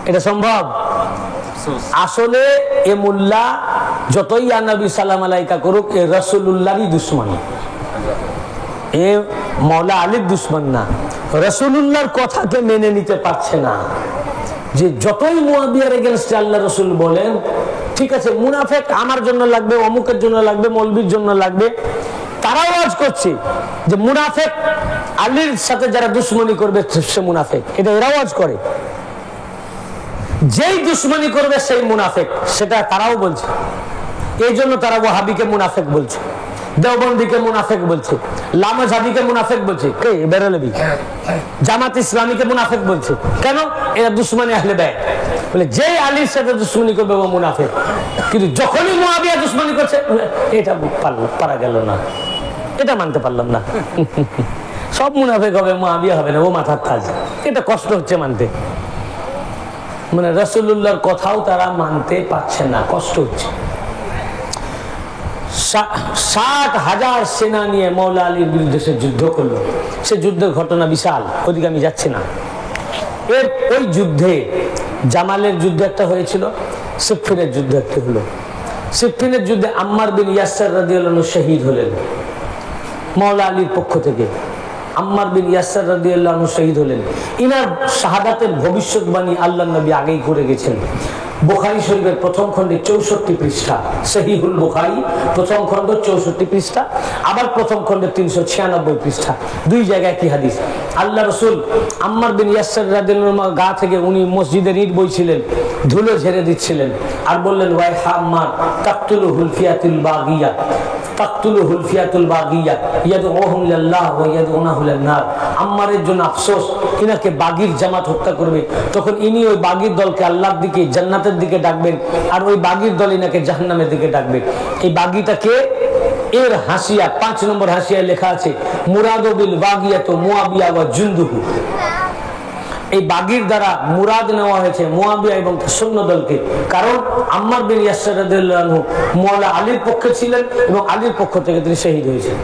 এটা সম্ভব? আসলে এ মোল্লা যতই ইয়া নবী সালাম আলাইকা করুক, এ রাসূলুল্লাহরই দুশমন, এ মাওলা আলীর দুশমন না। রাসূলুল্লাহর কথাকে মেনে নিতে পারছে না, যে যতই মুয়াবিয়ার এগেইনস্টে আল্লাহ রাসূল বলেন, ঠিক আছে মুনাফিক আমার জন্য লাগবে, অমুকের জন্য লাগবে, মৌলবীর জন্য লাগবে, তারাও আওয়াজ করছে যে মুনাফিক আলীর সাথে যারা দুশমনি করবে সে মুনাফিক, এটা এরাও আওয়াজ করে। যেই দুশমনি করবে সেই মুনাফিক, সেটা তারাও বলছে। এই জন্য তারা ওয়াহাবিকে মুনাফিক বলছে, দেওবন্দিকে মুনাফিক বলছে, লামাজাবিকে মুনাফিক বলছে, কে বেরেলভি, জামাত ইসলামীকে মুনাফিক বলছে। কেন? এরা দুশমনি আহলে বাইত, বলে যে আলীর সাথে দুশমনি করবে ও মুনাফিক। কিন্তু যখনই মুয়াবিয়া দুশমনি করছে, এটা পারা গেল না, এটা মানতে পারলাম না। সব মুনাফিক হবে, মুয়াবিয়া হবে না, ও মাথার তাজ। এটা কষ্ট হচ্ছে মানতে, মানে রাসূলুল্লাহর কথাও তারা মানতে পারছে না, কষ্ট হচ্ছে। 60,000 সেনা নিয়ে মাওলা আলীর বিরুদ্ধে সে যুদ্ধ করলো। সে যুদ্ধের ঘটনা বিশাল, ওদিকে আমি যাচ্ছি না। ওই যুদ্ধে জামালের যুদ্ধ একটা হয়েছিল, সিফফিনের যুদ্ধ একটা হলো। সিফফিনের যুদ্ধে আম্মার বিন ইয়াসির রাদিয়াল্লাহু আনহু শহীদ হলেন মাওলা আলীর পক্ষ থেকে। আম্মার বিন ইয়াসির রাদিয়াল্লাহু আনহু শহীদ হলেন। ইনার শাহাদাতের ভবিষ্যৎবাণী আল্লাহর নবী আগেই করে গেছেন। বুখারী শরীফের প্রথম খণ্ডে 64 পৃষ্ঠা, সহিহুল বুখারী প্রথম খণ্ড 64 পৃষ্ঠা, আবার প্রথম খণ্ডে 396 পৃষ্ঠা, দুই জায়গায় কি হাদিস। আল্লাহ রাসূল আম্মার বিন ইয়াসির রাদিয়াল্লাহু আনহু গা থেকে উনি মসজিদের ইট বইছিলেন, ধুলো ঝেড়ে দিচ্ছিলেন, আর বললেন ওয়াই আম্মার তাকতুলুহুল ফিয়াতুল বাগিয়া, তাকতুলুহুল ফিয়াতুল বাগিয়া ইয়াদউহুম ইলাল্লাহ ওয়া ইয়াদউনাহু ইলান-নার। আম্মারের জন্য আফসোস, ইনাকে বাগীর জামাত হত্যা করবে, তখন ইনি ওই বাগীর দলকে আল্লাহর দিকে জান্নাতের দিকে ডাকবেন, আর ওই বাগীর দল ইনাকে জাহান্নামের দিকে ডাকবে। এই বাগীটা কে? এর হাসিয়া 5 নম্বর হাসিয়ায় লেখা আছে মুরাদু বিল বাগিয়াতু মুয়াবিয়া ওয়া জুনদুহু। এই বাগীর দ্বারা মুরাদ নেওয়া হয়েছে মুয়াবিয়া এবং সৈন্য দলকে, কারণ আম্মার বিন ইয়াসির রাদিয়াল্লাহু আনহু মাওলা আলীর পক্ষে ছিলেন এবং আলীর পক্ষ থেকে তিনি শহীদ হয়েছেন।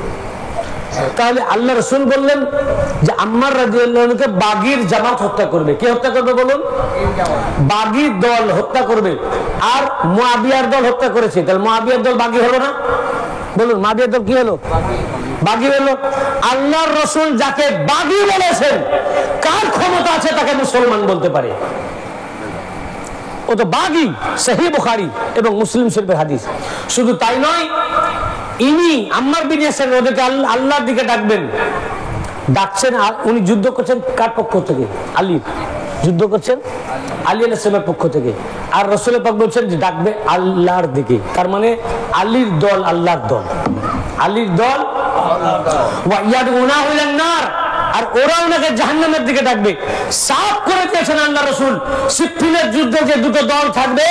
তাহলে আল্লাহ রাসূল বললেন যে আম্মার রাদিয়াল্লাহু আনহুকে বাগীর জামাত হত্যা করবে। কে হত্যা করবে বলুন? বাগীর দল হত্যা করবে। আর মুয়াবিয়ার দল হত্যা করেছে, তাহলে মুয়াবিয়ার দল বাগী হলো না? বলুন মুয়াবিয়ার দল কি হলো? বাগী হলো। আল্লাহর রাসূল যাকে বাগী বলেছেন, কার ক্ষমতা আছে তাকে মুসলমান বলতে পারে? ও তো বাগী। সহিহ বুখারী এবং মুসলিম শরীফের হাদিস। শুধু তাই নয়, ইনি আম্মার বিন ইয়াসির ওদেরকে আল্লাহর দিকে ডাকবেন, ডাকছেন। উনি যুদ্ধ করছেন কার পক্ষ থেকে? আলী। যুদ্ধ করছেন আলী আলাইহিস সালামের পক্ষ থেকে, আর রাসূল পাক বলছেন যে ডাকবে আল্লাহর দিকে। তার মানে আলীর দল আল্লাহর দল, আলীর দল ওয়া ইয়াদউনাহু ইলান নার, আর ওরা ওনাকে জাহান্নামের দিকে ডাকবে। সাফ করে দিয়েছেন আল্লাহ রাসূল, সিফফিনের যুদ্ধে যে দুটো দল থাকবে,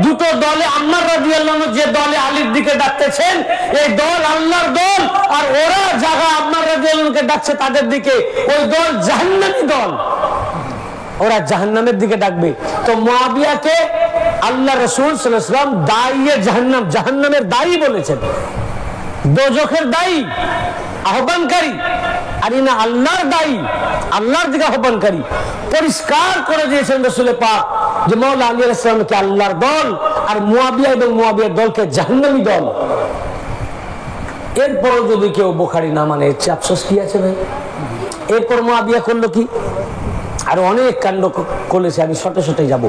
দুটো দলে আম্মার রাদিয়াল্লাহু আনহু যে দলে আলীর দিকে ডাকতেছেন, এই দল আল্লাহর দল, আর ওরা যারা আম্মার রাদিয়াল্লাহু আনহুকে ডাকছে তাদের দিকে, ওই দল জাহান্নামী দল, ওরা জাহান্নামের দিকে ডাকবে। তো মুআবিয়াকে আল্লাহ রাসূল সাল্লাল্লাহু আলাইহি ওয়াসাল্লাম দাইয়ে জাহান্নাম, জাহান্নামের দায়ী বলেছেন, দোজখের দায়ী, আহ্বানকারী, আর ইনা আল্লাহর দায়ী, আল্লাহর দিকে আহ্বানকারী। পরিষ্কার করে দিয়েছেন রাসূল পাক যে মাওলা আলী আলাইহিস সালামকে আল্লাহর দল, আর মুআবিয়া এবং মুআবিয়ার দলকে জাহান্নামী দল। এরপরও যদি কেউ বুখারী না মানে, এর চেয়ে আফসোস কি আছে ভাই? এরপর মুআবিয়া করলো কি? আর অনেক কাণ্ড করেছে, আমি শটে শটে যাব।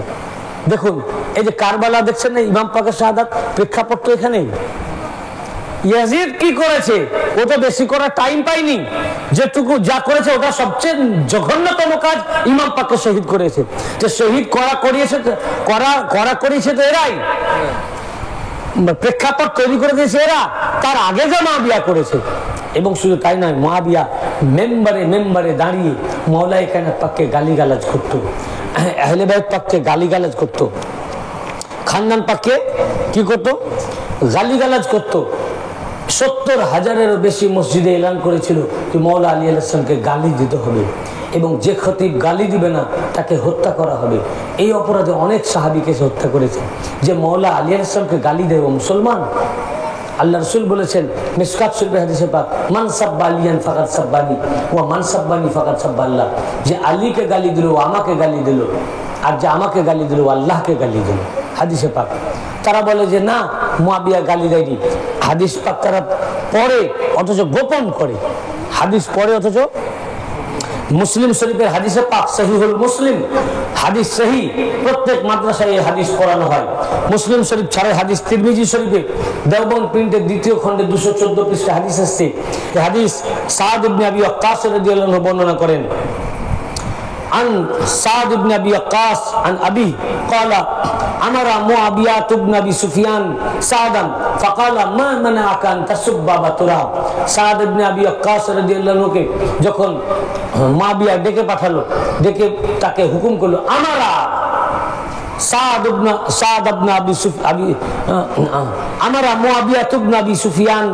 দেখুন, এই যে কারবালা দেখছেন না, ইমাম পাকের শাহাদাত, প্রেক্ষাপট তো এখানেই। ইয়াজিদ কি করেছে? ও তো বেশি করার টাইম পাইনি, যেটুকু যা করেছে ওটা সবচেয়ে জঘন্যতম কাজ, ইমাম পাককে শহীদ করেছে। যে শহীদ করিয়েছে তো এরাই, প্রেক্ষাপট তৈরি করে দিয়েছে এরা, তার আগে যে মুআবিয়া করেছে। এবং শুধু তাই নয়, মুআবিয়া মেম্বারে দাঁড়িয়ে মাওলায়ে কায়নাত পাককে গালিগালাজ করতো, আহলে বাইত পাককে গালিগালাজ করতো, খানদান পাককে কি করতো? গালিগালাজ করতো। 70,000-এরও বেশি মসজিদে এলান করেছিল যে মাওলা আলী আলাইহিস সালামকে গালি দিতে হবে, এবং যে খতিব গালি দিবে না তাকে হত্যা করা হবে। এই অপরাধে অনেক সাহাবীকে হত্যা করেছে, যে মাওলা আলী আলাইহিস সালামকে গালি দেয় ও মুসলমান। আল্লাহ রাসূল বলেছেন মিশকাত শরীফের হাদিসে পাক, মান সাব্বা আলিয়ান ফাকাদ সাব্বানি ওয়া মান সাব্বানি ফাকাদ সাব্বাল্লাহ, যে আলীকে গালি দিল ও আমাকে গালি দিল, আর যে আমাকে গালি দিল ও আল্লাহকে গালি দিল। হাদিসে পাক। তারা বলে যে না, মুআবিয়া গালি দেয়নি। হাদিস পাক তারা পড়ে অথচ গোপন করে, হাদিস পড়ে অথচ মুসলিম শরীফের হাদিসে পাক, সহিহুল মুসলিম হাদিস সহি, প্রত্যেক মাদ্রাসায় এই হাদিস পড়ানো হয়। মুসলিম শরীফ ছাড়া হাদিস তিরমিজি শরীফে দেওবন্দ প্রিন্টের 2য় খণ্ডে 214 পৃষ্ঠা হাদিস আসছে। এই হাদিস সাদ ইবনে আবি ওয়াক্কাস রাদিয়াল্লাহু আনহু বর্ণনা করেন। عن سعد بن ابي وقاص عن ابي قال امر معاويه بن ابي سفيان سعدا فقال ما منعك ان تسب ابا تراب। সাদ ইবনে আবি ওয়াক্কাস রাদিয়াল্লাহু আনহু কে যখন মুআবিয়া ডেকে পাঠালো, ডেকে তাকে হুকুম করলো, আমারা সাদ ইবনে আবি আমারা মুআবিয়া ইবনে আবি সুফিয়ান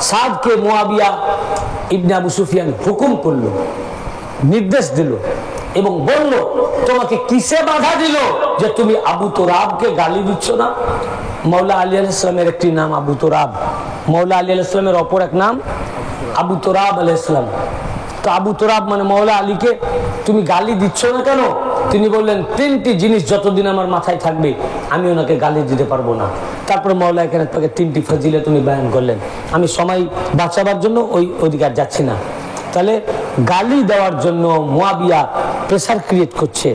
সাদকে মুআবিয়া ইবনে আবু সুফিয়ান হুকুম করলো, নির্দেশ দিল এবং বলল, তোমাকে কিসে বাধা দিল যে তুমি আবু তুরাবকে গালি দিচ্ছ না? মাওলা আলী আলাইহিস সালামের একটি নাম আবু তুরাব, মাওলা আলী আলাইহিস সালামের অপর এক নাম আবু তুরাব আলাইহিস সালাম। তো আবু তুরাব মানে মাওলা আলীকে তুমি গালি দিচ্ছ না কেন? তিনি বললেন, 3টি জিনিস যতদিন আমার মাথায় থাকবে আমি ওনাকে গালি দিতে পারবো না। তারপর মাওলা কায়নাত পাকের 3টি ফজিলত উনি বয়ান করলেন। আমি সময় বাঁচাবার জন্য ওই অধিকার যাচ্ছি না। তাহলে গালি দেওয়ার জন্য মুআবিয়া প্রেসার ক্রিয়েট করছে।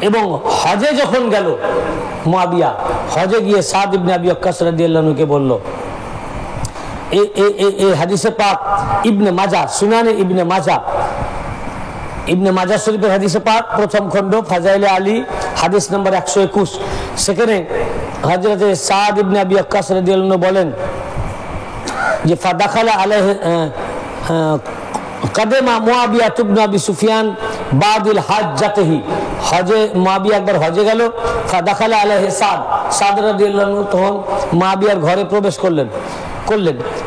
এবং হজে যখন গেল মুআবিয়া, হজে গিয়ে সাদ ইবনে আবি ওয়াক্কাস রাদিয়াল্লাহু আনহুকে বলল, এই হাদিসে পাক ইবনে মাজাহ, সুনানে ইবনে মাজাহ শরীফের হাদিসে পাক 1ম খণ্ড ফাজাইলে আলী হাদিস নম্বর 121, সেখানে হযরতে সাদ ইবনে আবি ওয়াক্কাস রাদিয়াল্লাহু আনহু বলেন যে ফাদাখালা আলাইহি কাদেমা মুআবিয়া ইবনে আবি সুফিয়ান বাদিল হাজ্জাতিহি, হজে মুআবিয়া একবার হজে গেল, ফাদাখালা আলাইহি সাদ রাদিয়াল্লাহু আনহু তখন মুআবিয়ার ঘরে প্রবেশ করলেন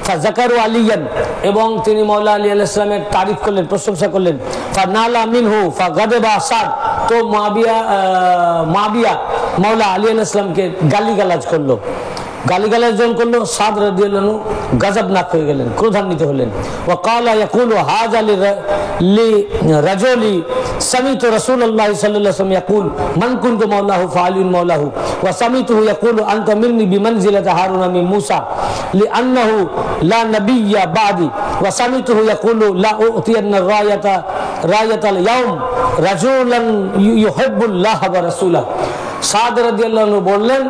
ফাযাকারু আলিয়ান, এবং তিনি মাওলা আলী আলাইহিস সালামের তারিফ করলেন, প্রশংসা করলেন। ফানালা মিনহু ফাগাদাবা সাদ, তো মুআবিয়া মাওলা আলী আলাইহিস সালামকে গালিগালাজ করলো, গালিগালাজ করলো। সাদ রাদিয়াল্লাহু আনহু গজবনাক হয়ে গেলেন, ক্রোধান্বিত হলেন। ওয়া ক্বালা ইয়াকুলু হাযা লিরাজুলি সামিতু রাসূলুল্লাহ সাল্লাল্লাহু আলাইহি ওয়াসাল্লাম ইয়াকুল মান কুনতু মাওলাহু ফাআলিন মাওলাহু ওয়া সামিতুহু ইয়াকুলু আনতা মিন্নি বিমানজিলাতি হারুন মিন মুসা লিআন্নাহু লা নাবিয়্যা বাদি ওয়া সামিতুহু ইয়াকুলু লা উতিয়ান্না রায়াতাল ইয়াউম রাজুলান ইউহিব্বুল্লাহ ওয়া রাসূলাহু। সাদ রাদিয়াল্লাহু আনহু বললেন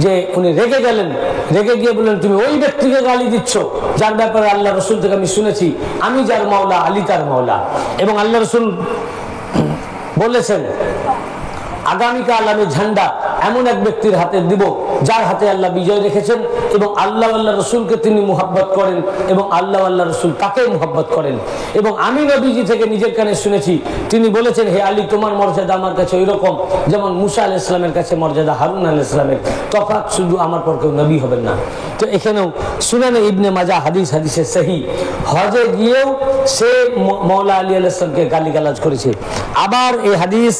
যে উনি রেগে গেলেন, রেগে গিয়ে বললেন তুমি ওই ব্যক্তিকে গালি দিচ্ছ যার ব্যাপারে আল্লাহ রসুল থেকে আমি শুনেছি আমি যার মাওলা আলী তার মাওলা, এবং আল্লাহ রসুল বলেছেন আগামীকাল আমি ঝান্ডা এমন এক ব্যক্তির হাতে দিব যার হাতে আল্লাহ বিজয় রেখেছেন, এবং আল্লাহ আল্লাহ রসুলকে তিনি মুহাব্বত করেন এবং আল্লাহ আল্লাহ রসুল তাকে মুহাব্বত করেন। এবং আমি নবীজি থেকে নিজের কানে শুনেছি তিনি বলেছেন হে আলী তোমার মর্যাদা আমার কাছে ওই রকম যেমন মুসা আলাইহিস সালামের কাছে মর্যাদা হারুন আলাইহিস সালামের, তফাৎ শুধু আমার পর কেউ নবী হবেন না। তো এখানেও সুনানে ইবনে মাজাহ হাদিসে সহিহ, হজে গিয়েও সে মওলা আলী আলাইহিস সালামকে গালিগালাজ করেছে। আবার এই হাদিস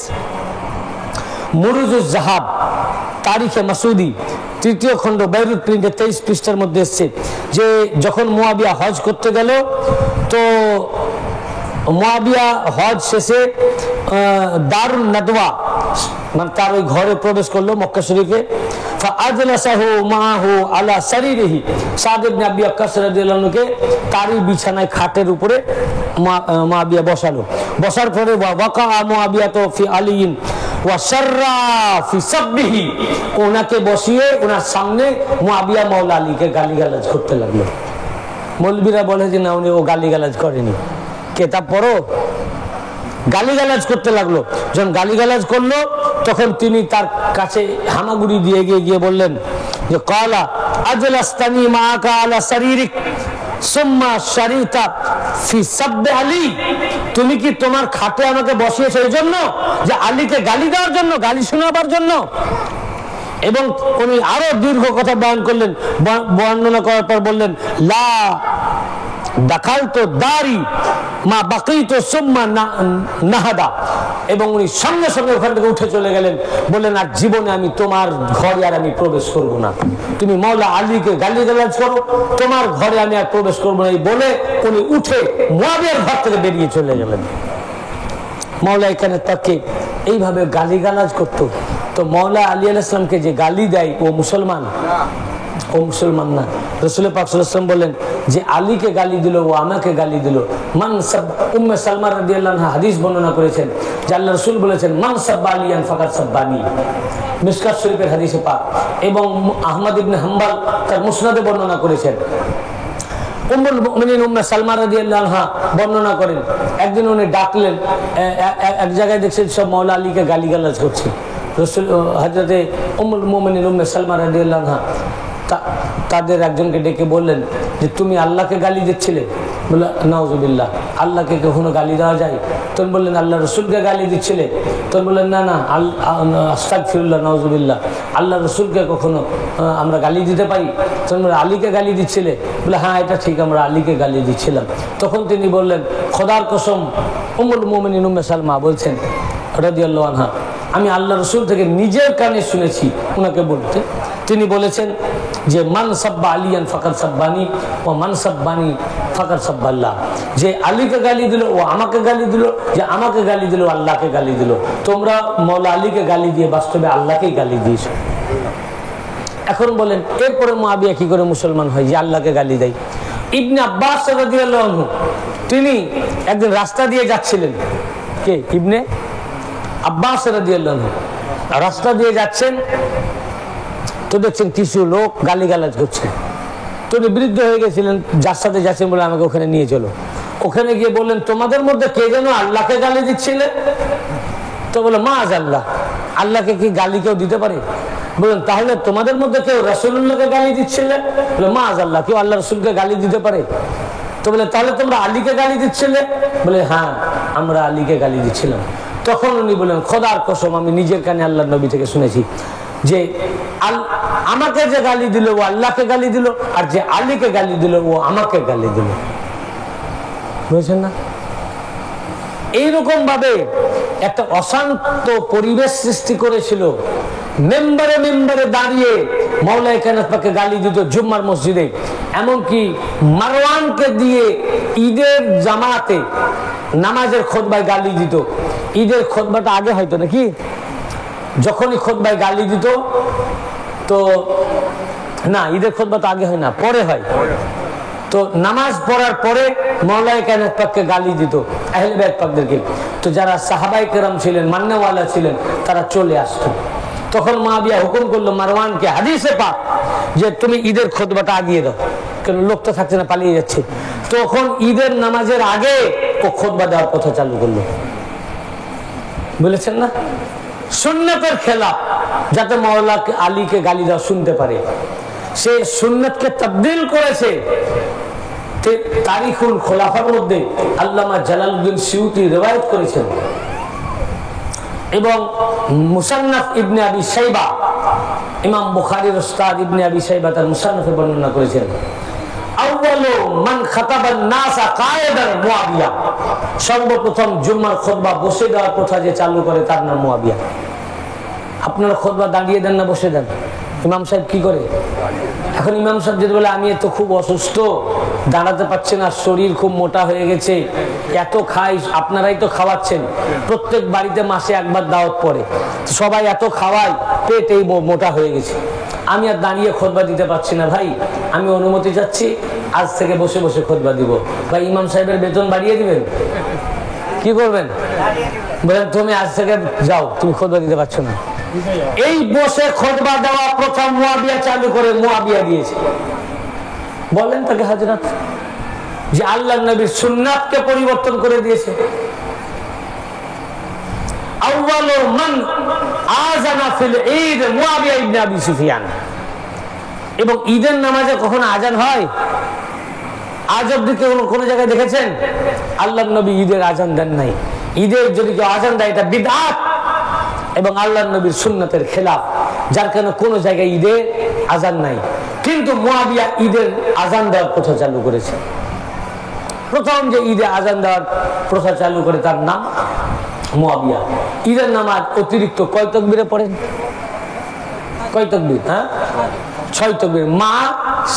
মুরুজুজ জাহাব তারিখে মাসুদি ৩য় খণ্ড বেইরুত প্রিন্টে 23 পৃষ্ঠার মধ্যে এসছে যে যখন মুয়াবিয়া হজ করতে গেল তো মুয়াবিয়া হজ শেষে দারুন নাদওয়া মানে তার ওই ঘরে প্রবেশ করলো মক্কা শরীফে। ফাআজলাসাহু মাহু আলা সারিরিহি, সাদ ইবনে আবি ওয়াক্কাস রাদিয়াল্লাহু আনহুকে তারই বিছানায় খাটের উপরে মুয়াবিয়া বসালো। বসার পরে ওয়াকা মুয়াবিয়া তো ফি আলিয়িন ওয়া শাররা ফি সাববিহি, ওনাকে বসিয়ে ওনার সামনে মুয়াবিয়া মাওলা আলীকে গালিগালাজ করতে লাগলো। মৌলবীরা বলে যে না উনি ও গালিগালাজ করেনি, কেতাব পড়ো। গালিগালাজ করতে লাগলো, যখন গালিগালাজ করলো তখন তিনি তার কাছে হামাগুড়ি দিয়ে গিয়ে বললেন যে ক্বালা আজলাস্তানি মাআকা আলা সারিরিক সুম্মা শারিতা ফি সাববি আলী, তুমি কি তোমার খাটে আমাকে বসিয়েছো এই জন্য যে আলীকে গালি দেওয়ার জন্য, গালি শোনাবার জন্য? এবং উনি আরো দীর্ঘ কথা বয়ান করলেন, বর্ণনা করার পর বললেন লা দাখালতু দারি মা বাকিতু সুম্মা নাহাদা, এবং উনি সঙ্গে সঙ্গে ওখান থেকে উঠে চলে গেলেন, বললেন আর জীবনে আমি তোমার ঘরে আর আমি প্রবেশ করব না, তুমি মাওলা আলীকে গালিগালাজ করো, তোমার ঘরে আমি আর প্রবেশ করবো না। এই বলে উনি উঠে মুয়াবিয়ার ঘর থেকে বেরিয়ে চলে গেলেন। মাওলা এখানে তাকে এইভাবে গালিগালাজ করতো। তো মাওলা আলী আলাইহিস সালামকে যে গালি দেয় ও মুসলমান, ও মুসলমান না। রাসূল পাক সাল্লাল্লাহু আলাইহি ওয়াসাল্লাম বলেন যে আলীকে গালি দিল ও আমাকে গালি দিল। মান সাব উম্মে সালমা রাদিয়াল্লাহু আনহা হাদিস বর্ণনা করেছেন যে আল্লাহ রাসূল বলেছেন মান সাব্বা আলিয়ান ফাকাদ সাব্বানি, মিশকাত শরীফের হাদিসে পাক। এবং আহমদ ইবনে হাম্বল তার মুসনাদে বর্ণনা করেছেন। উম্মুল মুমিনিন উম্মে সালমা রাদিয়াল্লাহু আনহা বর্ণনা করেন একদিন উনি ডাকলেন, এক জায়গায় দেখছেন সব মাওলা আলীকে গালিগালাজ করছে। রাসূল হযরতে উম্মুল মুমিনিন উম্মে সালমা রাদিয়াল্লাহু আনহা তাদের একজনকে ডেকে বললেন যে তুমি আল্লাহকে গালি দিচ্ছিলে? বলে নাউজুবিল্লাহ, আল্লাহকে কখনো গালি দেওয়া যায়? তখন বললেন আল্লাহ রসুলকে গালি দিচ্ছিলে? তখন বললেন না না আস্তাগফিরুল্লাহ নাউজুবিল্লাহ, আল্লাহ রসুলকে কখনো আমরা গালি দিতে পারি? তখন বলে আলীকে গালি দিচ্ছিলে? বলে হ্যাঁ এটা ঠিক, আমরা আলীকে গালি দিচ্ছিলাম। তখন তিনি বললেন খোদার কসম, উম্মুল মুমিনিন উম্মে সালমা বলছেন রাদিয়াল্লাহু আনহা, আমি আল্লাহ রসুল থেকে নিজের কানে শুনেছি ওনাকে বলতে, তিনি বলেছেন যে মান সাব্বা আলিয়ান ফাকাদ সাব্বানি ও মান সাব্বানি ফাকাদ সাব্বাল্লাহ, যে আলীকে গালি দিল ও আমাকে গালি দিল, যে আমাকে গালি দিল আল্লাহকে গালি দিল। তোমরা মাওলা আলীকে গালি দিয়ে বাস্তবে আল্লাহকেই গালি দিয়েছো। এখন বলেন এরপরে মুয়াবিয়া কি করে মুসলমান হয় যে আল্লাহকে গালি দেয়? ইবনে আব্বাস রাদিয়াল্লাহু আনহু তিনি একদিন রাস্তা দিয়ে যাচ্ছিলেন, কে? ইবনে আব্বাস রাদিয়াল্লাহু আনহু রাস্তা দিয়ে যাচ্ছেন, তো দেখছেন কিছু লোক গালিগালাজ করছে। তো উনি বৃদ্ধ হয়ে গেছিলেন, যার সাথে যাচ্ছেন বলে আমাকে ওখানে নিয়ে চলো। ওখানে গিয়ে বললেন তোমাদের মধ্যে কে যেন আল্লাহকে গালি দিচ্ছিলে? তো বলে মাআজ আল্লাহ, আল্লাহকে কি গালি কেউ দিতে পারে? বললেন তাহলে তোমাদের মধ্যে কেউ রাসূলুল্লাহকে গালি দিচ্ছিলে? বলে মাআজ আল্লাহ, কেউ আল্লাহ রাসূলকে গালি দিতে পারে? তো বলে তাহলে তোমরা আলীকে গালি দিচ্ছিলে? বলে হ্যাঁ আমরা আলীকে গালি দিচ্ছিলাম। তখন উনি বললেন খোদার কসম, আমি নিজের কানে আল্লাহর নবী থেকে শুনেছি যে আমাকে যে গালি দিল ও আল্লাহকে গালি দিল, আর যে আলীকে গালি দিল ও আমাকে গালি দিল। বুঝছেন না? এইরকম ভাবে একটা অশান্ত পরিবেশ সৃষ্টি করেছিল। মেম্বারে মেম্বারে দাঁড়িয়ে মাওলানা কায়নাতকে গালি দিত জুম্মার মসজিদে, এমনকি মারওয়ানকে দিয়ে ঈদের জামাতে নামাজের খুতবায় গালি দিত। ঈদের খুতবাটা আগে হয়তো নাকি, যখনই খুতবায় গালি দিত তো না, ঈদের খুতবা তো আগে হয় না, পরে হয়। তো নামাজ পড়ার পরে মাওলানা কায়নাতকে গালি দিত আহলে বাইত পাকদেরকে। তো যারা সাহাবায়ে কেরাম ছিলেন, মান্নাওয়ালা ছিলেন, তারা চলে আসতো। তখন মুয়াবিয়া হুকুম করলো মারওয়ানকে, হাদিসে পাক, যে তুমি ঈদের খুতবাটা আগিয়ে দাও, কেন লোক তো থাকছে না, পালিয়ে যাচ্ছে। তখন ঈদের নামাজের আগে ও খুতবা দেওয়ার কথা চালু করলো। বলেছেন না, সুন্নতের খেলা, যাতে মাওলা আলীকে গালি দেওয়া শুনতে পারে, সে সুন্নতকে তাবদীল করেছে। তারিখুল খোলাফার মধ্যে আল্লামা জালালউদ্দিন সিউতি রিওয়ায়াত করেছেন, এবং মুসান্নাফ ইবনে আবি শাইবা, ইমাম বুখারীর উস্তাদ ইবনে আবি শাইবা তার মুসান্নাফে বর্ণনা করেছেন, আউয়ালু মান খাতাবান নাসা কায়েদান মুয়াবিয়া, সর্বপ্রথম জুম্মার খুতবা বসে দেওয়ার কথা যে চালু করে তার নাম মুয়াবিয়া। আপনারা খুতবা দাঁড়িয়ে দেন না বসে দেন? ইমাম সাহেব কি করে? এখন ইমাম সাহেব যদি বলে আমি তো খুব অসুস্থ, দাঁড়াতে পারছি না, শরীর খুব মোটা হয়ে গেছে, এত খাই, আপনারাই তো খাওয়াচ্ছেন, প্রত্যেক বাড়িতে মাসে একবার দাওয়াত পড়ে, সবাই এত খাওয়ায়, পেট এই মোটা হয়ে গেছে, আমি আর দাঁড়িয়ে খুতবা দিতে পারছি না, ভাই আমি অনুমতি চাচ্ছি, আজ থেকে বসে বসে খুতবা দিব। ভাই ইমাম সাহেবের বেতন বাড়িয়ে দিবেন? কি করবেন? বলেন তুমি আজ থেকে যাও, তুমি খুতবা দিতে পারছো না। এই বসে খুতবা দেওয়া প্রথম মুয়াবিয়া চালু করে মুয়াবিয়া দিয়েছে। বলেন তাকে হযরত, যে আল্লাহর নবীর সুন্নাতকে পরিবর্তন করে দিয়েছে। আউয়ালু মান আযানা ফিল ঈদ মুয়াবিয়া ইবনে আবি সুফিয়ান। এবং ঈদের নামাজে কখনো আজান হয়? আজ অব্দি কোন জায়গায় দেখেছেন? আল্লাহর নবী ঈদের আজান দেন নাই। ঈদের যদি কেউ আজান দেয় এটা বিদআত এবং আল্লাহর নবীর সুন্নতের খেলাফ, যার কারণে কোন জায়গায় ঈদের আজান নাই। কিন্তু মুয়াবিয়া ঈদের আজান দেওয়ার প্রথা চালু করেছে। প্রথম যে ঈদে আজান দেওয়ার প্রথা চালু করে তার নাম মুয়াবিয়া। ঈদের নামাজ অতিরিক্ত কয় তাকবীরে পড়েন? কয় তাকবীর? হ্যাঁ, 6 তাকবীর। মা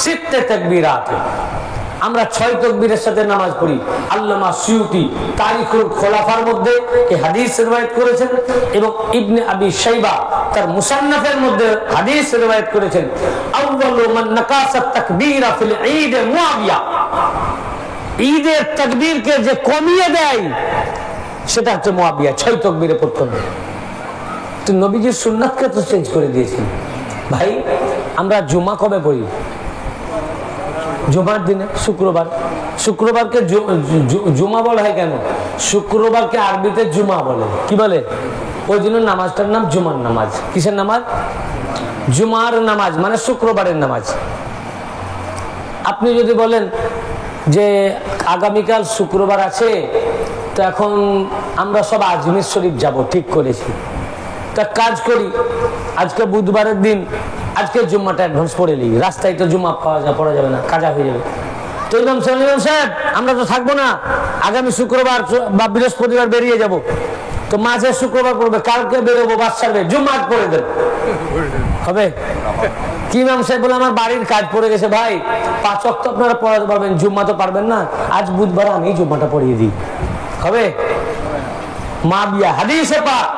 সিত্তে তাকবীরাত, আমরা 6 তাকবীরের সাথে নামাজ পড়ি। আল্লামা সিউতি তারিখুল খোলাফার মধ্যে এই হাদিস রিওয়ায়াত করেছেন, এবং ইবনে আবি শাইবা তার মুসান্নাফের মধ্যে হাদিস রিওয়ায়াত করেছেন, আউয়ালু মান নাকাসাত তাকবীরা ফিল ঈদ মুয়াবিয়া। ঈদের তাকবীরকে যে কমিয়ে দেয় সেটা হচ্ছে মুয়াবিয়া। 6 তাকবীরে পড়তে হবে। তো নবীজির সুন্নাতকে তো চেঞ্জ করে দিয়েছেন। ভাই আমরা জুমা কবে পড়ি? জুমার দিনে, শুক্রবার। শুক্রবারকে জুমা বলা হয় কেন? শুক্রবারকে আরবিতে জুমা বলে। কি বলে? ওই জন্য নামাজটার নাম জুমার নামাজ। কিসের নামাজ? জুমার নামাজ, মানে শুক্রবারের নামাজ। আপনি যদি বলেন যে আগামীকাল শুক্রবার আছে, তো এখন আমরা সব আজমির শরীফ যাব ঠিক করেছি, তা কাজ করি, আজকে বুধবারের দিন, আজকে জুম্মাটা অ্যাডভান্স পড়ে নিই, রাস্তায় তো জুম্মা পড়া যাবে না, কাজা হয়ে যাবে। তো ইমাম সাহেব আমরা তো থাকবো না, আগামী শুক্রবার বা বৃহস্পতিবার বেরিয়ে যাব, তো মাঝে শুক্রবার পড়বে, কালকে বেরোবো, বাস ছাড়বে, জুম্মা পড়ে দেন, হবে? কি ইমাম সাহেব বলে আমার বাড়ির কাজ পড়ে গেছে, ভাই 5 ওয়াক্ত আপনারা পড়াতে পারবেন, জুম্মা তো পারবেন না, আজ বুধবার আমি জুম্মাটা পড়িয়ে দিই, হবে? মুয়াবিয়া হাদিসে পাক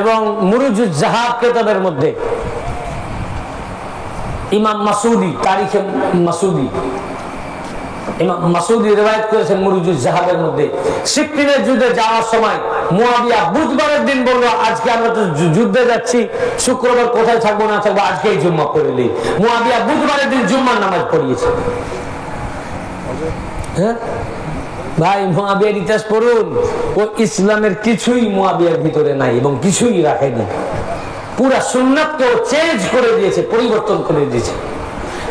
এবং মুরুজুজ জাহাব কিতাবের মধ্যে ইমাম মাসুদি, তারিখে মাসুদি, ইমাম মাসুদি রিওয়ায়াত করেছেন মুরুজুজ জাহাবের মধ্যে, সিফফিনের যুদ্ধে যাওয়ার সময় মুয়াবিয়া বুধবারের দিন বলল, আজকে আমরা তো যুদ্ধে যাচ্ছি, শুক্রবার কোথায় থাকবো না থাকবো, আজকেই জুম্মা পড়ে নিই। মুয়াবিয়া বুধবারের দিন জুম্মার নামাজ পড়িয়েছে। হ্যাঁ ভাই, মুয়াবিয়ার ইতিহাস পড়ুন, ও ইসলামের কিছুই মুয়াবিয়ার ভিতরে নাই এবং কিছুই রাখেনি। পুরা সুন্নাতকে ও চেঞ্জ করে দিয়েছে, পরিবর্তন করে দিয়েছে।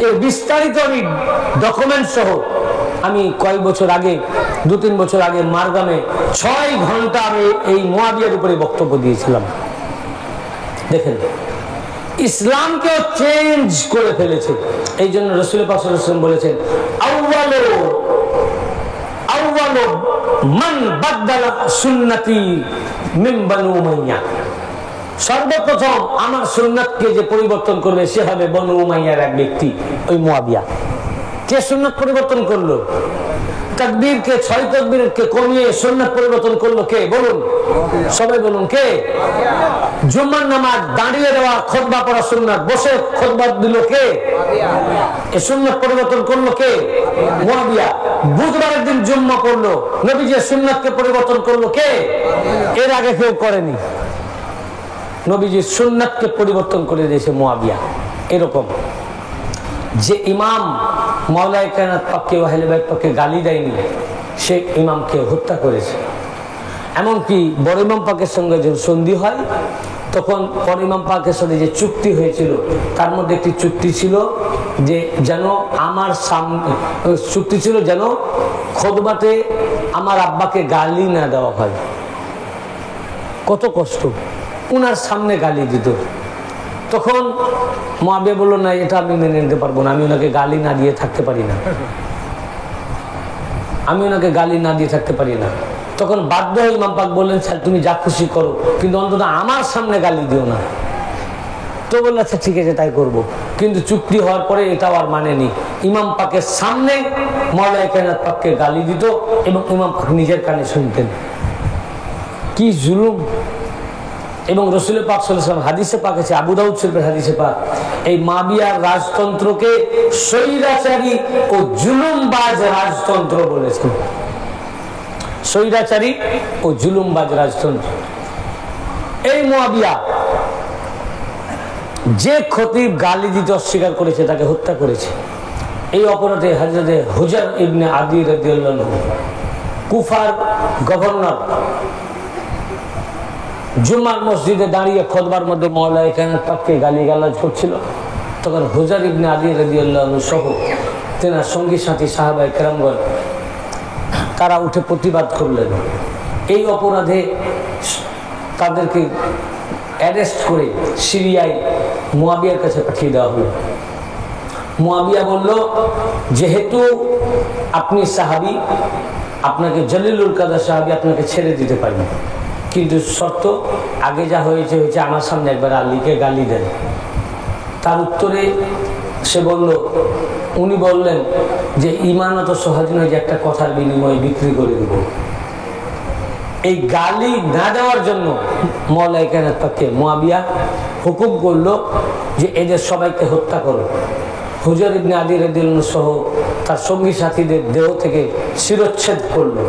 এর বিস্তারিত আমি ডকুমেন্ট সহ, আমি কয়েক বছর আগে, 2-3 বছর আগে মারগামে 6 ঘন্টা আমি এই মুয়াবিয়ার উপরে বক্তব্য দিয়েছিলাম। দেখেন, ইসলামকেও চেঞ্জ করে ফেলেছে। এই জন্য রাসূল পাক সাল্লাল্লাহু আলাইহি ওয়াসাল্লাম বলেছেন, আউয়ালু মান বাদদালা সুন্নতি মিন বনু উমাইয়া, সর্বপ্রথম আমার সুন্নাতকে যে পরিবর্তন করবে সে হবে বনু উমাইয়ার এক ব্যক্তি, ওই মুয়াবিয়া। কে সুন্নাত পরিবর্তন করলো? তাকবীরকে 6 তাকবীরকে কমিয়ে সুন্নাত পরিবর্তন করলো কে? বলুন, সবাই বলুন, কে? জুম্মার নামাজ দাঁড়িয়ে দেওয়া, খুতবা পড়া সুন্নাত, বসে খুতবা দিল কে? এই সুন্নাত পরিবর্তন করলো কে? মুয়াবিয়া। বুধবারের দিন জুম্মা পড়লো, নবীজি সুন্নাতকে পরিবর্তন করলো কে? এর আগে কেউ করেনি। নবীজির সুন্নাতকে পরিবর্তন করে দিয়েছে মুয়াবিয়া। এরকম যে ইমাম মাওলায়ে কায়নাত পাককে ও আহলে বাইত পাককে গালি দেয়নি, সে ইমামকে হত্যা করেছে। এমনকি বড় ইমাম পাকের সঙ্গে যখন সন্ধি হয়, তখন বড় ইমাম পাকের সাথে যে চুক্তি হয়েছিল, তার মধ্যে একটি চুক্তি ছিল যে যেন আমার সামনে চুক্তি ছিল যেন খুতবাতে আমার আব্বাকে গালি না দেওয়া হয়। কত কষ্ট, উনার সামনে গালি দিত। তখন মুয়াবিয়া বলল, না, এটা আমি মেনে নিতে পারবো না, আমি ওনাকে গালি না দিয়ে থাকতে পারি না, আমি ওনাকে গালি না দিয়ে থাকতে পারি না। তখন বাধ্য হয়ে ইমাম পাক বললেন, স্যার তুমি যা খুশি করো, কিন্তু অন্তত আমার সামনে গালি দিও না। তো বলল, আচ্ছা ঠিক আছে, তাই করব। কিন্তু চুক্তি হওয়ার পরে এটাও আর মানেনি। ইমাম পাকের সামনে মাওলায়ে কায়নাত পাককে গালি দিত এবং ইমাম পাক নিজের কানে শুনতেন। কি জুলুম! এবং রাসূল পাক সাল্লাল্লাহু আলাইহি ওয়াসাল্লাম হাদিসে পাক আছে, আবু দাউদ শরীফের হাদিসে পাক, এই মুয়াবিয়ার রাজতন্ত্রকে স্বৈরাচারী ও জুলুমবাজ রাজতন্ত্র বলেছেন। স্বৈরাচারী ও জুলুমবাজ রাজতন্ত্র। এই মুয়াবিয়া যে খতিব গালি দিতে অস্বীকার করেছে তাকে হত্যা করেছে। এই অপরাধে হযরতে হুজার ইবনে আদি রাদিয়াল্লাহু আনহু, কুফার গভর্নর, জুমার মসজিদে দাঁড়িয়ে খুতবার মধ্যে মাওলায়ে কায়নাত পাককে গালিগালাজ করছিল। তখন হুজার ইবনে আদি রাদিয়াল্লাহু আনহু সহ তেনার সঙ্গী সাথী সাহাবায়ে কেরামগণ তারা উঠে প্রতিবাদ করলেন। এই অপরাধে তাদেরকে অ্যারেস্ট করে সিরিয়ায় মুয়াবিয়ার কাছে পাঠিয়ে দেওয়া হলো। মুয়াবিয়া বলল, যেহেতু আপনি সাহাবী, আপনাকে জলিলুল কাদর সাহাবী, আপনাকে ছেড়ে দিতে পারি, কিন্তু শর্ত, আগে যা হয়েছে হয়েছে, আমার সামনে একবার আলীকে গালি দেন। তার উত্তরে সে বলল, উনি বললেন যে ঈমান অত সহজ নয় যে একটা কথার বিনিময়ে বিক্রি করে দেব। এই গালি না দেওয়ার জন্য মাওলায়ে কায়নাত পাককে মুয়াবিয়া হুকুম করলো যে এদের সবাইকে হত্যা করো। হুজার ইবনে আদি রাদিয়াল্লাহু আনহু সহ তার সঙ্গী সাথীদের দেহ থেকে শিরচ্ছেদ করলো।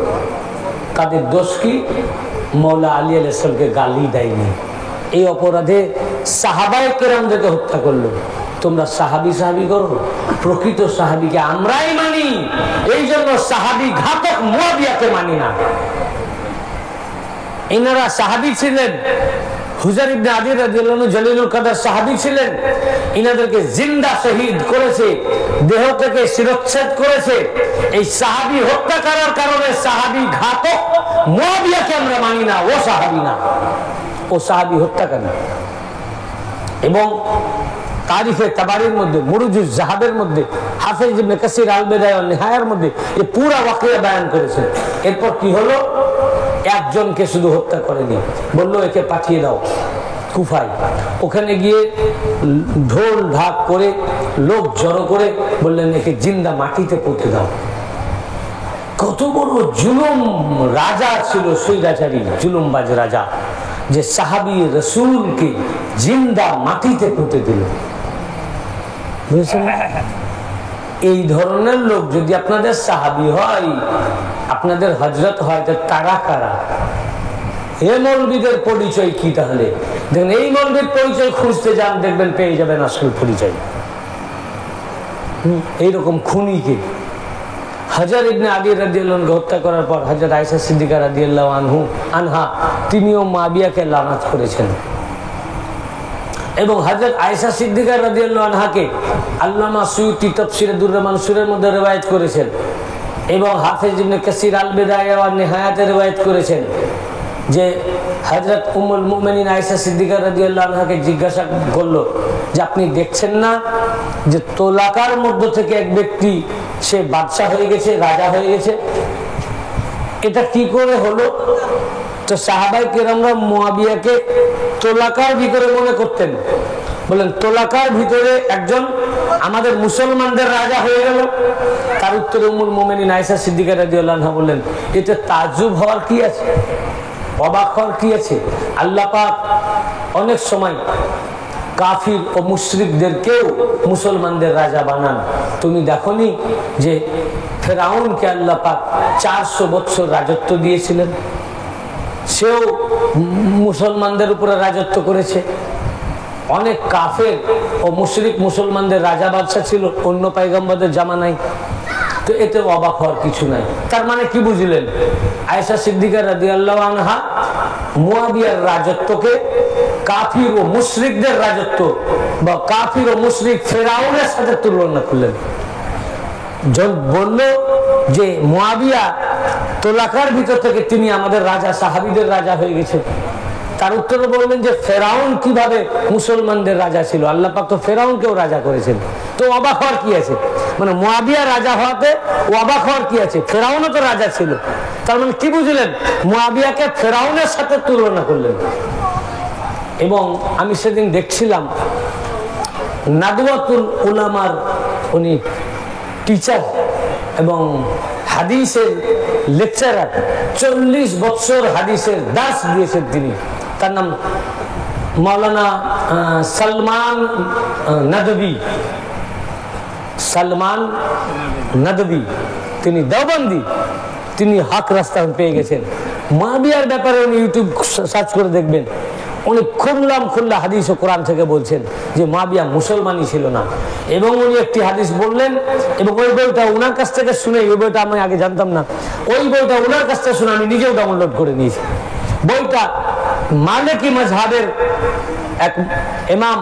তাদের দোষ কি? মৌলা আলী আলাইহিস সালামকে গালি দেয়নি। এই অপরাধে সাহাবায়ে কেরামদেরকে হত্যা করলো। তোমরা সাহাবি সাহাবি করো, প্রকৃত সাহাবিকে আমরাই মানি, এই জন্য সাহাবি ঘাতক মুয়াবিয়াকে মানি না। এনারা সাহাবি ছিলেন, হুজার ইবনে আদি রাদিয়াল্লাহু আনহু জলিলুল কাদর সাহাবি ছিলেন। ইনাদেরকে জিন্দা শহীদ করেছে, দেহ থেকে শিরচ্ছেদ করেছে। এই সাহাবি হত্যা করার কারণে সাহাবি ঘাতক মুয়াবিয়াকে আমরা মানি না, ও সাহাবি না, ও সাহাবি হত্যাকারী। এবং তারিফে তাবারির মধ্যে, মুরুজুজ জাহাবের মধ্যে, হাফেজ ইবনে কাসির আল বিদায়া ওয়ান নিহায়ার মধ্যে এই পুরো ওয়াকিয়া বয়ান করেছেন। এরপর কি হলো? একজনকে শুধু হত্যা করেনি, বললো একে পাঠিয়ে দাও কুফায়। ওখানে গিয়ে ঢোল ঢাক করে লোক জড়ো করে বললেন একে জিন্দা মাটিতে পুঁতে দাও। কত বড় জুলুম রাজা ছিল, স্বৈরাচারী জুলুমবাজ রাজা, যে সাহাবী রাসূলকে জিন্দা মাটিতে পুঁতে দিল। বুঝছেন? এই ধরনের লোক যদি আপনাদের সাহাবী হয়, আপনাদের হযরত হয়, তারা কারা? এই মৌলবীদের পরিচয় কি? তাহলে দেখেন, এই মৌলবীর পরিচয় খুঁজতে যান, দেখবেন পেয়ে যাবেন আসল পরিচয়। এইরকম খুনিকে হাজার ইবনে আলী রাদিয়াল্লাহু আনহু হত্যা করার পর হযরত আয়েশা সিদ্দিকা রাদিয়াল্লাহু আনহা তিনিও মুয়াবিয়াকে লানত করেছেন। এবং হযরত আয়েশা সিদ্দিকা রাদিয়াল্লাহু আনহাকে আল্লামা সুয়ুতি তাফসীরে দুররে মানসুরের মধ্যে রওয়ায়াত করেছেন এবং হাফেজ ইবনে কাসির আল বিদায়া ওয়ান নিহায়াতে রওয়ায়াত করেছেন যে হযরত উম্মুল মুমিনিন আয়েশা সিদ্দিকা রাদিয়াল্লাহু আনহাকে জিজ্ঞাসা করলো যে আপনি দেখছেন না যে তোলাকার মধ্য থেকে এক ব্যক্তি সে বাদশা হয়ে গেছে, রাজা হয়ে গেছে, এটা কি করে হলো? তো সাহাবায়ে কেরামরা মুয়াবিয়াকে তোলাকার ভিতরে মনে করতেন। বলেন, তোলাকার ভিতরে একজন আমাদের মুসলমানদের রাজা হয়ে গেল। তার উত্তরে উম্মুল মুমিনিন আয়েশা সিদ্দিকা রাদিয়াল্লাহু আনহা বললেন, এতে তাজ্জুব হওয়ার কি আছে, অবাক হওয়ার কি আছে? আল্লাহ পাক অনেক সময় কাফির ও মুশরিকদেরকেও মুসলমানদের রাজা বানান। তুমি দেখোনি যে ফেরাউনকে আল্লাহ পাক 400 বছর রাজত্ব দিয়েছিলেন? সেও মুসলমানদের উপরে রাজত্ব করেছে। অনেক কাফের ও মুশরিক মুসলমানদের রাজা বাদশা ছিল অন্য পয়গম্বরদের জামানায়। তো এতে অবাক হওয়ার কিছু নাই। তার মানে কি বুঝলেন? আয়েশা সিদ্দিকা রাদিয়াল্লাহু আনহা মুয়াবিয়ার রাজত্বকে কাফির ও মুশরিকদের রাজত্ব বা কাফির ও মুশরিক ফেরাউনের সাথে তুলনা করলেন। বলল যে মুয়াবিয়া তোলাকার ভিতর থেকে তিনি আমাদের রাজা, সাহাবীদের রাজা হয়ে গেছে। তার উত্তরে বললেন যে ফেরাউন কিভাবে মুসলমানদের রাজা ছিল? আল্লাহ পাক তো ফেরাউনকেও রাজা করেছেন। তো অবাক হওয়ার কি আছে? মানে মুয়াবিয়া রাজা হওয়াতে অবাক হওয়ার কি আছে? ফেরাউনও তো রাজা ছিল। তার মানে কি বুঝলেন? মুয়াবিয়াকে ফেরাউনের সাথে তুলনা করলেন। এবং আমি সেদিন দেখছিলাম নাদওয়াতুল উলামার উনি টিচার এবং হাদিসের লেকচারার, 40 বছর হাদিসের দাস দিয়েছেন তিনি। তার নাম মাওলানা সালমান নাদবী। সালমান নাদবী, তিনি দেওবন্দি, তিনি হক রাস্তা পেয়ে গেছেন। মুয়াবিয়ার ব্যাপারে উনি ইউটিউব সার্চ করে দেখবেন, উনি খুল্লা হাদিস ও কোরআন থেকে বলছেন যে মুয়াবিয়া মুসলমানই ছিল না। এবং উনি একটি হাদিস বললেন এবং ওই বইটা ওনার কাছ থেকে শুনে, ওই বইটা আমি আগে জানতাম না, ওই বইটা ওনার কাছ থেকে শুনে আমি নিজেও ডাউনলোড করে নিয়েছি। বইটা মালিকি মাযহাবের এক ইমাম,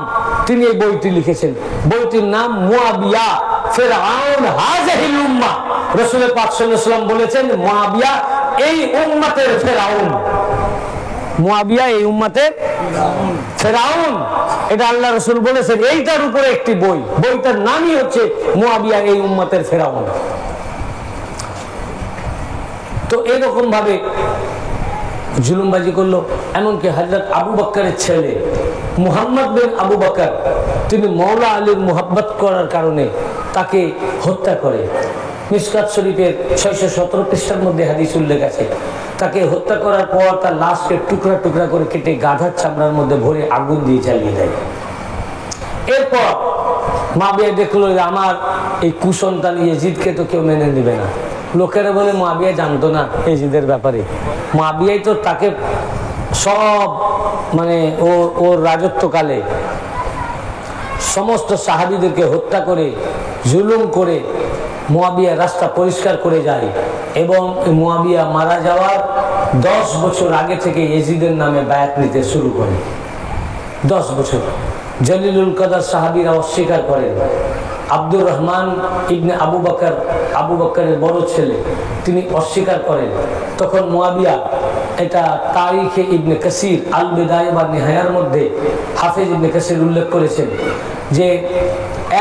তিনি এই বইটি লিখেছেন। বইটির নাম মুয়াবিয়া ফিরআউন হাযিহিল উম্মাহ। রাসূল পাক সাল্লাল্লাহু আলাইহি ওয়াসাল্লাম বলেছেন মুয়াবিয়া এই উম্মতের ফিরআউন। মুয়াবিয়া এই উম্মতের ফিরআউন, এটা আল্লাহ রাসূল বলেছেন। এইটার উপরে একটি বই, বইটার নামই হচ্ছে মুয়াবিয়া এই উম্মতের ফিরআউন। তো এরকম ভাবে জুলুমবাজি করলো। এমনকি হযরত আবু বকরের ছেলে মুহাম্মদ বিন আবু বকর, তিনি মওলা আলীর মুহাব্বত করার কারণে তাকে হত্যা করে। মিশকাত শরীফের 617 পৃষ্ঠার মধ্যে হাদিস উল্লেখ আছে। তাকে হত্যা করার পর তার লাশকে টুকরা টুকরা করে কেটে গাধার চামড়ার মধ্যে ভরে আগুন দিয়ে জ্বালিয়ে দেয়। এরপর মুয়াবিয়া দেখলো যে আমার এই কুসন্তান ইয়াজিদকে তো কেউ মেনে নেবে না। লোকেরা বলে মুয়াবিয়া জানতো না ইয়াজিদের ব্যাপারে। মুয়াবিয়াই তো তাকে সব মানে ওর রাজত্বকালে সমস্ত সাহাবীদেরকে হত্যা করে জুলুম করে মুয়াবিয়া রাস্তা পরিষ্কার করে যায়। এবং মুয়াবিয়া মারা যাওয়ার 10 বছর আগে থেকে ইয়াজিদের নামে বায়াত নিতে শুরু করে। 10 বছর জলিলুল কদর সাহাবীরা অস্বীকার করেন। আব্দুর রহমান ইবনে আবু বকর, আবু বকরের বড় ছেলে, তিনি অস্বীকার করেন। তখন মুয়াবিয়া, এটা তারিখে ইবনে কাসির আল বিদায়া ওয়া নিহায়ার মধ্যে হাফেজ ইবনে কাসির উল্লেখ করেছেন যে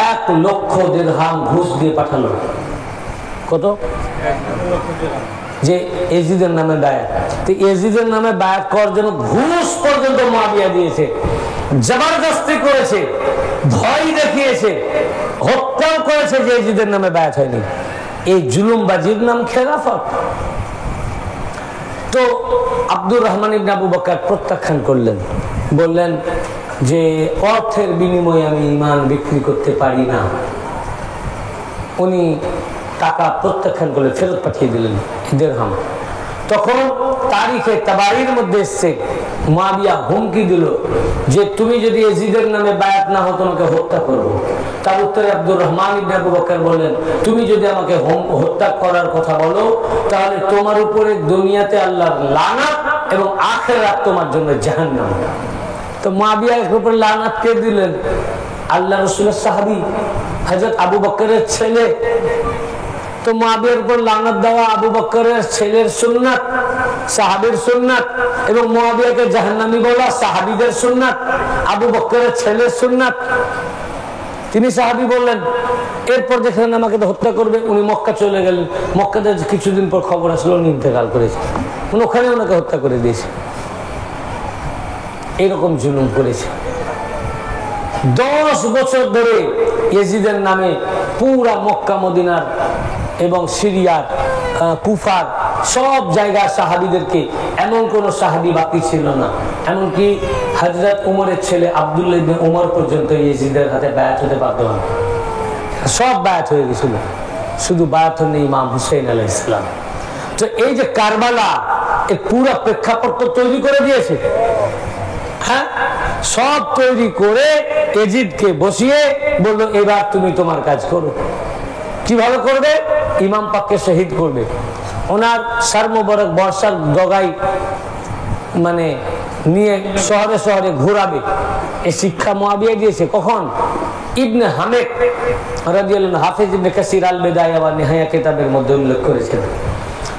1 লক্ষ দিরহাম ঘুষ দিয়ে পাঠালো। কত? যে ইয়াজিদের নামে বায়াত। তো ইয়াজিদের নামে বায়াত করার জন্য ঘুষ পর্যন্ত মুয়াবিয়া দিয়েছে, জবরদস্তি করেছে, ভয় দেখিয়েছে, হত্যাও করেছে যে ইয়াজিদের নামে বায়াত হয়নি। এই জুলুমবাজির নাম খেলাফত। তো আব্দুর রহমান ইবনে আবু বকর প্রত্যাখ্যান করলেন, বললেন যে অর্থের বিনিময়ে আমি ঈমান বিক্রি করতে পারি না। উনি টাকা প্রত্যাখ্যান করলেন, ফেরত পাঠিয়ে দিলেন দিরহাম। তখন তারিখে তাবারির মধ্যে এসছে মুয়াবিয়া হুমকি দিল যে তুমি যদি ইয়াজিদের নামে বায়াত না হও তোমাকে হত্যা করব। তার উত্তরে আব্দুর রহমান ইবনে আবু বকর বললেন, তুমি যদি আমাকে হত্যা করার কথা বলো তাহলে তোমার উপরে দুনিয়াতে আল্লাহর লানাত এবং আখিরাত তোমার জন্য জাহান্নাম। তো মুয়াবিয়ার উপরে লানাত কে দিলেন? আল্লাহ রাসূলের সাহাবী হযরত আবু বকরের ছেলে। তো মুয়াবিয়ার উপর লানাত দেওয়া আবু বকরের ছেলের সুন্নাত, সাহাবীর সুন্নাত, এবং মুয়াবিয়াকে জাহান্নামী বলা সাহাবীদের সুন্নাত, আবু বকরের ছেলের সুন্নাত। তিনি সাহাবী বললেন, এরপর দেখলেন আমাকে তো হত্যা করবে। উনি মক্কা চলে গেলেন। মক্কাতে কিছুদিন পর খবর আসলো উনি ইন্তেকাল করেছে। ওখানে ওনাকে হত্যা করে দিয়েছে। এরকম জুলুম করেছে। 10 বছর ধরে ইয়াজিদের নামে পুরা মক্কা মদিনার এবং সিরিয়ার কুফার সব জায়গার সাহাবীদেরকে, এমন কোন সাহাবী বাকি ছিল না। এমনকি হযরত উমরের ছেলে আব্দুল্লাহ ইবনে উমর পর্যন্ত ইয়াজিদের হাতে বায়াত হতে বাধ্য হন। সব বায়াত হয়ে গেছিল, শুধু বায়াত হননি ইমাম হুসাইন আলাইহিস সালাম। তো এই যে কারবালা, এর পুরো প্রেক্ষাপট তো তৈরি করে দিয়েছে। হ্যাঁ, সব তৈরি করে এজিদকে বসিয়ে বললো এবার তুমি তোমার কাজ করো। কিভাবে করবে? ইমাম পাককে শহীদ করবে, ওনার সার মোবারক বর্ষার ডগায় মানে নিয়ে শহরে শহরে ঘোরাবে। এই শিক্ষা মুআবিয়া দিয়েছে কখন? ইবনে হামেক রাদিয়াল্লাহু আনহু, হাফেজ ইবনে কাসির আল বিদায়া ওয়া নিহায়া কিতাবের মধ্যে উল্লেখ করেছেন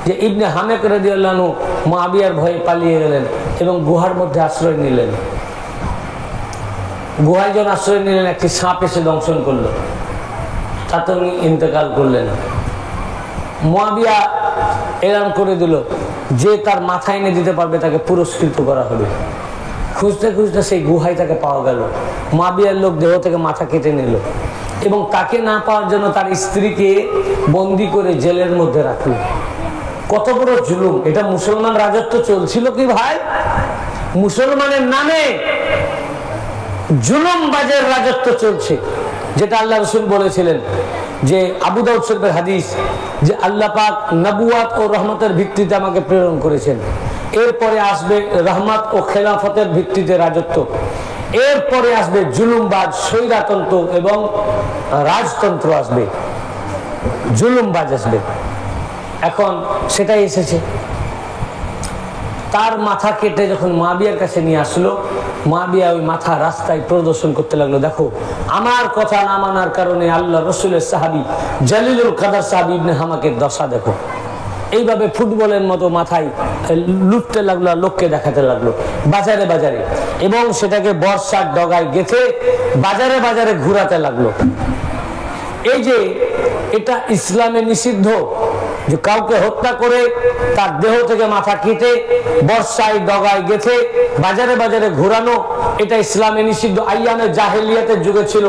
যে ইবনে হামেক রাদিয়াল্লাহু আনহু মুআবিয়ার ভয়ে পালিয়ে গেলেন এবং গুহার মধ্যে আশ্রয় নিলেন। গুহায় যখন আশ্রয় নিলেন, একটি সাপ এসে দংশন করলো, তাতে উনি ইন্তেকাল করলেন। মুআবিয়া এলান করে দিল যে তার মাথা এনে দিতে পারবে তাকে পুরস্কৃত করা হবে। খুঁজতে খুঁজতে সেই গুহায় তাকে পাওয়া গেল। মুআবিয়ার লোক দেহ থেকে মাথা কেটে নিল এবং তাকে না পাওয়ার জন্য তার স্ত্রীকে বন্দি করে জেলের মধ্যে রাখলো। কত বড় জুলুম! এটা মুসলমান রাজত্ব চলছিল কি ভাই? মুসলমানের নামে জুলুমবাজের রাজত্ব চলছে, যেটা আল্লাহ রাসূল বলেছিলেন যে আবু দাউদ শরীফের হাদিস, যে আল্লাহ পাক নবুয়াত ও রহমতের ভিত্তিতে আমাকে প্রেরণ করেছেন, এরপরে আসবে রহমত ও খেলাফতের ভিত্তিতে রাজত্ব, এরপরে আসবে জুলুমবাজ, স্বৈরতন্ত্র এবং রাজতন্ত্র আসবে, জুলুমবাজ আসবে। এখন সেটাই এসেছে। তার মাথা কেটে যখন মুআবিয়ার কাছে নিয়ে আসলো, মুআবিয়া ওই মাথা রাস্তায় প্রদর্শন করতে লাগলো, দেখো আমার কথা না মানার কারণে আল্লাহ রসুলের সাহাবী জালিলুল কাদার সাহাবী ইবনে হামাকের দশা দেখো। এইভাবে ফুটবলের মতো মাথায় লুটতে লাগলো, লোককে দেখাতে লাগলো বাজারে বাজারে, এবং সেটাকে বর্ষার ডগায় গেঁথে বাজারে বাজারে ঘুরাতে লাগলো। এই যে এটা ইসলামে নিষিদ্ধ, যে কাউকে হত্যা করে তার দেহ থেকে মাথা কেটে বর্ষায় ডগায় গেঁথে বাজারে বাজারে ঘোরানো, এটা ইসলামে নিষিদ্ধ। আইয়ামে জাহেলিয়াতের যুগে ছিল,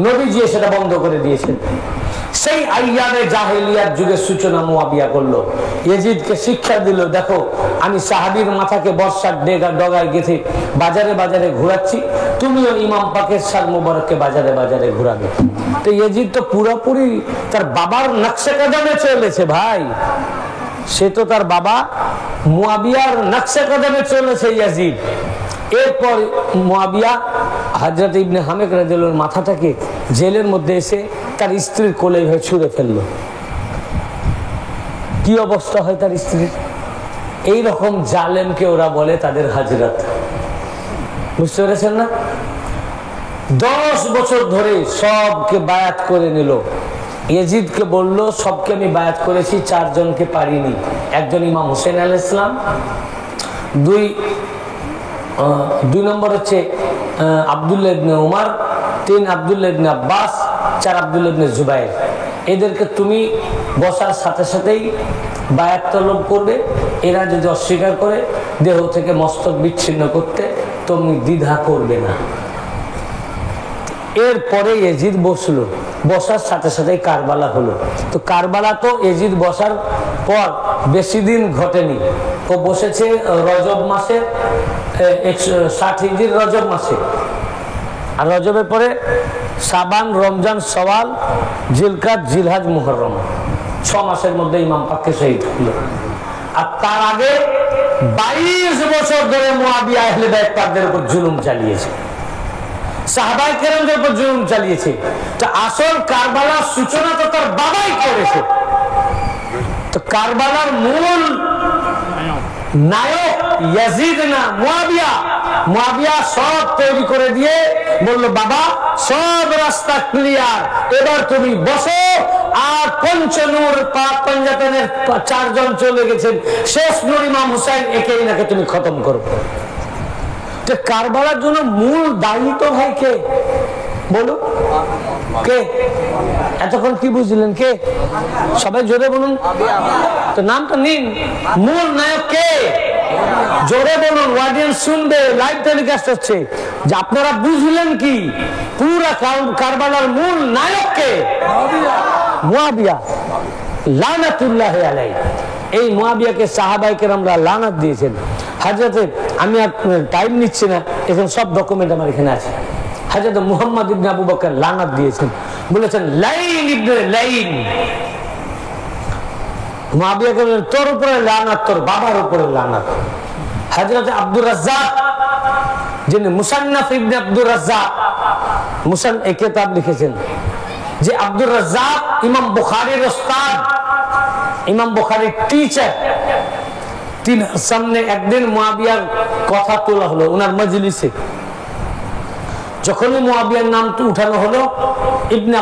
নবীজি সেটা বন্ধ করে দিয়েছেন। সেই আইয়ামে জাহেলিয়াত যুগের সূচনা মুআবিয়া করলো, ইয়াজিদকে শিক্ষা দিল, দেখো আমি সাহাবীর মাথাকে বর্ষার ডগায় গেঁথে বাজারে বাজারে ঘোরাচ্ছি, তুমিও ইমাম পাকের সার মোবারককে বাজারে বাজারে ঘোরাবে। তো ইয়াজিদ তো পুরোপুরি তার বাবার নকশে কদমে চলেছে ভাই, সে তো তার বাবা মুআবিয়ার নকশে কদমে চলেছে ইয়াজিদ। এরপর মুআবিয়া হযরত ইবনে হামেক রাদিয়াল্লাহু আনহু মাথাটাকে জেলের মধ্যে এসে তার স্ত্রীর কোলে হয়ে ছুঁড়ে ফেললো। কি অবস্থা হয় তার স্ত্রীর? এইরকম জালেমকে ওরা বলে তাদের হাজরাত। বুঝতে পেরেছেন না? 10 বছর ধরে সবকে বায়াত করে নিল। ইয়াজিদকে বলল সবকে আমি বায়াত করেছি, 4 জনকে পারিনি। একজন ইমাম হোসেন আলাইহিস সালাম, দুই নম্বর হচ্ছে আব্দুল্লাহ ইবনে উমর, 3 আব্দুল্লাহ ইবনে আব্বাস, 4 আব্দুল্লাহ ইবনে জুবাইর। এদেরকে তুমি বসার সাথে সাথেই বায়াত তলব করবে। এরা যদি অস্বীকার করে দেহ থেকে মস্তক বিচ্ছিন্ন করতে তুমি দ্বিধা করবে না। এরপরে ইয়াজিদ বসলো, বসার সাথে সাথে কারবালা হলো। তো কারবালা তো ইয়াজিদ বসার পর বেশি দিন ঘটেনি, ও বসেছে রজব মাসে, 160 হিজরির রজব মাসে। আর রজবের পরে শাবান, রমজান, সওয়াল, জিলকাদ, জিলহজ, মুহররম, 6 মাসের মধ্যে ইমাম পাককে শহীদ হলো। আর তার আগে 22 বছর ধরে মুআবিয়া আহলে বাইত পাকদের উপর জুলুম চালিয়েছে, সাহাবায়ে কেরামদের উপর জুলুম চালিয়েছে। তো আসল কারবালার সূচনা তো তার বাবাই করেছে। তো কারবালার মূল নায়ক ইয়াজিদ না, মুআবিয়া। মুআবিয়া সব তৈরি করে দিয়ে বলল, বাবা সব রাস্তা ক্লিয়ার, এবার তুমি বসো। আর পঞ্চনূর পাক পাঞ্জাতনের 4 জন চলে গেছেন, শেষ নূর ইমাম হুসাইন, একেই নাকি তুমি খতম করো। তো কারবালার জন্য মূল দায়ী তো ভাই কে বলো? কে? এতক্ষণ কি বুঝলেন? কে? সবাই জোরে বলুন তো, নামটা নিন। মূল নায়ক কে? জোরে বলুন, অডিয়েন্স শুনবে, লাইভ টেলিকাস্ট হচ্ছে। যে আপনারা বুঝলেন কি পুরা কারবালার মূল নায়ক কে? মুআবিয়া লানাতুল্লাহি আলাইহি। এই মুআবিয়াকে সাহাবায়ে কেরামরা লানাত দিয়েছেন। হযরতে, আমি আর টাইম নিচ্ছি না, এখন সব ডকুমেন্ট আমার এখানে আছে। হযরত মুহাম্মদ ইবনে আবু বকর লানাত দিয়েছেন, বলেছেন লাইন ইবনে লাইন, মুআবিয়াকে বললেন তোর উপরে লানাত, তোর বাবার উপরে লানাত। হযরত আব্দুর রাজ্জাক যিনি মুসান্নাফ ইবনে আব্দুর রাজ্জাক এই কিতাব লিখেছেন, যে আব্দুর রাজ্জাক ইমাম বুখারীর উস্তাদ, ইমাম বুখারীর টিচার, তিন সামনে একদিন মুআবিয়ার কথা তোলা হলো ওনার মজলিসে। যখনই মুআবিয়ার নাম উঠানো হলো, ইবনে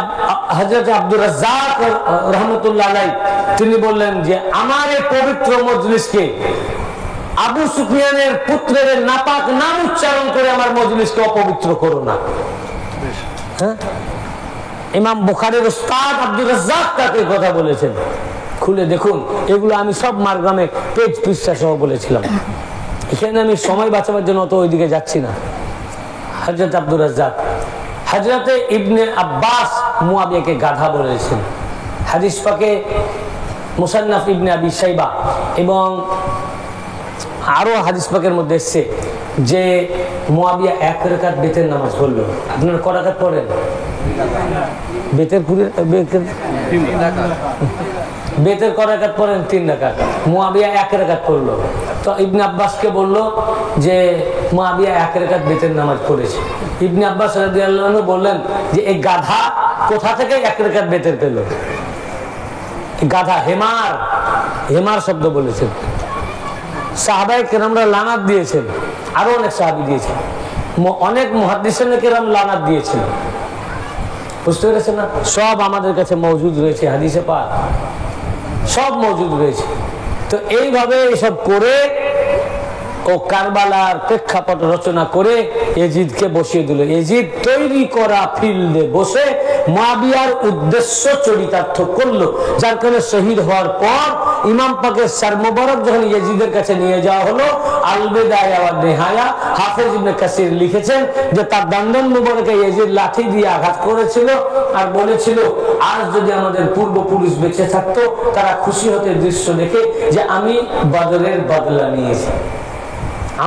হযরত আব্দুর রাজ্জাক রাহমাতুল্লাহ আলাইহি তিনি বললেন যে আমার এই পবিত্র মজলিসকে আবু সুফিয়ানের পুত্রের নাপাক নাম উচ্চারণ করে আমার মজলিসকে অপবিত্র করো না। হ্যাঁ, ইমাম বুখারীর উস্তাদ আব্দুর রাজ্জাক তাকে কথা বলেছেন। খুলে দেখুন, এগুলো আমি সব মারগ্রামে পেজ পৃষ্ঠা সহ বলেছিলাম। এখানে আমি সময় বাঁচাবার জন্য অত ওইদিকে যাচ্ছি না। হযরত আব্দুর রাজ্জাক, হযরতে ইবনে আব্বাস মুআবিয়াকে গাধা বলেছেন। হাদিস পাকে মুসান্নাফ ইবনে আবি শাইবা এবং আরো হাদিস পাকের মধ্যে এসছে যে মুআবিয়া 1 রাকাত বেতের নামাজ পড়লো। আপনারা কয় রাকাত পড়েন? বেতের কয় রাকাত পড়েন? 3 রাকাত। মুআবিয়া 1 রাকাত পড়লো। তো ইবনে আব্বাসকে বললো যে মুআবিয়া 1 রাকাত বেতের নামাজ পড়েছে। ইবনে আব্বাস রাদিয়াল্লাহু আনহু বললেন যে এই গাধা কোথা থেকে 1 রাকাত বেতের পেল? গাধা, হেমার, হেমার শব্দ বলেছেন। সাহাবায়ে কেরামরা লানাত দিয়েছেন, আরো অনেক সাহাবী দিয়েছেন, অনেক মুহাদ্দিসিনে কেরাম লানাত দিয়েছেন। বুঝতে পেরেছেন না? সব আমাদের কাছে মওজুদ রয়েছে, হাদিসে পাক সব মওজুদ রয়েছে। তো এইভাবে এসব করে ও কারবালার প্রেক্ষাপট রচনা করে এজিদকে বসিয়ে দিল। এজিদ তৈরি করা ফিল্ডে বসে মুআবিয়ার উদ্দেশ্য চরিতার্থ করলো, যার কারণে শহীদ হওয়ার পর ইমাম পাকের সর মুবারক যখন ইয়াজিদের কাছে নিয়ে যাওয়া হলো, আল বিদায়া ওয়ান নিহায়া, হাফেজ ইবনে কাসির লিখেছেন যে তার দন্দন মুবারকে ইয়াজিদ লাঠি দিয়ে আঘাত করেছিল আর বলেছিল আজ যদি আমাদের পূর্বপুরুষ বেঁচে থাকতো তারা খুশি হতে দৃশ্য দেখে যে আমি বদরের বদলা নিয়েছি।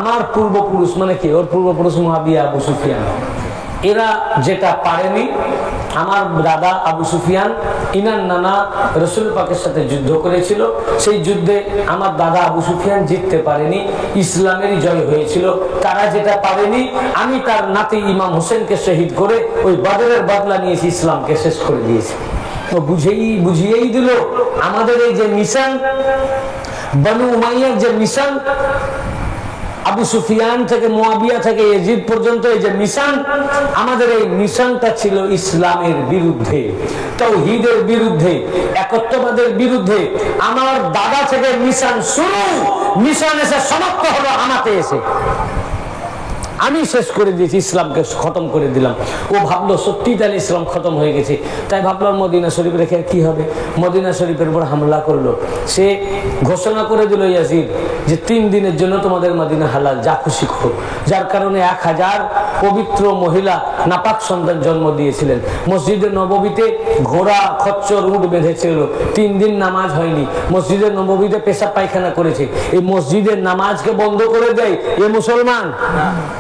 আমার পূর্বপুরুষ মানে কি? ওর পূর্বপুরুষ মুআবিয়া, আবু সুফিয়ান। এরা যেটা পারেনি, আমার দাদা আবু সুফিয়ান ইনার নানা রাসূল পাকের সাথে যুদ্ধ করেছিল, সেই যুদ্ধে আমার দাদা আবু সুফিয়ান জিততে পারেনি, ইসলামেরই জয় হয়েছিল। তারা যেটা পারেনি, আমি তার নাতি ইমাম হোসেনকে শহীদ করে ওই বদরের বদলা নিয়েছি, ইসলামকে শেষ করে দিয়েছি। তো বুঝিয়েই দিল আমাদের এই যে মিশন, বনু উমাইয়ার যে মিশন, আবু সুফিয়ান থেকে মুআবিয়া থেকে ইয়াজিদ পর্যন্ত এই যে মিশন, আমাদের এই মিশনটা ছিল ইসলামের বিরুদ্ধে, তাওহীদের বিরুদ্ধে, একত্ববাদের বিরুদ্ধে। আমার দাদা থেকে মিশন শুরু, মিশন এসে সমাপ্ত হলো আমাতে এসে। আমি শেষ করে দিয়েছি, ইসলামকে খতম করে দিলাম। ও ভাবলো সত্যি তাহলে ইসলাম খতম হয়ে গেছে, তাই ভাবলো মদিনা শরীফ রেখে কি হবে। মদিনা শরীফের উপর হামলা করলো। সে ঘোষণা করে দিল ইয়াজিদ যে 3 দিনের জন্য তোমাদের মদিনা হালাল, যা খুশি করো। যার কারণে 1000 পবিত্র মহিলা নাপাক সন্তান জন্ম দিয়েছিলেন। মসজিদে নববীতে ঘোড়া, খচ্চর, উট বেঁধেছিল। 3 দিন নামাজ হয়নি। মসজিদে নববীতে পেশাব পায়খানা করেছে। এই মসজিদের নামাজকে বন্ধ করে দেয় এ মুসলমান?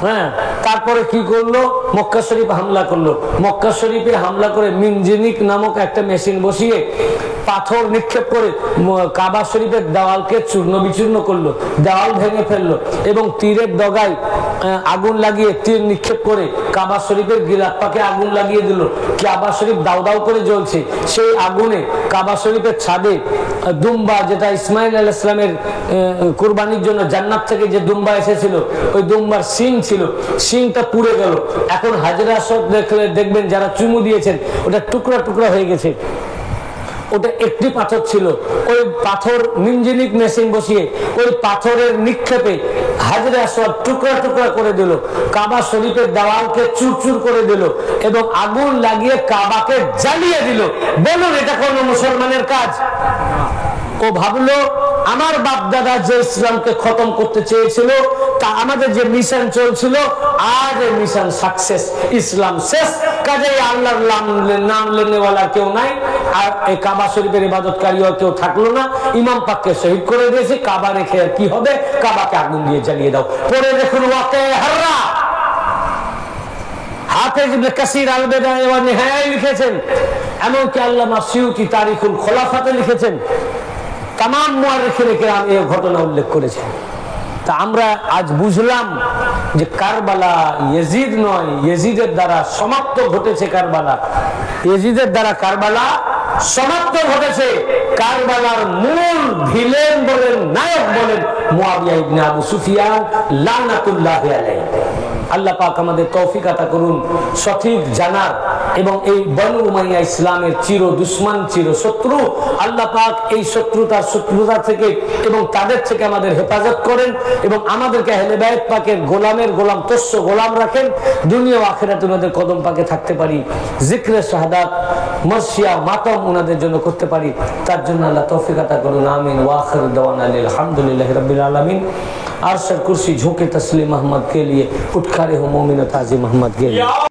হ্যাঁ। তারপরে কি করলো? মক্কা শরীফে হামলা করলো। মক্কা শরীফে হামলা করে মিনজিনিক নামক একটা মেশিন বসিয়ে পাথর নিক্ষেপ করে কাবা শরীফের দেওয়ালকে চূর্ণ বিচূর্ণ করলো, দেওয়াল ভেঙে ফেললো এবং তীরের ডগায় আগুন লাগিয়ে তীর নিক্ষেপ করে কাবা শরীফের গিলাফ আগুন লাগিয়ে দিল। কাবা শরীফ দাউ দাউ করে জ্বলছে। সেই আগুনে কাবা শরীফের ছাদে দুম্বা, যেটা ইসমাইল আলাইহিস সালামের কুরবানির জন্য জান্নাত থেকে যে দুম্বা এসেছিল, ওই দুম্বার শিং ছিল, শিংটা পুড়ে গেল। এখন হাজরা আসওয়াদ দেখবেন যারা চুমু দিয়েছেন, ওটা টুকরা টুকরা হয়ে গেছে। ওটা একটি পাথর ছিল, ওই পাথর মিনজিনিক মেশিন বসিয়ে ওই পাথরের নিক্ষেপে হাজরে আসওয়াদ টুকরা টুকরা করে দিল, কাবা শরীফের দেওয়ালকে চুরচুর করে দিল এবং আগুন লাগিয়ে কাবাকে জ্বালিয়ে দিল। বলুন এটা কোন মুসলমানের কাজ? ও ভাবলো আমার বাপ দাদা যে ইসলামকে খতম করতে চেয়েছিল, তা আমাদের যে মিশন চলছিল, আজ এই মিশন সাকসেস, ইসলাম শেষ। কাজেই আল্লাহর নাম লেনেওয়ালা কেউ নাই, আর এই কাবা শরীফের ইবাদতকারীও কেউ থাকলো না। ইমাম পাককে শহীদ করে দিয়েছে, কাবা রেখে আর কি হবে? কাবাকে আগুন দিয়ে জ্বালিয়ে দাও। পরে দেখুন ওয়াকে হাররা, হাফেজ ইবনে কাসির আল বিদায়া ওয়ান নিহায়া লিখেছেন, এমনকি আল্লামা সিউতি তারিখুল খোলাফাতে লিখেছেন, তাম মুআররিখিনে কেরাম এই ঘটনা উল্লেখ করেছেন। তা আমরা আজ বুঝলাম যে কারবালা ইয়াজিদ নয়, ইয়াজিদের দ্বারা সমাপ্ত ঘটেছে কারবালা। ইয়াজিদের দ্বারা কারবালা সমাপ্ত ঘটেছে। কারবালার মূল ভিলেন বলেন, নায়ক বলেন মুআবিয়া ইবনে আবু সুফিয়ান লানাতুল্লাহি আলাইহি। আল্লাহ পাক আমাদের তৌফিক আতা করুন সঠিক জানার, এবং এই বনু উমাইয়া ইসলামের চির দুশমন, চির শত্রু। আল্লাহ পাক এই শত্রুতা থেকে এবং তাদের থেকে আমাদের হেফাজত করেন, এবং আমাদেরকে আহলে বাইত পাকের গোলামের গোলাম, তস্য গোলাম রাখেন। দুনিয়া ও আখিরাতে ওনাদের কদম পাকে থাকতে পারি, জিক্রে শাহাদাত, মরসিয়া, মাতম ওনাদের জন্য করতে পারি। তার জন্য আল্লাহ তৌফিক আতা করুন। আমিন। ওয়া আখিরু দাওয়ানা আলহামদুলিল্লাহি রাব্বিল আলামিন। আরশের কুরসি झुके तस्लीम अहमद के लिए, उठ खड़े हो मोमिन ताजी मोहम्मद के लिए।